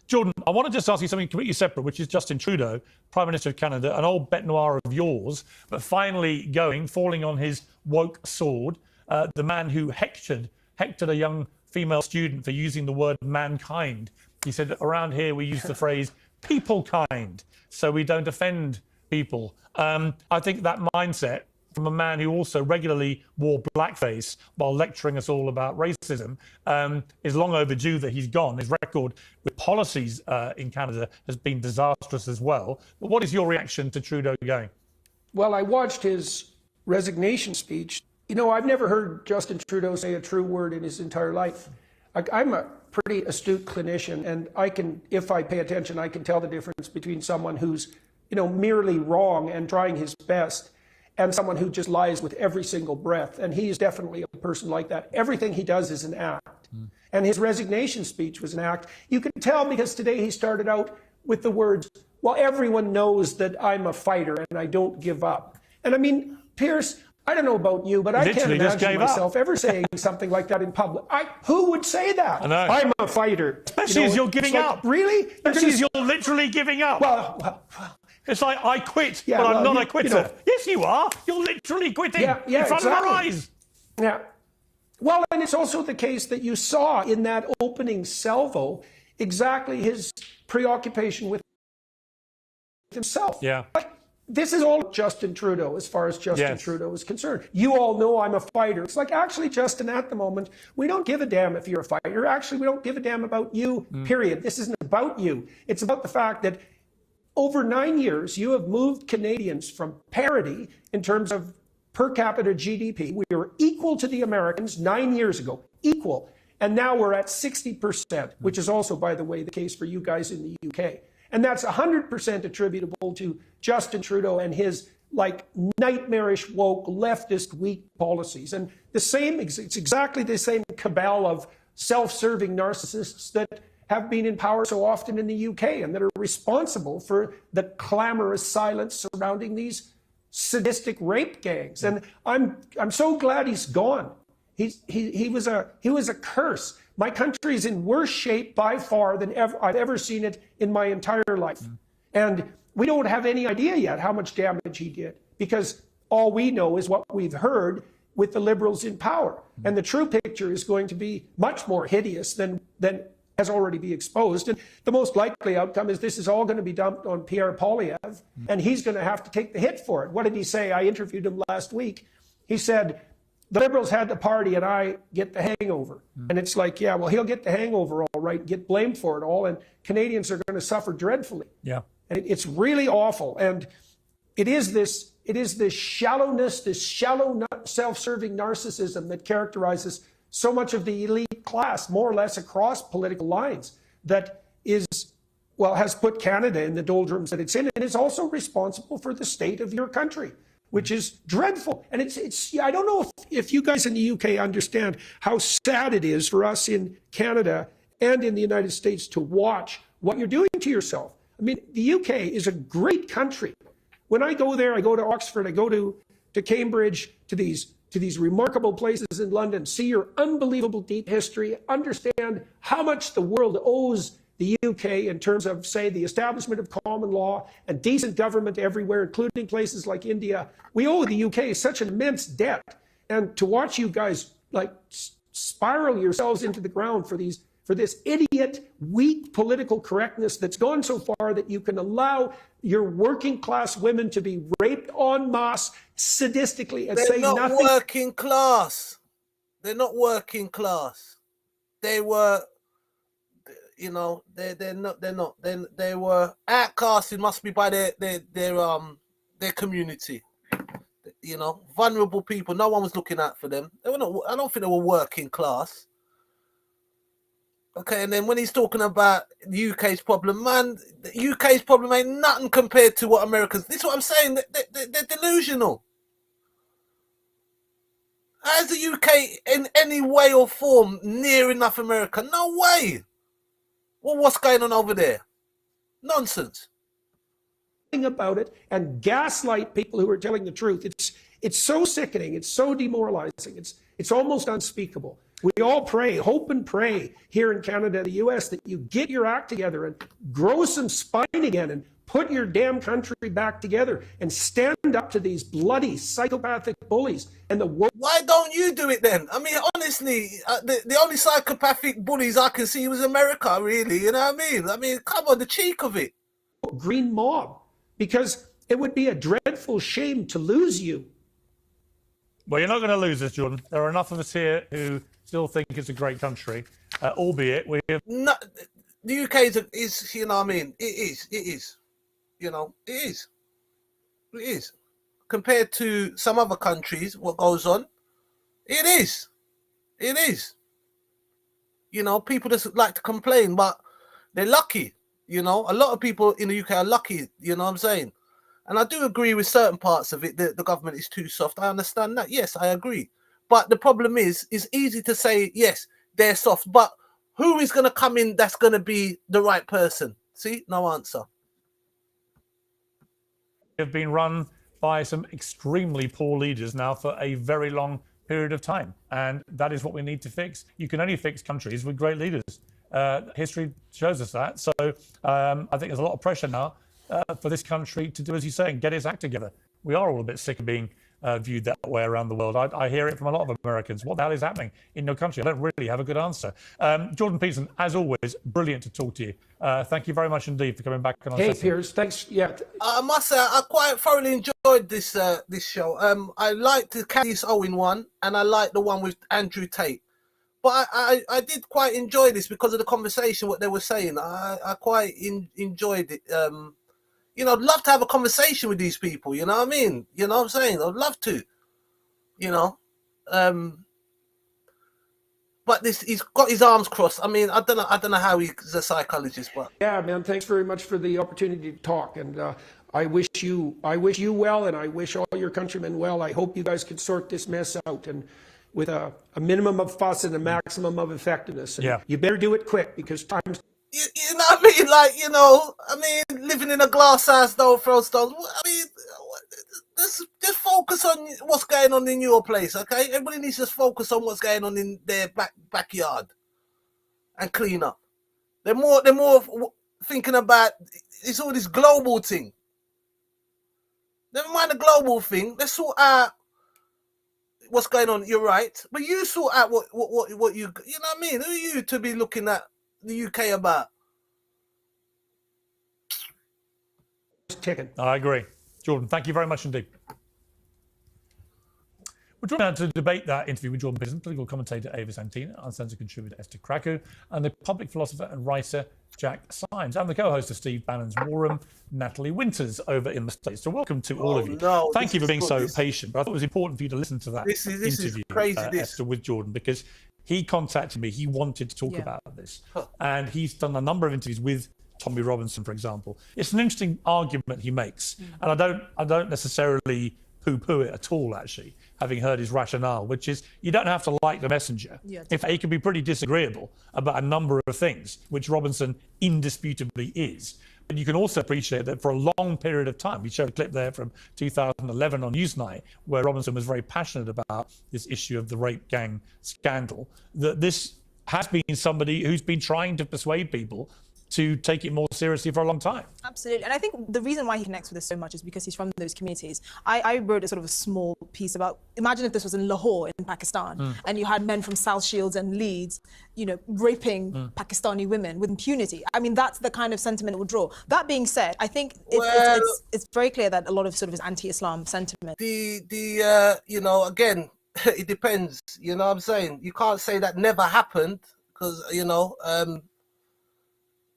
Jordan, I want to just ask you something completely separate, which is Justin Trudeau, Prime Minister of Canada, an old bête noire of yours, but finally falling on his woke sword, the man who hectored a young female student for using the word mankind. He said, around here we use the phrase people kind, so we don't offend people. I think that mindset from a man who also regularly wore blackface while lecturing us all about racism is long overdue that he's gone. His record with policies in Canada has been disastrous as well. But what is your reaction to Trudeau going? Well, I watched his resignation speech. You know, I've never heard Justin Trudeau say a true word in his entire life. I'm a pretty astute clinician, and I can, if I pay attention, I can tell the difference between someone who's, merely wrong and trying his best, and someone who just lies with every single breath. And he is definitely a person like that. Everything he does is an act. And his resignation speech was an act. You can tell because today he started out with the words, well, everyone knows that I'm a fighter and I don't give up. And I mean, Pierce, I don't know about you, but I can't imagine myself ever saying something like that in public. Who would say that? I know. I'm a fighter. Especially as you're giving up. Really? Especially as you're literally giving up. Well, it's like, I quit, yeah, but I'm not a quitter. Yes, you are. You're literally quitting in front of our eyes. Yeah. Well, and it's also the case that you saw in that opening salvo exactly his preoccupation with himself. Yeah. This is all Justin Trudeau as far as Justin Trudeau is concerned. You all know I'm a fighter. It's like, actually, Justin, at the moment, we don't give a damn if you're a fighter. Actually, we don't give a damn about you, period. This isn't about you. It's about the fact that over 9 years, you have moved Canadians from parity in terms of per capita GDP. We were equal to the Americans 9 years ago, equal. And now we're at 60%, which is also, by the way, the case for you guys in the UK. And that's 100% attributable to Justin Trudeau and his nightmarish, woke, leftist, weak policies. And it's exactly the same cabal of self-serving narcissists that have been in power so often in the UK and that are responsible for the clamorous silence surrounding these sadistic rape gangs. And I'm so glad he's gone. He was a curse. My country is in worse shape by far than I've ever seen it in my entire life. And we don't have any idea yet how much damage he did, because all we know is what we've heard with the Liberals in power. And the true picture is going to be much more hideous than has already been exposed. And the most likely outcome is this is all going to be dumped on Pierre Poilievre, and he's going to have to take the hit for it. What did he say? I interviewed him last week. He said, the Liberals had the party and I get the hangover. And it's like, yeah, well, he'll get the hangover all right, get blamed for it all, and Canadians are going to suffer dreadfully. Yeah. And it's really awful. And it is this shallowness, this shallow, self-serving narcissism that characterizes so much of the elite class, more or less across political lines, that has put Canada in the doldrums that it's in, and is also responsible for the state of your country, which is dreadful. And it's I don't know if you guys in the UK understand how sad it is for us in Canada and in the United States to watch what you're doing to yourself. I mean, the UK is a great country. When I go there, I go to Oxford, I go to Cambridge, to these remarkable places in London, see your unbelievable deep history, understand how much the world owes the UK in terms of, say, the establishment of common law and decent government everywhere, including places like India. We owe the UK such an immense debt. And to watch you guys spiral yourselves into the ground for this idiot, weak political correctness that's gone so far that you can allow your working class women to be raped en masse sadistically and say nothing. They're not working class. They're not working class. They were, they're not. They were outcasted, must be by their community. You know, vulnerable people. No one was looking out for them. They were not. I don't think they were working class. Okay, and then when he's talking about the UK's problem, man, the UK's problem ain't nothing compared to what Americans. This is what I'm saying. They're delusional. How's the UK in any way or form near enough America? No way. Well, what's going on over there? Nonsense. About it and gaslight people who are telling the truth. It's so sickening. It's so demoralizing. It's almost unspeakable. We all pray, hope and pray here in Canada and the US that you get your act together and grow some spine again and put your damn country back together and stand up to these bloody psychopathic bullies and the world. Why don't you do it then? I mean, honestly, the only psychopathic bullies I can see was America, really. You know what I mean? I mean, come on, the cheek of it. Green mob. Because it would be a dreadful shame to lose you. Well, you're not going to lose us, Jordan. There are enough of us here who still think it's a great country, albeit we have... No, the UK is, you know what I mean? It is. You know, it is. Compared to some other countries, what goes on, it is. You know, people just like to complain, but they're lucky. You know, a lot of people in the UK are lucky, you know what I'm saying? And I do agree with certain parts of it that the government is too soft. I understand that. Yes, I agree. But the problem is, it's easy to say, yes, they're soft. But who is going to come in that's going to be the right person? See, no answer. Have been run by some extremely poor leaders now for a very long period of time. And that is what we need to fix. You can only fix countries with great leaders. History shows us that. So I think there's a lot of pressure now for this country to do, as you say, and get its act together. We are all a bit sick of being viewed that way around the world. I hear it from a lot of Americans. What the hell is happening in your country? I don't really have a good answer. Jordan Peterson, as always, brilliant to talk to you. Thank you very much indeed for coming back on. Hey, Piers, thanks. Yeah. I must say, I quite thoroughly enjoyed this show. I liked the Candice Owen one, and I liked the one with Andrew Tate. But I did quite enjoy this because of the conversation, what they were saying. I quite enjoyed it. You know, I'd love to have a conversation with these people, you know what I mean? You know what I'm saying? I'd love to, you know. But he's got his arms crossed. I mean, I don't know how he's a psychologist, but... Yeah, man, thanks very much for the opportunity to talk. And I wish you well, and I wish all your countrymen well. I hope you guys can sort this mess out and with a minimum of fuss and a maximum of effectiveness. And you better do it quick because time's... You know what I mean? Like, you know, I mean, living in a glass house, don't throw stones. I mean, just focus on what's going on in your place, okay? Everybody needs to just focus on what's going on in their backyard and clean up. They're more thinking about it's all this global thing. Never mind the global thing. Let's sort out what's going on. You're right, but you sort out what you know what I mean. Who are you to be looking at the UK about? Ticking. I agree. Jordan, thank you very much indeed. We're joined now to debate that interview with Jordan Peterson, political commentator Ava Santina, uncensored contributor Esther Krakow, and the public philosopher and writer Jack Symes. I'm the co-host of Steve Bannon's War Room, Natalie Winters, over in the States. So welcome to all of you. Thank you for being so patient. But I thought it was important for you to listen to that interview, Esther, with Jordan, because he contacted me. He wanted to talk about this. And he's done a number of interviews with Tommy Robinson, for example. It's an interesting argument he makes. And I don't necessarily poo-poo it at all, actually, having heard his rationale, which is you don't have to like the messenger. In fact, he can be pretty disagreeable about a number of things, which Robinson indisputably is. But you can also appreciate that for a long period of time, we showed a clip there from 2011 on Newsnight, where Robinson was very passionate about this issue of the rape gang scandal, that this has been somebody who's been trying to persuade people to take it more seriously for a long time. Absolutely. And I think the reason why he connects with us so much is because he's from those communities. I wrote a sort of a small piece about, imagine if this was in Lahore in Pakistan, and you had men from South Shields and Leeds, you know, raping Pakistani women with impunity. I mean, that's the kind of sentiment it would draw. That being said, I think it's very clear that a lot of sort of his anti-Islam sentiment. You know, again, it depends, you know what I'm saying? You can't say that never happened because, you know,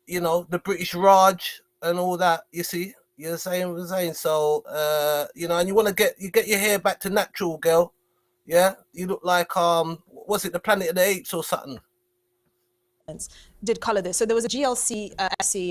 the British Raj and all that, you see, You know what I'm saying? So, you know, and you want to get your hair back to natural, girl. Yeah, you look like was it the Planet of the Apes or something? Did color this. So there was a GLC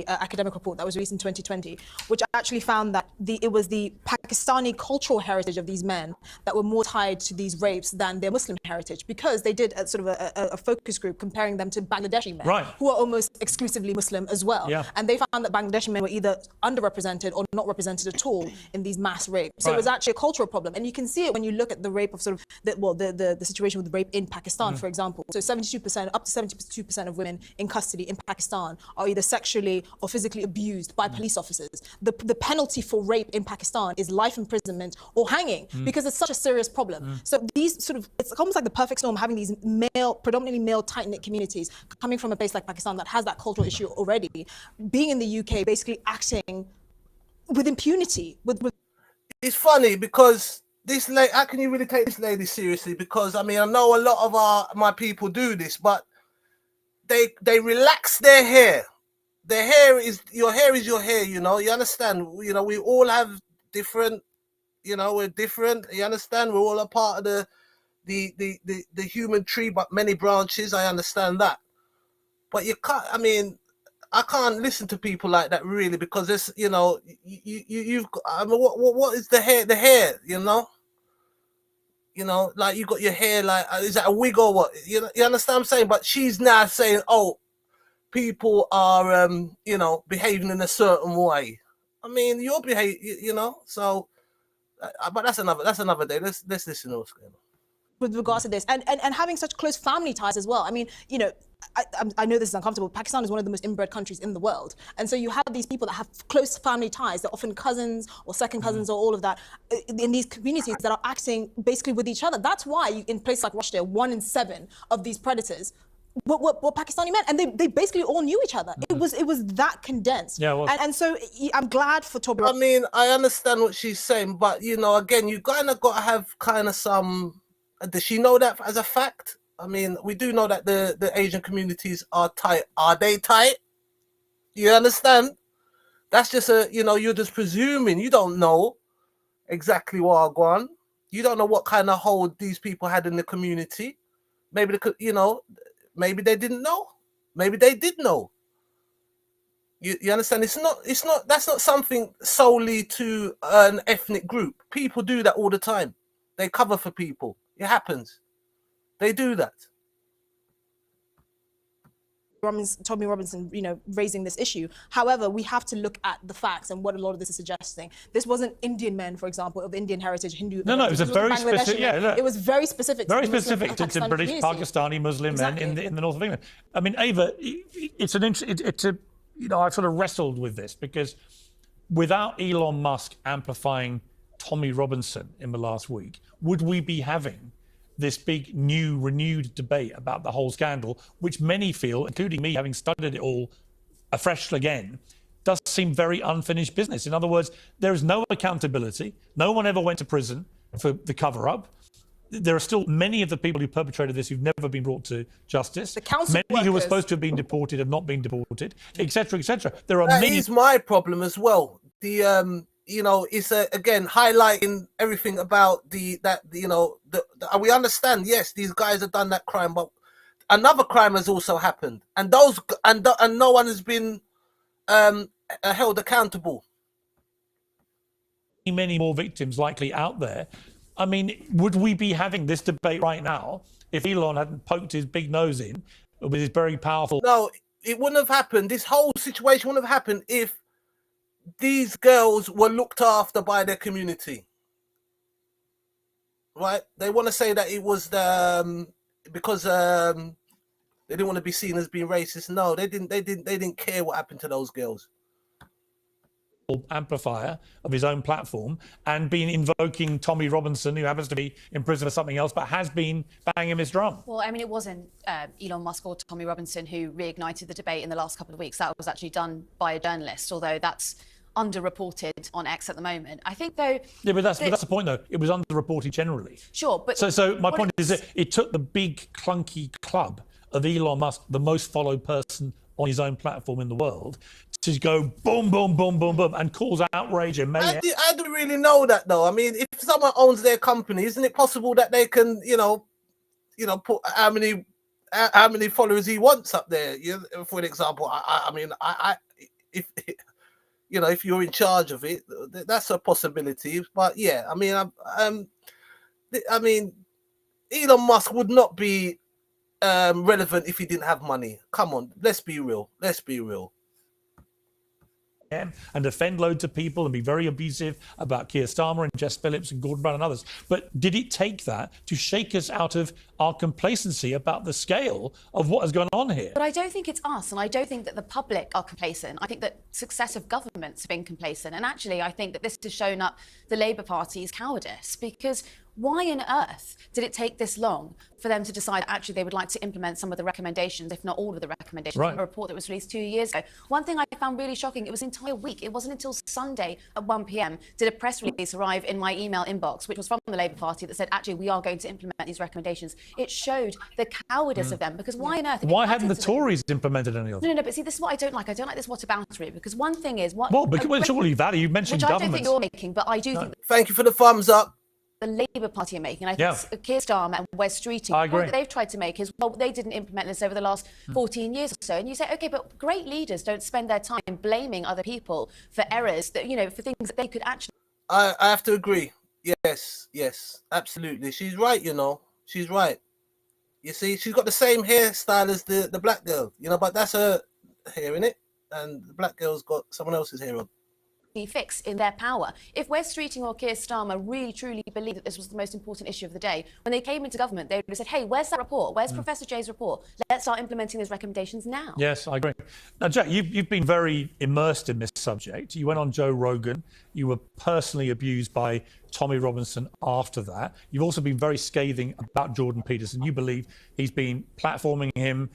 academic report that was released in 2020, which actually found that it was the Pakistani cultural heritage of these men that were more tied to these rapes than their Muslim heritage, because they did a focus group comparing them to Bangladeshi men, who are almost exclusively Muslim as well. Yeah. And they found that Bangladeshi men were either underrepresented or not represented at all in these mass rapes. So it was actually a cultural problem. And you can see it when you look at the rape of the situation with rape in Pakistan, for example. So 72%, up to 72% of women in custody in Pakistan are either sexually or physically abused by police officers. The penalty for rape in Pakistan is life imprisonment or hanging, because it's such a serious problem. So these it's almost like the perfect storm, having these predominantly male tight-knit communities coming from a place like Pakistan that has that cultural issue already, being in the UK, basically acting with impunity. It's funny because this lady, how can you really take this lady seriously? Because I mean, I know a lot of my people do this, but they relax their hair. Their hair is your hair, you know. You understand? You know, we all have different, you know, we're different. You understand? We're all a part of the human tree, but many branches. I understand that. But you can't, I mean, I can't listen to people like that really, because it's, you know, you've got, I mean, what is the hair, you know? You know, like you got your hair, like, is that a wig or what? You understand what I'm saying? But she's now saying, oh, people are, you know, behaving in a certain way. I mean, you're you know, so, but that's another day. Let's listen to what's going on. With regards to this, and having such close family ties as well. I mean, you know, I know this is uncomfortable. Pakistan is one of the most inbred countries in the world, and so you have these people that have close family ties. They're often cousins or second cousins or all of that in these communities that are acting basically with each other. That's why in places like Russia, 1 in 7 of these predators were Pakistani men, and they basically all knew each other. It was that condensed. Yeah, well, and so I'm glad for Toby. I mean, I understand what she's saying, but you know, again, you kind of got to have kind of some. Does she know that as a fact? I mean, we do know that the Asian communities are tight. Are they tight? You understand? That's just you know, you're just presuming. You don't know exactly what are going on. You don't know what kind of hold these people had in the community. Maybe they could, you know, maybe they didn't know. Maybe they did know. You understand? That's not something solely to an ethnic group. People do that all the time. They cover for people. It happens. They do that. Tommy Robinson, you know, raising this issue. However, we have to look at the facts and what a lot of this is suggesting. This wasn't Indian men, for example, of Indian heritage, Hindu. No, it was a very specific. Yeah, it was very specific. Very specific to British, community. Pakistani Muslim men in the north of England. I mean, Ava, it's a you know, I've sort of wrestled with this because without Elon Musk amplifying Tommy Robinson in the last week, would we be having this big new renewed debate about the whole scandal, which many feel, including me having studied it all afresh again, does seem very unfinished business. In other words, there is no accountability. No one ever went to prison for the cover-up. There are still many of the people who perpetrated this who've never been brought to justice. Many who were supposed to have been deported have not been deported, etc., etc. There are many. That is my problem as well. The you know, it's again highlighting everything about we understand. Yes, these guys have done that crime, but another crime has also happened, and no one has been held accountable. Many more victims likely out there. I mean, would we be having this debate right now if Elon hadn't poked his big nose in with his very powerful? No, it wouldn't have happened. This whole situation wouldn't have happened if these girls were looked after by their community, right? They want to say that it was because they didn't want to be seen as being racist. No, they didn't care what happened to those girls. Amplifier of his own platform and been invoking Tommy Robinson, who happens to be in prison for something else, but has been banging his drum. Well, I mean, it wasn't Elon Musk or Tommy Robinson who reignited the debate in the last couple of weeks. That was actually done by a journalist, although that's underreported on X at the moment. I think, though. Yeah, but that's the point, though. It was underreported generally. Sure, but so my point is that it took the big clunky club of Elon Musk, the most followed person on his own platform in the world, go boom, boom, boom, boom, boom, and cause outrage and mayhem. I don't really know that though. I mean, if someone owns their company, isn't it possible that they can, put how many followers he wants up there? For an example, if if you're in charge of it, that's a possibility. But yeah, I mean, Elon Musk would not be relevant if he didn't have money. Come on, let's be real. And offend loads of people and be very abusive about Keir Starmer and Jess Phillips and Gordon Brown and others. But did it take that to shake us out of our complacency about the scale of what has gone on here? But I don't think it's us, and I don't think that the public are complacent. I think that successive governments have been complacent. And actually, I think that this has shown up the Labour Party's cowardice, because why on earth did it take this long for them to decide actually they would like to implement some of the recommendations, if not all of the recommendations, right, from a report that was released 2 years ago? One thing I found really shocking, it was an entire week. It wasn't until Sunday at 1 p.m. did a press release arrive in my email inbox, which was from the Labour Party, that said, actually, we are going to implement these recommendations. It showed the cowardice of them, because why on earth? Why hadn't the Tories implemented any of them? No, but see, this is what I don't like. I don't like this whataboutery, because one thing is what... Well, surely, Valley, you mentioned which government. I don't think you're making, but I do think... Thank you for the thumbs up. The Labour Party are making. I think Keir Starmer and Wes Streeting, the point that they've tried to make is, well, they didn't implement this over the last 14 years or so. And you say, okay, but great leaders don't spend their time blaming other people for errors that, for things that they could actually... I have to agree. Yes, absolutely. She's right, She's right. You see, she's got the same hairstyle as the black girl, but that's her hair, innit? And the black girl's got someone else's hair on. Fix in their power. If Wes Streeting or Keir Starmer really truly believed that this was the most important issue of the day, when they came into government, they would have said, hey, where's that report? Where's Professor Jay's report? Let's start implementing those recommendations now. Yes, I agree. Now, Jack, you've been very immersed in this subject. You went on Joe Rogan. You were personally abused by Tommy Robinson after that. You've also been very scathing about Jordan Peterson. You believe he's been platforming him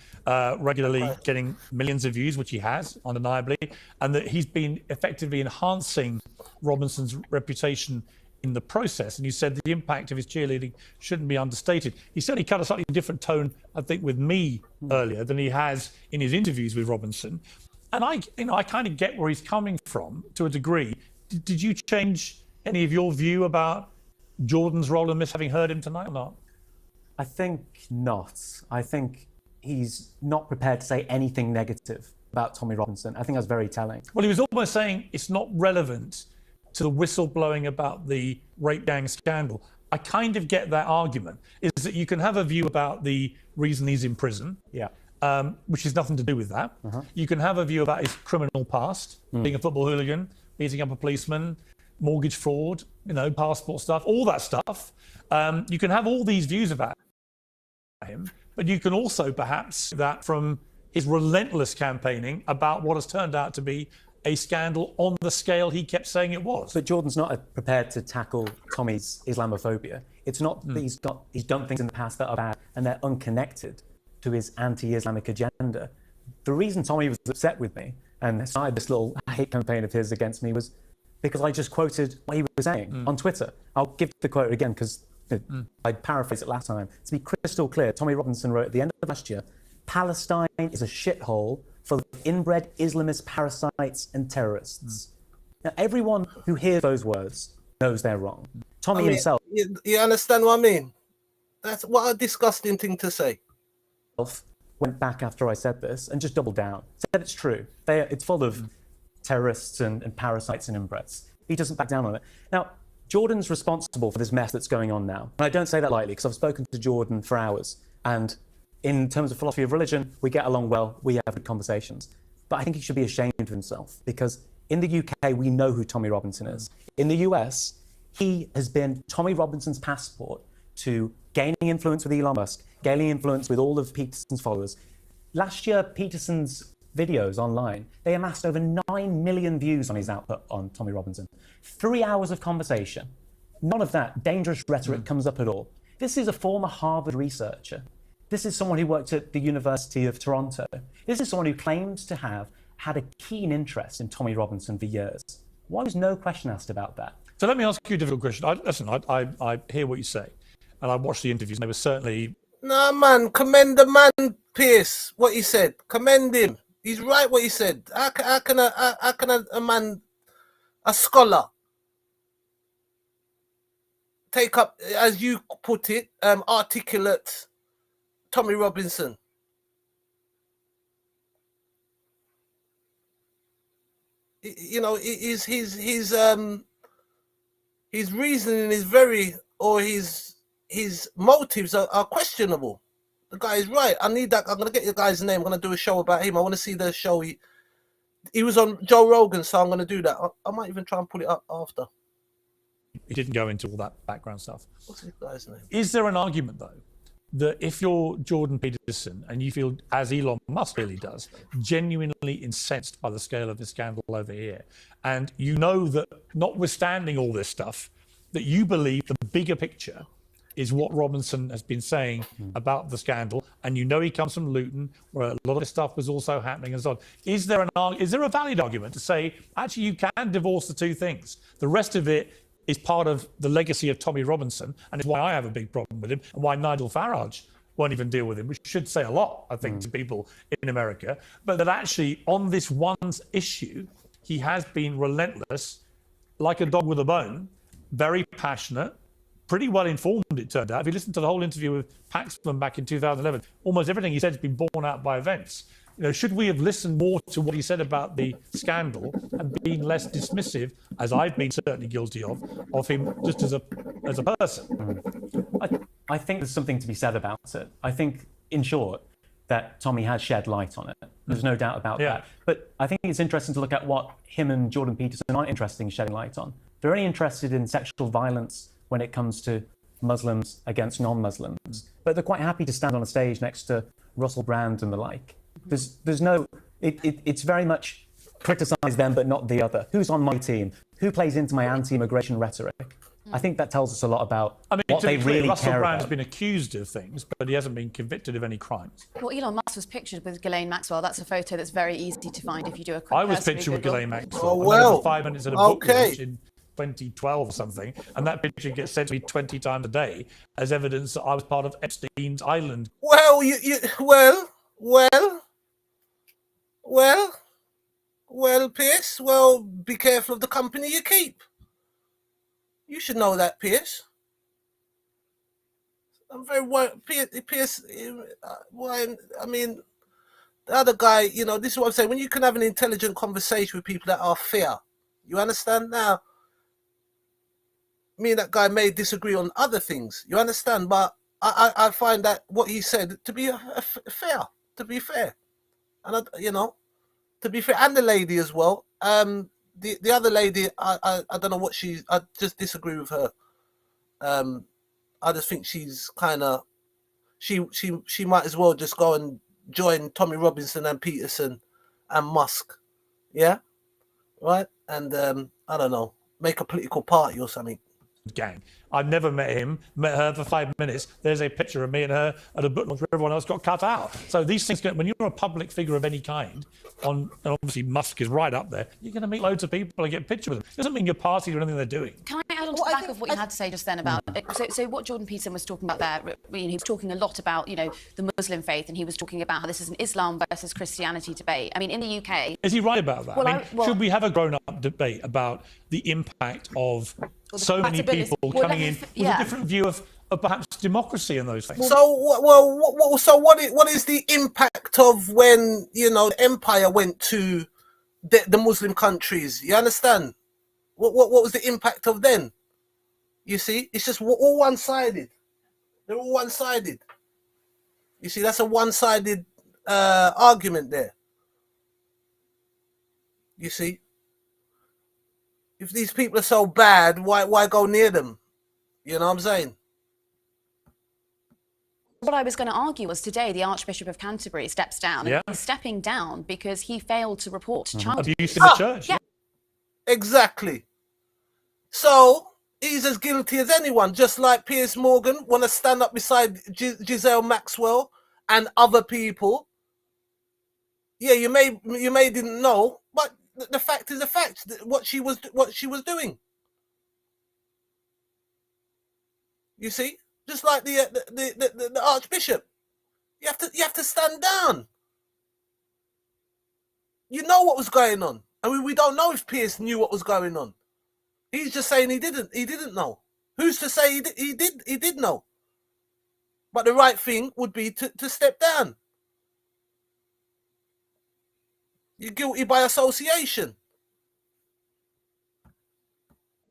regularly, getting millions of views, which he has, undeniably, and that he's been effectively enhancing Robinson's reputation in the process. And you said the impact of his cheerleading shouldn't be understated. He certainly cut a slightly different tone, I think, with me earlier than he has in his interviews with Robinson. And I kind of get where he's coming from to a degree. Did you change any of your view about Jordan's role in this, having heard him tonight or not? I think not. I think he's not prepared to say anything negative about Tommy Robinson. I think that's very telling. Well, he was almost saying it's not relevant to the whistleblowing about the rape gang scandal. I kind of get that argument, is that you can have a view about the reason he's in prison, which has nothing to do with that. You can have a view about his criminal past, being a football hooligan, beating up a policeman, mortgage fraud, passport stuff, all that stuff. You can have all these views about him, but you can also perhaps that from his relentless campaigning about what has turned out to be a scandal on the scale he kept saying it was. But Jordan's not prepared to tackle Tommy's Islamophobia. It's not that he's done things in the past that are bad and they're unconnected to his anti-Islamic agenda. The reason Tommy was upset with me and started this little hate campaign of his against me was because I just quoted what he was saying on Twitter. I'll give the quote again because I paraphrased it last time. To be crystal clear, Tommy Robinson wrote at the end of last year, Palestine is a shithole full of inbred Islamist parasites and terrorists. Now, everyone who hears those words knows they're wrong. Tommy himself... You understand what I mean? That's what a disgusting thing to say. Went back after I said this and just doubled down. Said it's true. It's full of terrorists and parasites and inbreds. He doesn't back down on it. Now, Jordan's responsible for this mess that's going on now. And I don't say that lightly because I've spoken to Jordan for hours. And in terms of philosophy of religion, we get along well, we have good conversations. But I think he should be ashamed of himself because in the UK, we know who Tommy Robinson is. In the US, he has been Tommy Robinson's passport to gaining influence with Elon Musk, gaining influence with all of Peterson's followers. Last year, Peterson's videos online, they amassed over 9 million views on his output on Tommy Robinson. 3 hours of conversation. None of that dangerous rhetoric comes up at all. This is a former Harvard researcher. This is someone who worked at the University of Toronto. This is someone who claims to have had a keen interest in Tommy Robinson for years. Why was no question asked about that? So let me ask you a difficult question. I hear what you say, and I watched the interviews, and they were certainly... No, man, commend the man, Pierce, what he said. Commend him. He's right what he said. How can a man, a scholar, take up, as you put it, articulate Tommy Robinson? You know, his reasoning is very, or his motives are questionable. The guy is right. I need that. I'm gonna get your guy's name. I'm gonna do a show about him. I want to see the show. He was on Joe Rogan, so I'm gonna do that. I might even try and pull it up after. He didn't go into all that background stuff. What's his guy's name? Is there an argument, though, that if you're Jordan Peterson and you feel, as Elon Musk really does, genuinely incensed by the scale of the scandal over here, and you know that notwithstanding all this stuff, that you believe the bigger picture is what Robinson has been saying about the scandal, and you know he comes from Luton, where a lot of this stuff was also happening and so on. Is there a valid argument to say, actually, you can divorce the two things? The rest of it is part of the legacy of Tommy Robinson, and it's why I have a big problem with him, and why Nigel Farage won't even deal with him, which should say a lot, I think, to people in America. But that actually, on this one issue, he has been relentless, like a dog with a bone, very passionate, pretty well informed, it turned out. If you listen to the whole interview with Paxman back in 2011, almost everything he said has been borne out by events. You know, should we have listened more to what he said about the scandal and been less dismissive, as I've been certainly guilty of him just as a person? I think there's something to be said about it. I think, in short, that Tommy has shed light on it. There's no doubt about that. But I think it's interesting to look at what him and Jordan Peterson aren't interested in shedding light on. They're only interested in sexual violence when it comes to Muslims against non-Muslims. But they're quite happy to stand on a stage next to Russell Brand and the like. There's no, it's very much criticize them but not the other. Who's on my team? Who plays into my anti-immigration rhetoric? I think that tells us a lot about what they really Russell care Brand about. has been accused of things, but he hasn't been convicted of any crimes. Well, Elon Musk was pictured with Ghislaine Maxwell. That's a photo that's very easy to find if you do a quick I was cursory pictured with Google. Ghislaine Maxwell. Oh, I met well. her for 5 minutes at a book Okay. launch in 2012 or something, and that picture gets sent to me 20 times a day as evidence that I was part of Epstein's Island. Well, well, Pierce. Well, be careful of the company you keep. You should know that, Pierce. I'm very worried, Pierce. Why? I mean, the other guy. You know, this is what I'm saying. When you can have an intelligent conversation with people that are fair, you understand now. Me and that guy may disagree on other things. You understand, but I find that what he said to be fair. To be fair, and to be fair, and the lady as well. The other lady, I don't know what I just disagree with her. I just think she's kind of, she might as well just go and join Tommy Robinson and Peterson and Musk, yeah, right? And I don't know, make a political party or something. Gang. I've never met him, met her for 5 minutes. There's a picture of me and her at a book launch where everyone else got cut out. So these things, when you're a public figure of any kind, and obviously Musk is right up there, you're going to meet loads of people and get a picture with them. It doesn't mean you're party or anything they're doing. Can I add on to the back of what you had to say just then about so what Jordan Peterson was talking about there? He was talking a lot about the Muslim faith, and he was talking about how this is an Islam versus Christianity debate. I mean, in the UK, is he right about that? Well, should we have a grown-up debate about the impact of so many people coming in with a different view of perhaps democracy and those things? So, what is the impact of when the empire went to the Muslim countries? You understand? What was the impact of then? You see, it's just all one-sided. They're all one-sided. You see, that's a one-sided argument there. You see, if these people are so bad, why go near them? You know what I'm saying? what I was going to argue was today the Archbishop of Canterbury steps down. And he's stepping down because he failed to report child abuse in the church. Yeah. Exactly. So he's as guilty as anyone, just like Piers Morgan want to stand up beside Giselle Maxwell and other people. Yeah, you may didn't know, but the fact is a fact. What she was doing. You see, just like the Archbishop, you have to stand down. You know what was going on. I mean, we don't know if Pierce knew what was going on. He's just saying he didn't know. Who's to say he did know? But the right thing would be to step down. You're guilty by association.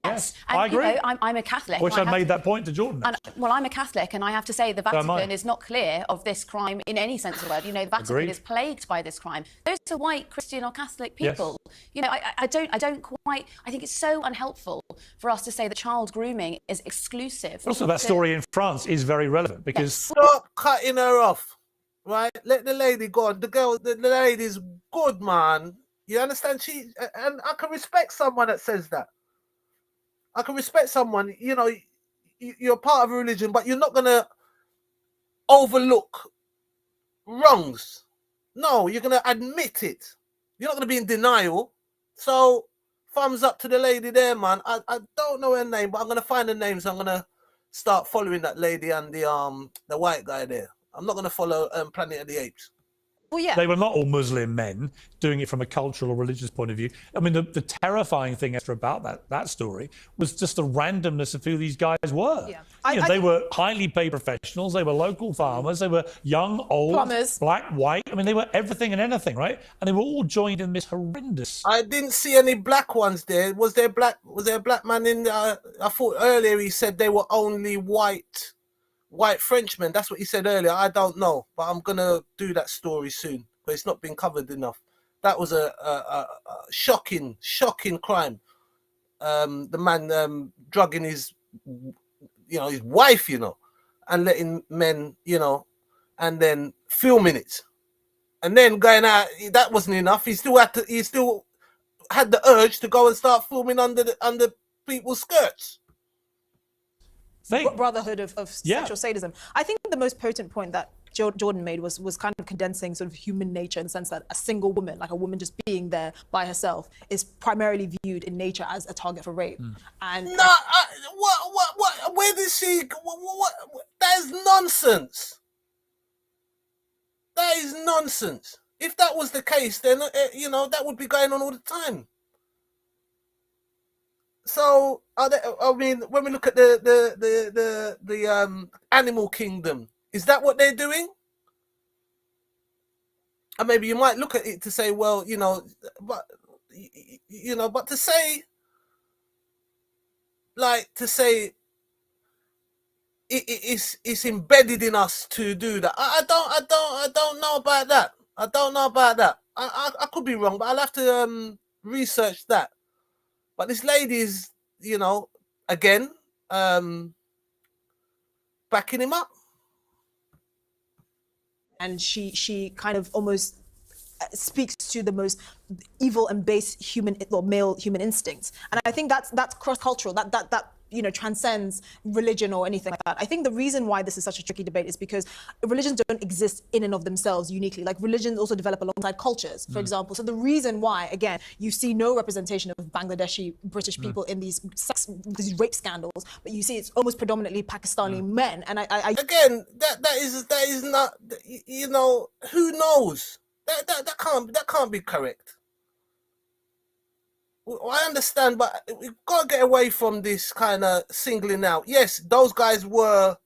Yes, and, I agree. You know, I'm a Catholic. Which I made that point to Jordan. And, well, I'm a Catholic, and I have to say the Vatican is not clear of this crime in any sense of the word. You know, the Vatican is plagued by this crime. Those are white Christian or Catholic people. Yes. You know, I don't quite. I think it's so unhelpful for us to say that child grooming is exclusive. Also, that story in France is very relevant because stop cutting her off, right? Let the lady go on. The lady's good, man. You understand? And I can respect someone that says that. I can respect someone, you know, you're part of a religion, but you're not going to overlook wrongs. No, you're going to admit it. You're not going to be in denial. So, thumbs up to the lady there, man. I don't know her name, but I'm going to find the names. I'm going to start following that lady and the white guy there. I'm not going to follow Planet of the Apes. Well, yeah. They were not all Muslim men doing it from a cultural or religious point of view. I mean, the terrifying thing, Esther, about that story was just the randomness of who these guys were. Yeah. They were highly paid professionals. They were local farmers. They were young, old, plumbers, black, white. I mean, they were everything and anything, right? And they were all joined in this horrendous. I didn't see any black ones there. Was there a black man in? I thought earlier he said they were only white Frenchmen. That's what he said earlier. I don't know, but I'm gonna do that story soon, but it's not been covered enough. That was a shocking crime. The man drugging his wife, and letting men, and then filming it, and then going out. That wasn't enough. He still had the urge to go and start filming under people's skirts. Brotherhood of sexual sadism. I think the most potent point that Jordan made was kind of condensing sort of human nature in the sense that a single woman, like a woman just being there by herself, is primarily viewed in nature as a target for rape. And no, what? Where did she? What? That is nonsense. That is nonsense. If that was the case, then that would be going on all the time. So, I mean, when we look at the animal kingdom, is that what they're doing? And maybe you might look at it to say, well, but to say it's embedded in us to do that. I don't know about that. I don't know about that. I could be wrong, but I'll have to research that. But this lady is, again, backing him up. And she kind of almost speaks to the most evil and base male human instincts. And I think that's cross-cultural, that transcends religion or anything like that. I think the reason why this is such a tricky debate is because religions don't exist in and of themselves uniquely. Like religions also develop alongside cultures, for example. So the reason why, again, you see no representation of Bangladeshi British people in these rape scandals, but you see it's almost predominantly Pakistani men. And I again, that is not, who knows? That can't be correct. I understand, but we've got to get away from this kind of singling out. Yes, those guys were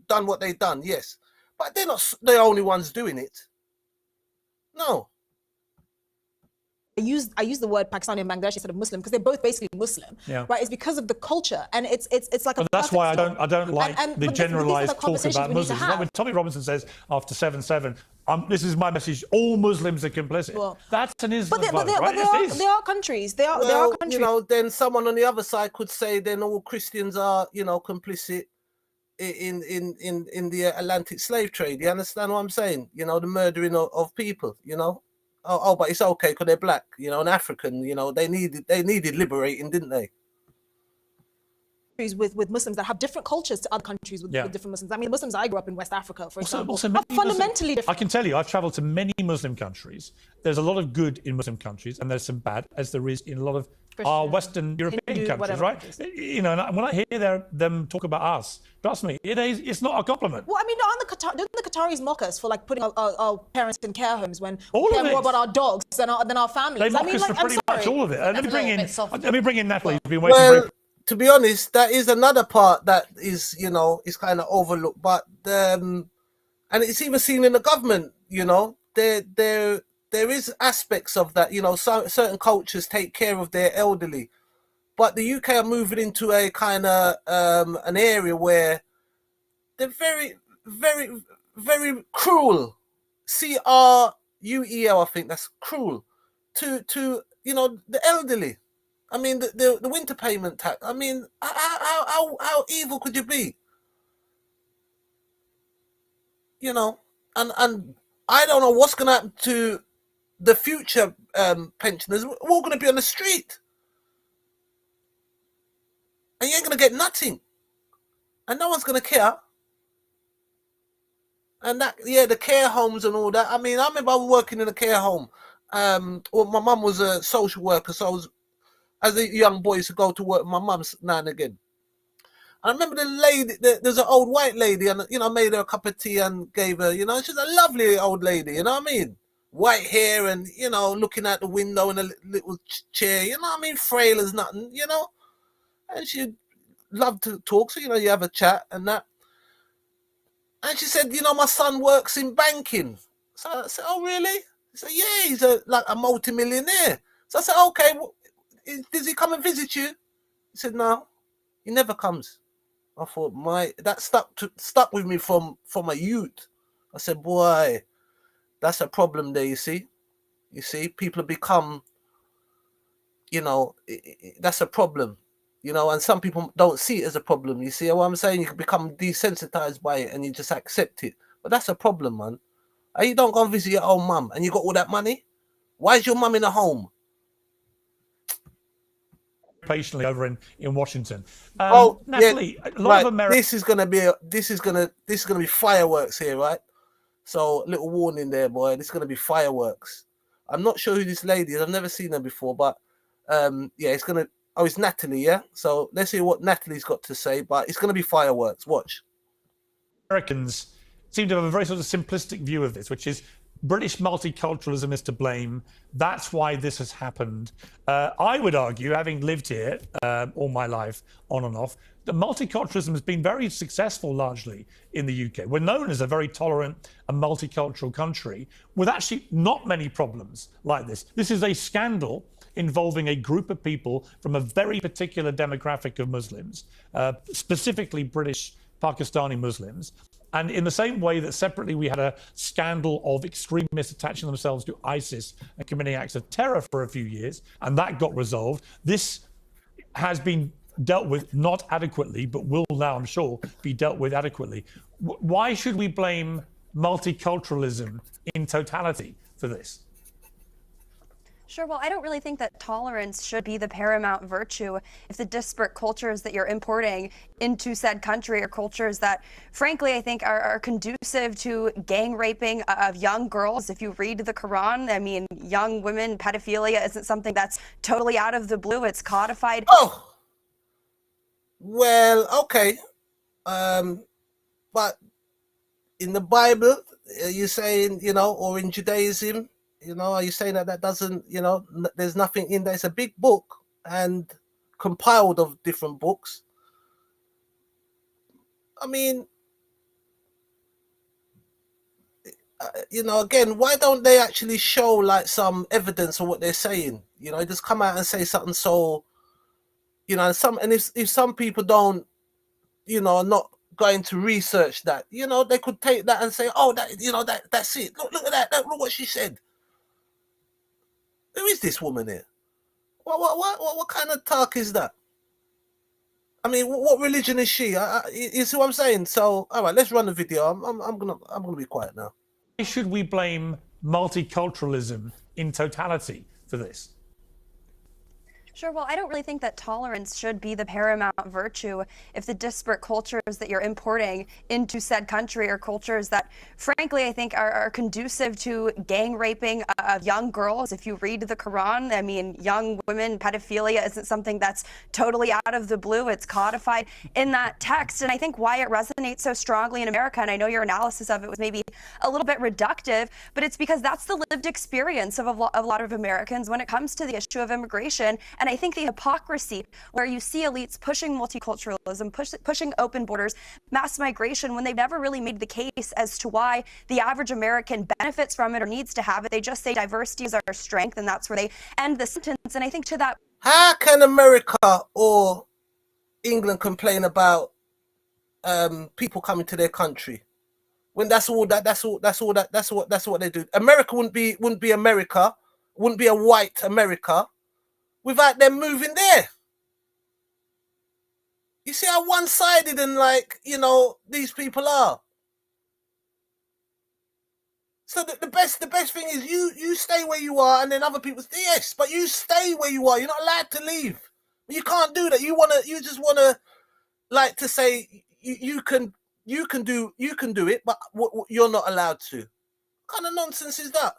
done what they've done, yes. But they're not the only ones doing it. No. I use the word Pakistani and Bangladeshi instead of Muslim because they're both basically Muslim, right? It's because of the culture, and it's like. But that's why I don't like the generalised talk about Muslims. Like when Tommy Robinson says after 7/7, this is my message: all Muslims are complicit. Well, that's an Islam vote, right? There are countries. There are countries. Then someone on the other side could say then all Christians are, complicit in the Atlantic slave trade. You understand what I'm saying? The murdering of people. Oh, but it's okay because they're black, and African. They needed liberating, didn't they? With Muslims that have different cultures to other countries with different Muslims. I mean, Muslims I grew up in West Africa, for example, are fundamentally different. I can tell you, I've travelled to many Muslim countries. There's a lot of good in Muslim countries, and there's some bad, as there is in a lot of are Western European Hindu, countries, whatever right? countries. You know, and when I hear them talk about us, trust me, it's not a compliment. Well, I mean, don't the Qataris mock us for like putting our parents in care homes when All we of care more it. about our dogs than our families? They mock I mean, us like, for pretty much all of it. Let me bring in Natalie, who's been waiting Well, for. to be honest, that is another part that is, you know, is kind of overlooked. But and it's even seen in the government. You know, there is aspects of that. You know, certain cultures take care of their elderly, but the UK are moving into a kind of an area where they're very, very, very cruel. CRUEL, I think that's cruel to you know, the elderly. I mean, the winter payment tax. I mean, how evil could you be? You know, and I don't know what's going to happen to the future pensioners. We're all going to be on the street, and you ain't going to get nothing, and no one's going to care. And that, yeah, the care homes and all that. I mean, I remember I was working in a care home. Well, my mum was a social worker, so I was, as a young boy, used to go to work with my mum now and again. I remember the lady, there's an old white lady, and, you know, made her a cup of tea and gave her, you know, she's a lovely old lady, you know what I mean? White hair and, you know, looking out the window in a little chair, you know what I mean? Frail as nothing, you know? And she loved to talk, so, you know, you have a chat and that. And she said, you know, my son works in banking. So I said, oh, really? He said, yeah, he's like a multi-millionaire. So I said, okay, well, does he come and visit you? He said, no, he never comes. I thought, that stuck with me from my youth. I said, boy, that's a problem there, you see. You see, people have become, you know, that's a problem. You know, and some people don't see it as a problem. You see what I'm saying? You can become desensitized by it and you just accept it. But that's a problem, man. And you don't go and visit your own mum and you got all that money. Why is your mum in a home? Patiently over in Washington. Natalie, yeah, a lot of America. This is gonna be fireworks here, right? So little warning there, boy. This is gonna be fireworks. I'm not sure who this lady is. I've never seen her before, but yeah, it's gonna. Oh, it's Natalie, yeah? So let's hear what Natalie's got to say, but it's going to be fireworks. Watch. Americans seem to have a very sort of simplistic view of this, which is British multiculturalism is to blame. That's why this has happened. I would argue, having lived here all my life, on and off, that multiculturalism has been very successful largely in the UK. We're known as a very tolerant and multicultural country with actually not many problems like this. This is a scandal involving a group of people from a very particular demographic of Muslims, specifically British Pakistani Muslims. And in the same way that separately we had a scandal of extremists attaching themselves to ISIS and committing acts of terror for a few years, and that got resolved, this has been dealt with not adequately, but will now, I'm sure, be dealt with adequately. Why should we blame multiculturalism in totality for this? Sure. Well, I don't really think that tolerance should be the paramount virtue if the disparate cultures that you're importing into said country are cultures that, frankly, I think are conducive to gang raping of young girls. If you read the Quran, I mean, young women, pedophilia isn't something that's totally out of the blue. It's codified. Oh, well, okay. But in the Bible, you're saying, you know, or in Judaism, you know, are you saying that doesn't, you know, there's nothing in there? It's a big book and compiled of different books. I mean, you know, again, why don't they actually show like some evidence of what they're saying? You know, just come out and say something so, you know, and if some people don't, you know, are not going to research that, you know, they could take that and say, oh, that, you know, that's it. Look at that. Look what she said. Who is this woman here? What kind of talk is that? I mean, what religion is she? You see what I'm saying? So, all right, let's run the video. I'm gonna be quiet now. Why should we blame multiculturalism in totality for this? Sure. Well, I don't really think that tolerance should be the paramount virtue if the disparate cultures that you're importing into said country are cultures that, frankly, I think are conducive to gang raping of young girls. If you read the Quran, I mean, young women, pedophilia isn't something that's totally out of the blue. It's codified in that text. And I think why it resonates so strongly in America, and I know your analysis of it was maybe a little bit reductive, but it's because that's the lived experience of a lot of Americans when it comes to the issue of immigration. And I think the hypocrisy where you see elites pushing multiculturalism, pushing open borders, mass migration, when they've never really made the case as to why the average American benefits from it or needs to have it. They just say diversity is our strength, and that's where they end the sentence. And I think to that, how can America or England complain about people coming to their country when that's what they do? America wouldn't be America, wouldn't be a white America without them moving there. You see how one-sided and these people are. So the best thing is you stay where you are, and then other people say yes, but you stay where you are. You're not allowed to leave. You can't do that. You just wanna like to say you can do it, but you're not allowed to. What kind of nonsense is that?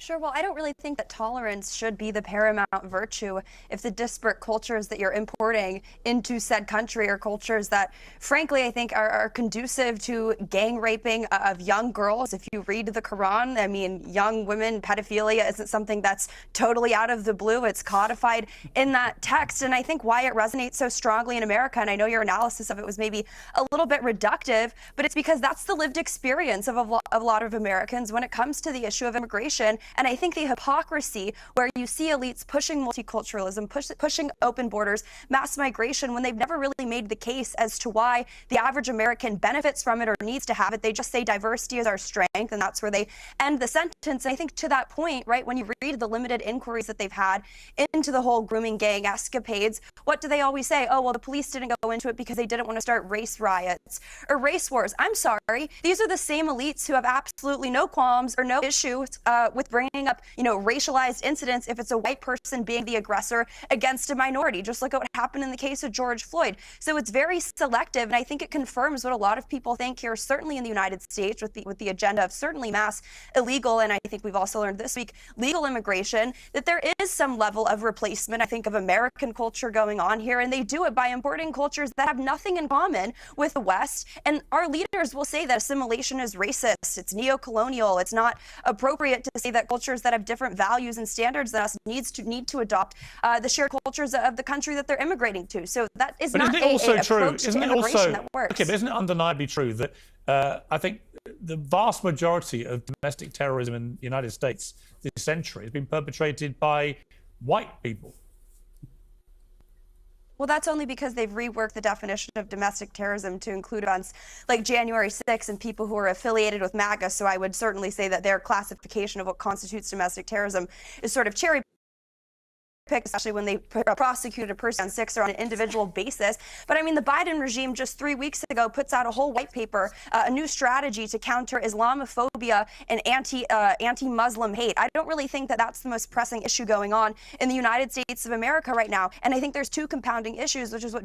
Sure. Well, I don't really think that tolerance should be the paramount virtue if the disparate cultures that you're importing into said country are cultures that, frankly, I think are conducive to gang raping of young girls. If you read the Quran, I mean, young women, pedophilia isn't something that's totally out of the blue. It's codified in that text. And I think why it resonates so strongly in America, and I know your analysis of it was maybe a little bit reductive, but it's because that's the lived experience of a lot of Americans when it comes to the issue of immigration. And I think the hypocrisy where you see elites pushing multiculturalism, pushing open borders, mass migration, when they've never really made the case as to why the average American benefits from it or needs to have it. They just say diversity is our strength, and that's where they end the sentence. And I think to that point, right, when you read the limited inquiries that they've had into the whole grooming gang escapades, what do they always say? Oh, well, the police didn't go into it because they didn't want to start race riots or race wars. I'm sorry. These are the same elites who have absolutely no qualms or no issue with bringing up, racialized incidents if it's a white person being the aggressor against a minority, just like what happened in the case of George Floyd. So it's very selective, and I think it confirms what a lot of people think here, certainly in the United States, with the agenda of certainly mass illegal, and I think we've also learned this week, legal immigration, that there is some level of replacement, I think, of American culture going on here, and they do it by importing cultures that have nothing in common with the West. And our leaders will say that assimilation is racist, it's neo-colonial, it's not appropriate to say that cultures that have different values and standards than us need to adopt the shared cultures of the country that they're immigrating to. So that is but not isn't it also a true? approach Isn't to it immigration also that works. okay? But isn't it undeniably true that I think the vast majority of domestic terrorism in the United States this century has been perpetrated by white people? Well, that's only because they've reworked the definition of domestic terrorism to include events like January 6th and people who are affiliated with MAGA. So I would certainly say that their classification of what constitutes domestic terrorism is sort of cherry picked, especially when they prosecuted a person on 6 or on an individual basis. But I mean, the Biden regime just 3 weeks ago puts out a whole white paper, a new strategy to counter Islamophobia and anti-Muslim hate. I don't really think that that's the most pressing issue going on in the United States of America right now. And I think there's two compounding issues, which is what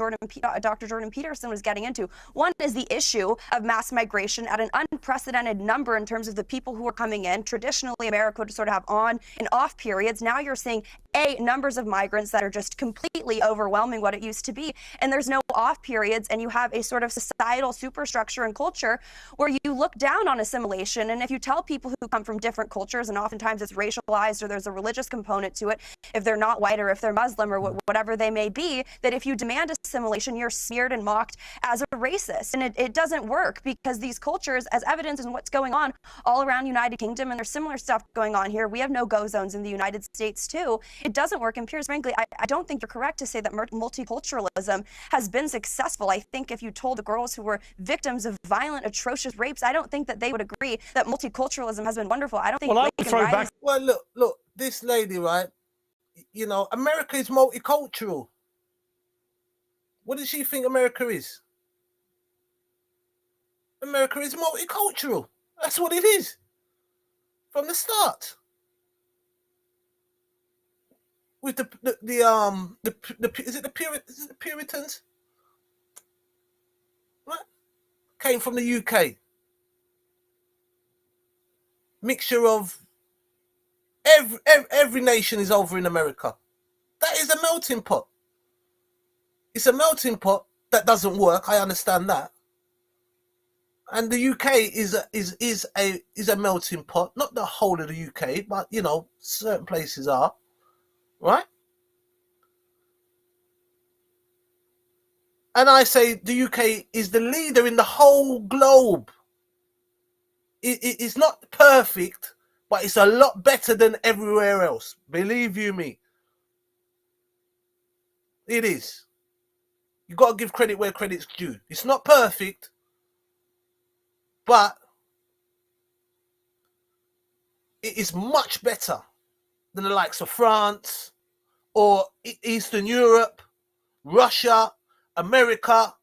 Dr. Jordan Peterson was getting into. One is the issue of mass migration at an unprecedented number in terms of the people who are coming in. Traditionally, America would sort of have on and off periods. Now you're seeing numbers of migrants that are just completely overwhelming what it used to be. And there's no off periods, and you have a sort of societal superstructure and culture where you look down on assimilation. And if you tell people who come from different cultures, and oftentimes it's racialized or there's a religious component to it, if they're not white or if they're Muslim or whatever they may be, that if you demand assimilation, you're smeared and mocked as a racist. And it doesn't work because these cultures, as evidence in what's going on all around United Kingdom, and there's similar stuff going on here. We have no-go zones in the United States too. It doesn't work. And Piers, frankly, I don't think you're correct to say that multiculturalism has been successful. I think if you told the girls who were victims of violent, atrocious rapes, I don't think that they would agree that multiculturalism has been wonderful. I don't think. Well, I would throw back. Well, look, this lady, right? America is multicultural. What does she think America is? America is multicultural. That's what it is. from the start. With the is it the Puritans? Right? Came from the UK. Mixture of every nation is over in America. That is a melting pot. It's a melting pot that doesn't work. I understand that. And the UK is a melting pot. Not the whole of the UK, but you know, certain places are. Right? And I say the UK is the leader in the whole globe. It's not perfect, but it's a lot better than everywhere else. Believe you me. It is. You got to give credit where credit's due. It's not perfect, but it is much better than the likes of France or Eastern Europe, Russia, America,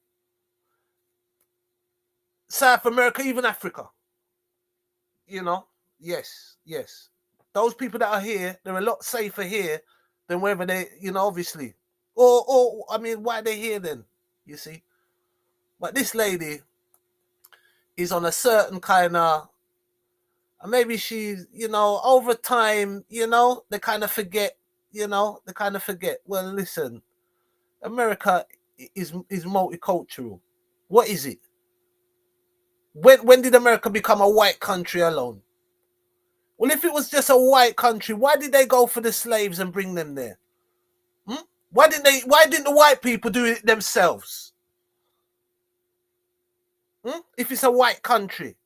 South America, even Africa. You know, yes. Those people that are here, they're a lot safer here than wherever they, you know, obviously. Or I mean, why are they here then? You see? But this lady is on a certain kind of, maybe she's, you know, over time, you know, they kind of forget, well, listen, America is multicultural. What is it? When did America become a white country alone? Well, if it was just a white country, why did they go for the slaves and bring them there? Why didn't the white people do it themselves? If it's a white country.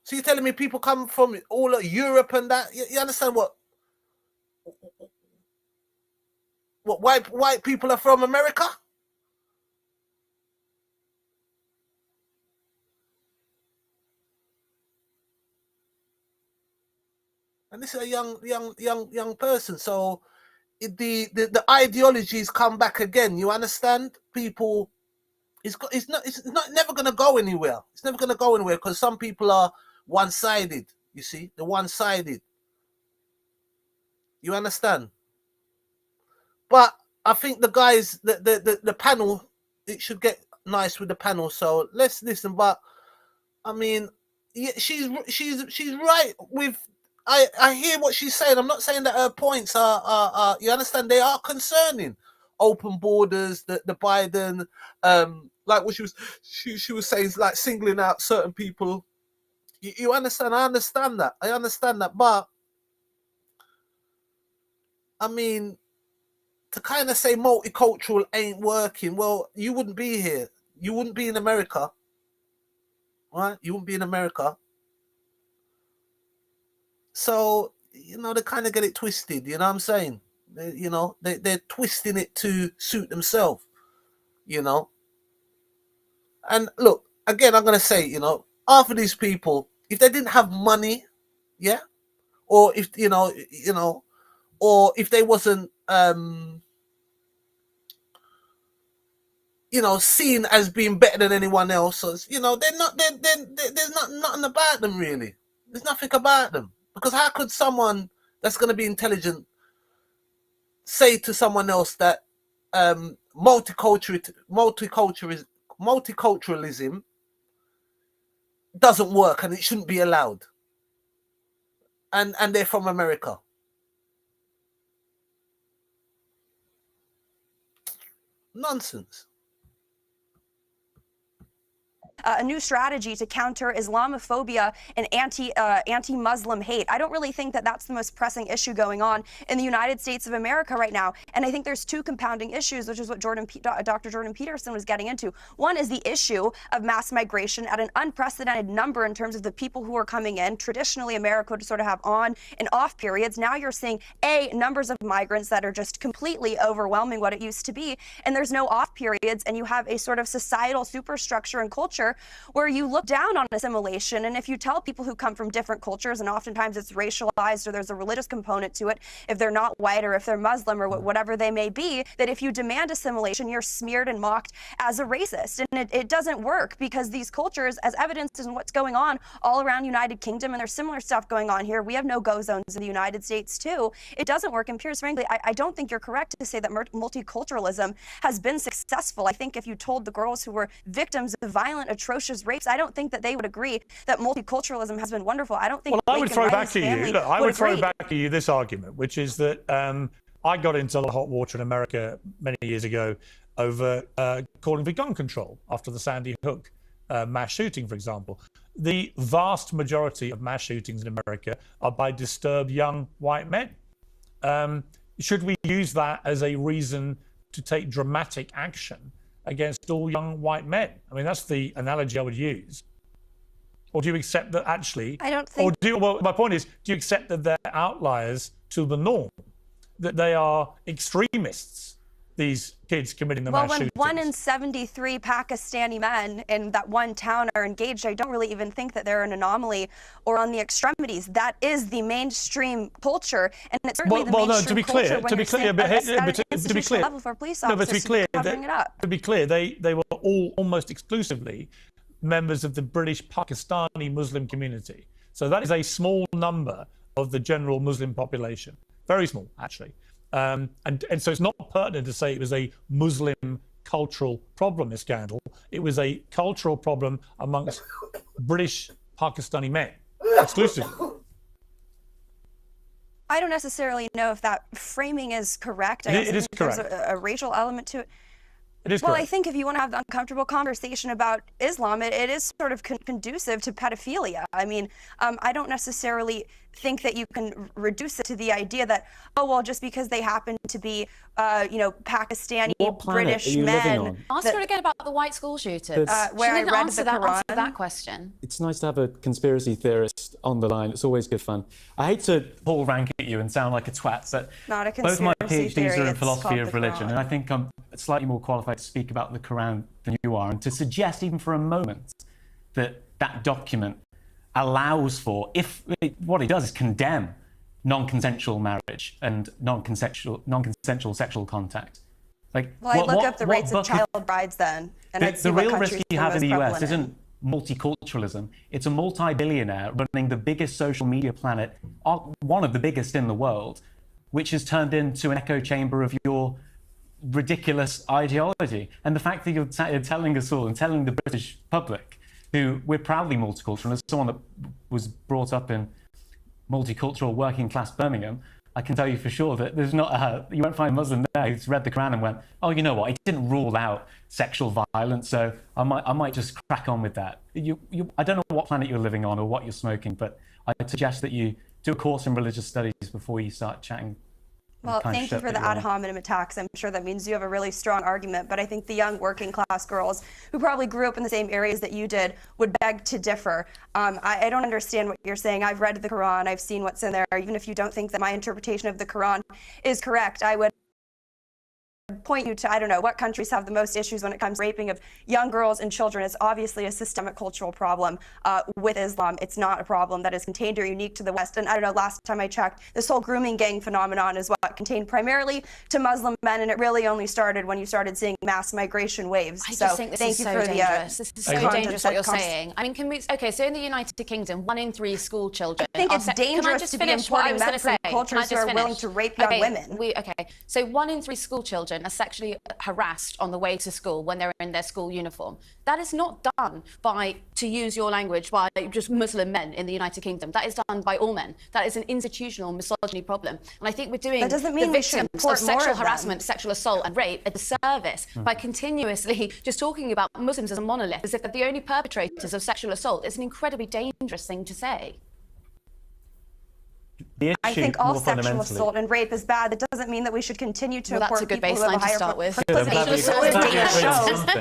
So you're telling me people come from all of Europe and that? You understand what white people are from America? And this is a young person. So the ideologies come back again. You understand? People, it's not never gonna go anywhere. It's never gonna go anywhere because some people are one-sided. You see, they're one-sided. You understand? But I think the guys, the panel, it should get nice with the panel. So let's listen. But I mean, yeah, she's right with. I hear what she's saying. I'm not saying that her points are you understand, they are concerning. Open borders, the Biden, like what she was saying, like singling out certain people. You understand? I understand that. But I mean, to kind of say multicultural ain't working, well, you wouldn't be here. You wouldn't be in America. Right? You wouldn't be in America. So, you know, they kind of get it twisted, you know what I'm saying? They're twisting it to suit themselves, you know? And look, again, I'm going to say, you know, half of these people, if they didn't have money, yeah? Or if, or if they wasn't, seen as being better than anyone else, there's nothing about them, really. There's nothing about them. Because how could someone that's going to be intelligent say to someone else that multiculturalism doesn't work and it shouldn't be allowed? And they're from America. Nonsense. A new strategy to counter Islamophobia and anti-Muslim hate. I don't really think that that's the most pressing issue going on in the United States of America right now. And I think there's two compounding issues, which is what Dr. Jordan Peterson was getting into. One is the issue of mass migration at an unprecedented number in terms of the people who are coming in. Traditionally, America would sort of have on and off periods. Now you're seeing numbers of migrants that are just completely overwhelming what it used to be. And there's no off periods, and you have a sort of societal superstructure and culture culture where you look down on assimilation. And if you tell people who come from different cultures, and oftentimes it's racialized or there's a religious component to it, if they're not white or if they're Muslim or whatever they may be, that if you demand assimilation, you're smeared and mocked as a racist. And it doesn't work, because these cultures, as evidenced in what's going on all around United Kingdom, and there's similar stuff going on here. We have no-go zones in the United States too. It doesn't work. And Piers, frankly, I don't think you're correct to say that multiculturalism has been successful. I think if you told the girls who were victims of violent, atrocious rapes, I don't think that they would agree that multiculturalism has been wonderful. I don't think. Well, I would throw back to you. Look, I would throw back to you this argument, which is that I got into the hot water in America many years ago over calling for gun control after the Sandy Hook mass shooting, for example. The vast majority of mass shootings in America are by disturbed young white men. Should we use that as a reason to take dramatic action against all young white men? I mean, that's the analogy I would use. Or do you accept that actually? I don't think. Well, my point is, do you accept that they're outliers to the norm? That they are extremists, these kids committing the mass shootings? Well, when 1 in 73 Pakistani men in that one town are engaged, I don't really even think that they're an anomaly or on the extremities. That is the mainstream culture, and it's certainly the mainstream culture when you're saying at an institutional level for police officers covering it up. To be clear, they were all almost exclusively members of the British Pakistani Muslim community. So that is a small number of the general Muslim population. Very small, actually. And so it's not pertinent to say it was a Muslim cultural problem, this scandal. It was a cultural problem amongst British Pakistani men, exclusively. I don't necessarily know if that framing is correct. It is correct. There's a racial element to it. It is well, correct. I think if you want to have the uncomfortable conversation about Islam, it is sort of conducive to pedophilia. I mean, I don't necessarily think that you can reduce it to the idea that, oh, well, just because they happen to be, Pakistani, British men. Ask her again about the white school shooters. Where I read answer the Quran. that question. It's nice to have a conspiracy theorist on the line. It's always good fun. I hate to pull rank at you and sound like a twat, but Not a both my conspiracy PhDs theory, are in it's philosophy called of the religion, Quran. and I think I'm slightly more qualified to speak about the Quran than you are, and to suggest even for a moment that that document allows for, what it does is condemn non-consensual marriage and non-consensual sexual contact. Like, Well, I look up the rates of child brides then, and I'd see the what real countries risk the you have in the most US prevalent in. isn't multiculturalism. It's a multi-billionaire running the biggest social media planet, one of the biggest in the world, which has turned into an echo chamber of your ridiculous ideology. And the fact that you're telling us all and telling the British public, who we're proudly multicultural, as someone that was brought up in multicultural working class Birmingham, I can tell you for sure that there's not you won't find a Muslim there who's read the Quran and went, oh, you know what, it didn't rule out sexual violence, so I might just crack on with that. I don't know what planet you're living on or what you're smoking, but I'd suggest that you do a course in religious studies before you start chatting. Well, thank you for the ad hominem attacks. I'm sure that means you have a really strong argument, but I think the young working class girls who probably grew up in the same areas that you did would beg to differ. I don't understand what you're saying. I've read the Quran. I've seen what's in there. Even if you don't think that my interpretation of the Quran is correct, I would point you to, I don't know, what countries have the most issues when it comes to raping of young girls and children. It's obviously a systemic cultural problem with Islam. It's not a problem that is contained or unique to the West. And I don't know, last time I checked, this whole grooming gang phenomenon is what contained primarily to Muslim men, and it really only started when you started seeing mass migration waves. I just think this is so dangerous. This is so dangerous what you're saying. I mean, okay, so in the United Kingdom, 1 in 3 school children. I think it's dangerous to be importing men from cultures who are willing to rape young women. So 1 in 3 school children are sexually harassed on the way to school when they're in their school uniform. That is not done by, to use your language, by just Muslim men in the United Kingdom. That is done by all men. That is an institutional misogyny problem. And I think we're doing the victims of sexual harassment, sexual assault and rape a disservice by continuously just talking about Muslims as a monolith, as if they're the only perpetrators of sexual assault. It's an incredibly dangerous thing to say. I think all sexual assault and rape is bad. That doesn't mean that we should continue to import people who have a higher proclivity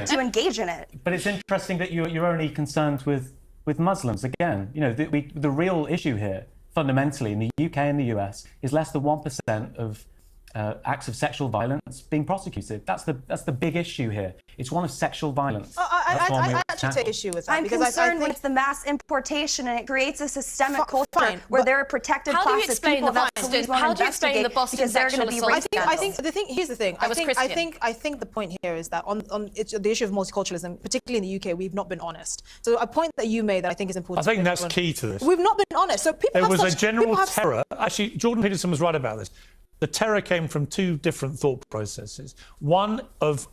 to engage in it. But it's interesting that you're only concerned with Muslims. Again, you know, the real issue here, fundamentally, in the UK and the US, is less than 1% of acts of sexual violence being prosecuted. That's the big issue here. It's one of sexual violence. I actually take issue with that. I'm because concerned I with the mass importation, and it creates a systemic culture fine, where there are protected How do you classes explain people the that Boston- police won't how do you explain the investigate Boston because they're going to sexual be assault racist. I think the thing. Here's the thing. I was Christian. I think the point here is that on the issue of multiculturalism, particularly in the UK, we've not been honest. So a point that you made that I think is important. I think that's key to this. We've not been honest. So people There have was such, a general people have terror. Actually, Jordan Peterson was right about this. The terror came from two different thought processes. One of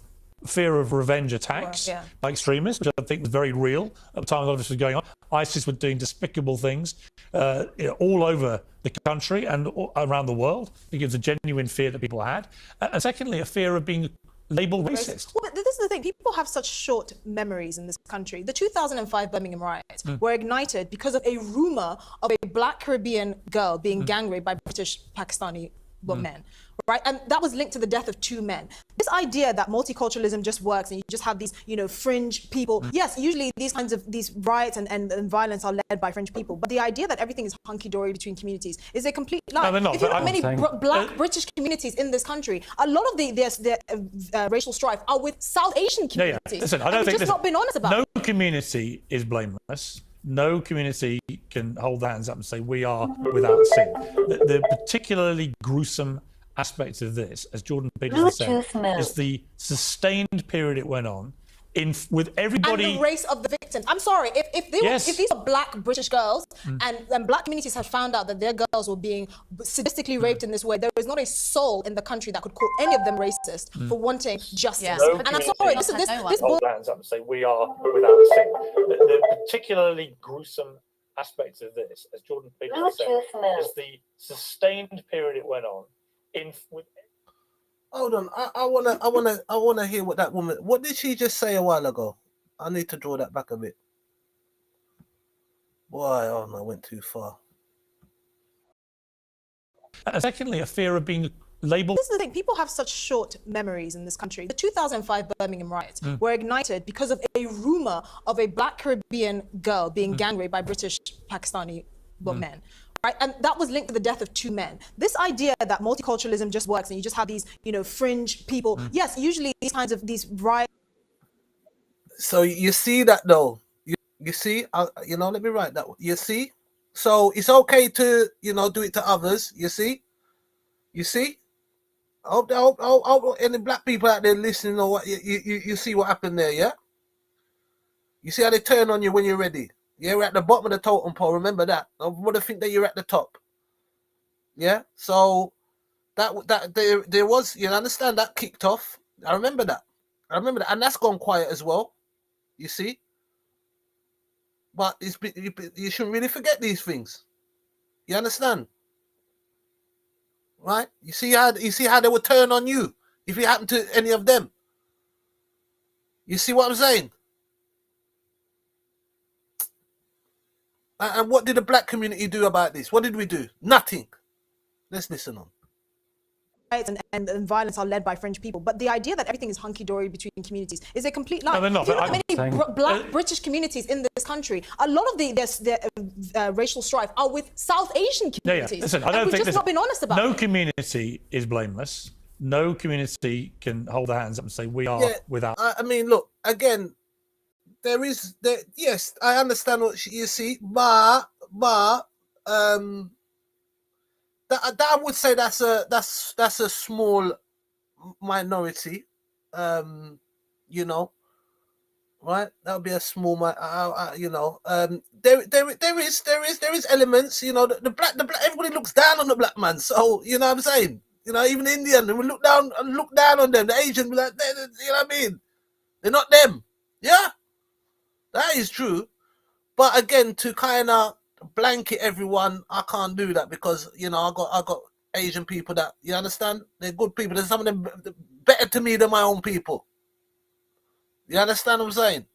fear of revenge attacks by extremists, which I think was very real at the time a lot of this was going on. ISIS were doing despicable things all over the country and around the world. I think it was a genuine fear that people had. And secondly, a fear of being labelled racist. Well, but this is the thing. People have such short memories in this country. The 2005 Birmingham riots were ignited because of a rumour of a black Caribbean girl being gang raped by British Pakistani men. Right, and that was linked to the death of 2 men. This idea that multiculturalism just works and you just have these, fringe people. Yes, usually these riots and violence are led by fringe people. But the idea that everything is hunky-dory between communities is a complete lie. No, they're not, if you but look at I'm many saying- black British communities in this country, a lot of the racial strife are with South Asian communities. Listen, I and don't we've think just not been honest about it. no community is blameless. No community can hold their hands up and say we are without sin. The particularly gruesome aspect of this, as Jordan Peterson said, is the sustained period it went on with everybody. And the race of the victims. I'm sorry, if these are black British girls and black communities have found out that their girls were being sadistically raped in this way, there is not a soul in the country that could call any of them racist for wanting justice. No and I'm sorry, this hold their hands up and say we are without sin. The particularly gruesome aspect of this, as Jordan Peterson said, is the sustained period it went on with. Hold on, I wanna hear what that woman. What did she just say a while ago? I need to draw that back a bit. Boy, oh no, I went too far. And secondly, a fear of being labelled. This is the thing. People have such short memories in this country. The 2005 Birmingham riots were ignited because of a rumour of a black Caribbean girl being gang raped by British Pakistani men. Right, and that was linked to the death of 2 men. This idea that multiculturalism just works and you just have these, fringe people. Yes, usually these riots. So you see that though. You see, let me write that. You see, so it's okay to do it to others. You see. I hope any black people out there listening or what you see what happened there, yeah. You see how they turn on you when you're ready. You're at the bottom of the totem pole. Remember that. I want to think that you're at the top. Yeah. So that there was, you understand, that kicked off. I remember that, and that's gone quiet as well. You see. But you shouldn't really forget these things. You understand? Right? You see how they would turn on you if it happened to any of them. You see what I'm saying? And what did the black community do about this? What did we do? Nothing. Let's listen on. And violence are led by fringe people. But the idea that everything is hunky-dory between communities is a complete lie. No, they're not, If you look but at many black British communities in this country, a lot of the racial strife are with South Asian communities. Listen, I and don't we've think just not been honest about no it. community is blameless. No community can hold their hands up and say we are without. I mean, look, again, yes, I understand what you see, but I would say that's a small minority, right? That would be a small, there is elements, the black, everybody looks down on the black man, so you know what I'm saying, even Indian, we look down on them, the Asian, be like, you know what I mean? They're not them, yeah, that is true, but again, to kind of blanket everyone, I can't do that because I got Asian people that, you understand, they're good people. There's some of them better to me than my own people. You understand what I'm saying?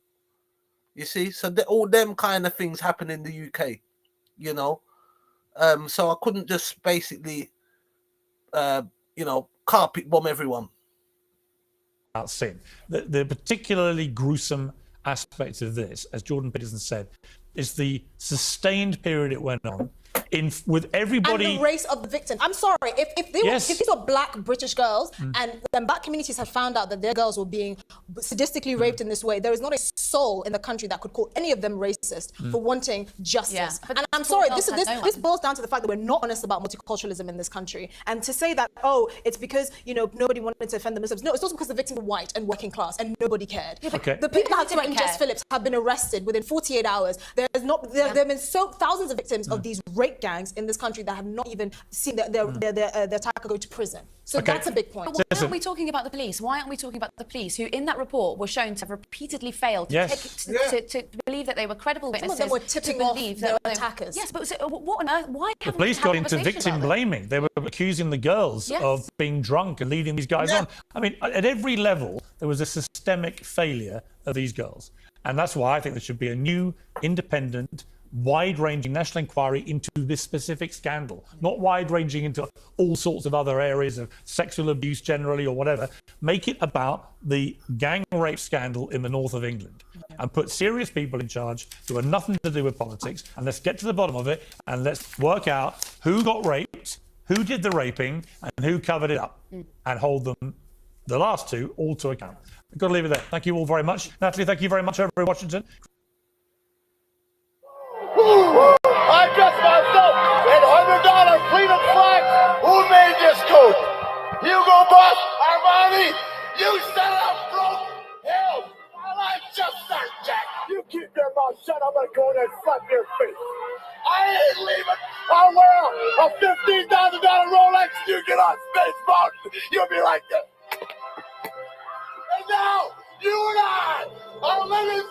You see, so all them kind of things happen in the UK, so I couldn't just basically carpet bomb everyone. Sin. The particularly gruesome aspect of this, as Jordan Peterson said, is the sustained period it went on with everybody. And the race of the victim. I'm sorry, if these were black British girls and then black communities had found out that their girls were being sadistically raped in this way, there is not a soul in the country that could call any of them racist for wanting justice. And I'm sorry, this boils down to the fact that we're not honest about multiculturalism in this country. And to say that, oh, it's because, nobody wanted to offend the Muslims. No, it's also because the victims were white and working class and nobody cared. The people that have threatened Jess Phillips have been arrested within 48 hours. There have been thousands of victims of these rape gangs in this country that have not even seen their attacker go to prison. So that's a big point. But why aren't we talking about the police? Why aren't we talking about the police, who in that report were shown to have repeatedly failed to believe that they were credible witnesses? Some of them were tipping off their attackers. Yes, but what on earth? Why the police got into victim blaming? They were accusing the girls of being drunk and leading these guys on. I mean, at every level, there was a systemic failure of these girls. And that's why I think there should be a new, independent, wide-ranging national inquiry into this specific scandal, not wide-ranging into all sorts of other areas of sexual abuse generally or whatever. Make it about the gang rape scandal in the north of England and put serious people in charge who have nothing to do with politics, and let's get to the bottom of it and let's work out who got raped, who did the raping, and who covered it up, and hold them, the last two, all to account. I've got to leave it there. Thank you all very much. Natalie, thank you very much over in Washington. I dressed myself in $100 freedom flags. Who made this coat? Hugo Boss, Armani, you set it up, broke. Hell, my life just started, Jack. You keep your mouth shut, I'm gonna go in there and slap your face. I ain't leaving. I'll wear a $15,000 Rolex. You get on Space Mountain, you'll be like this. And now, you and I are living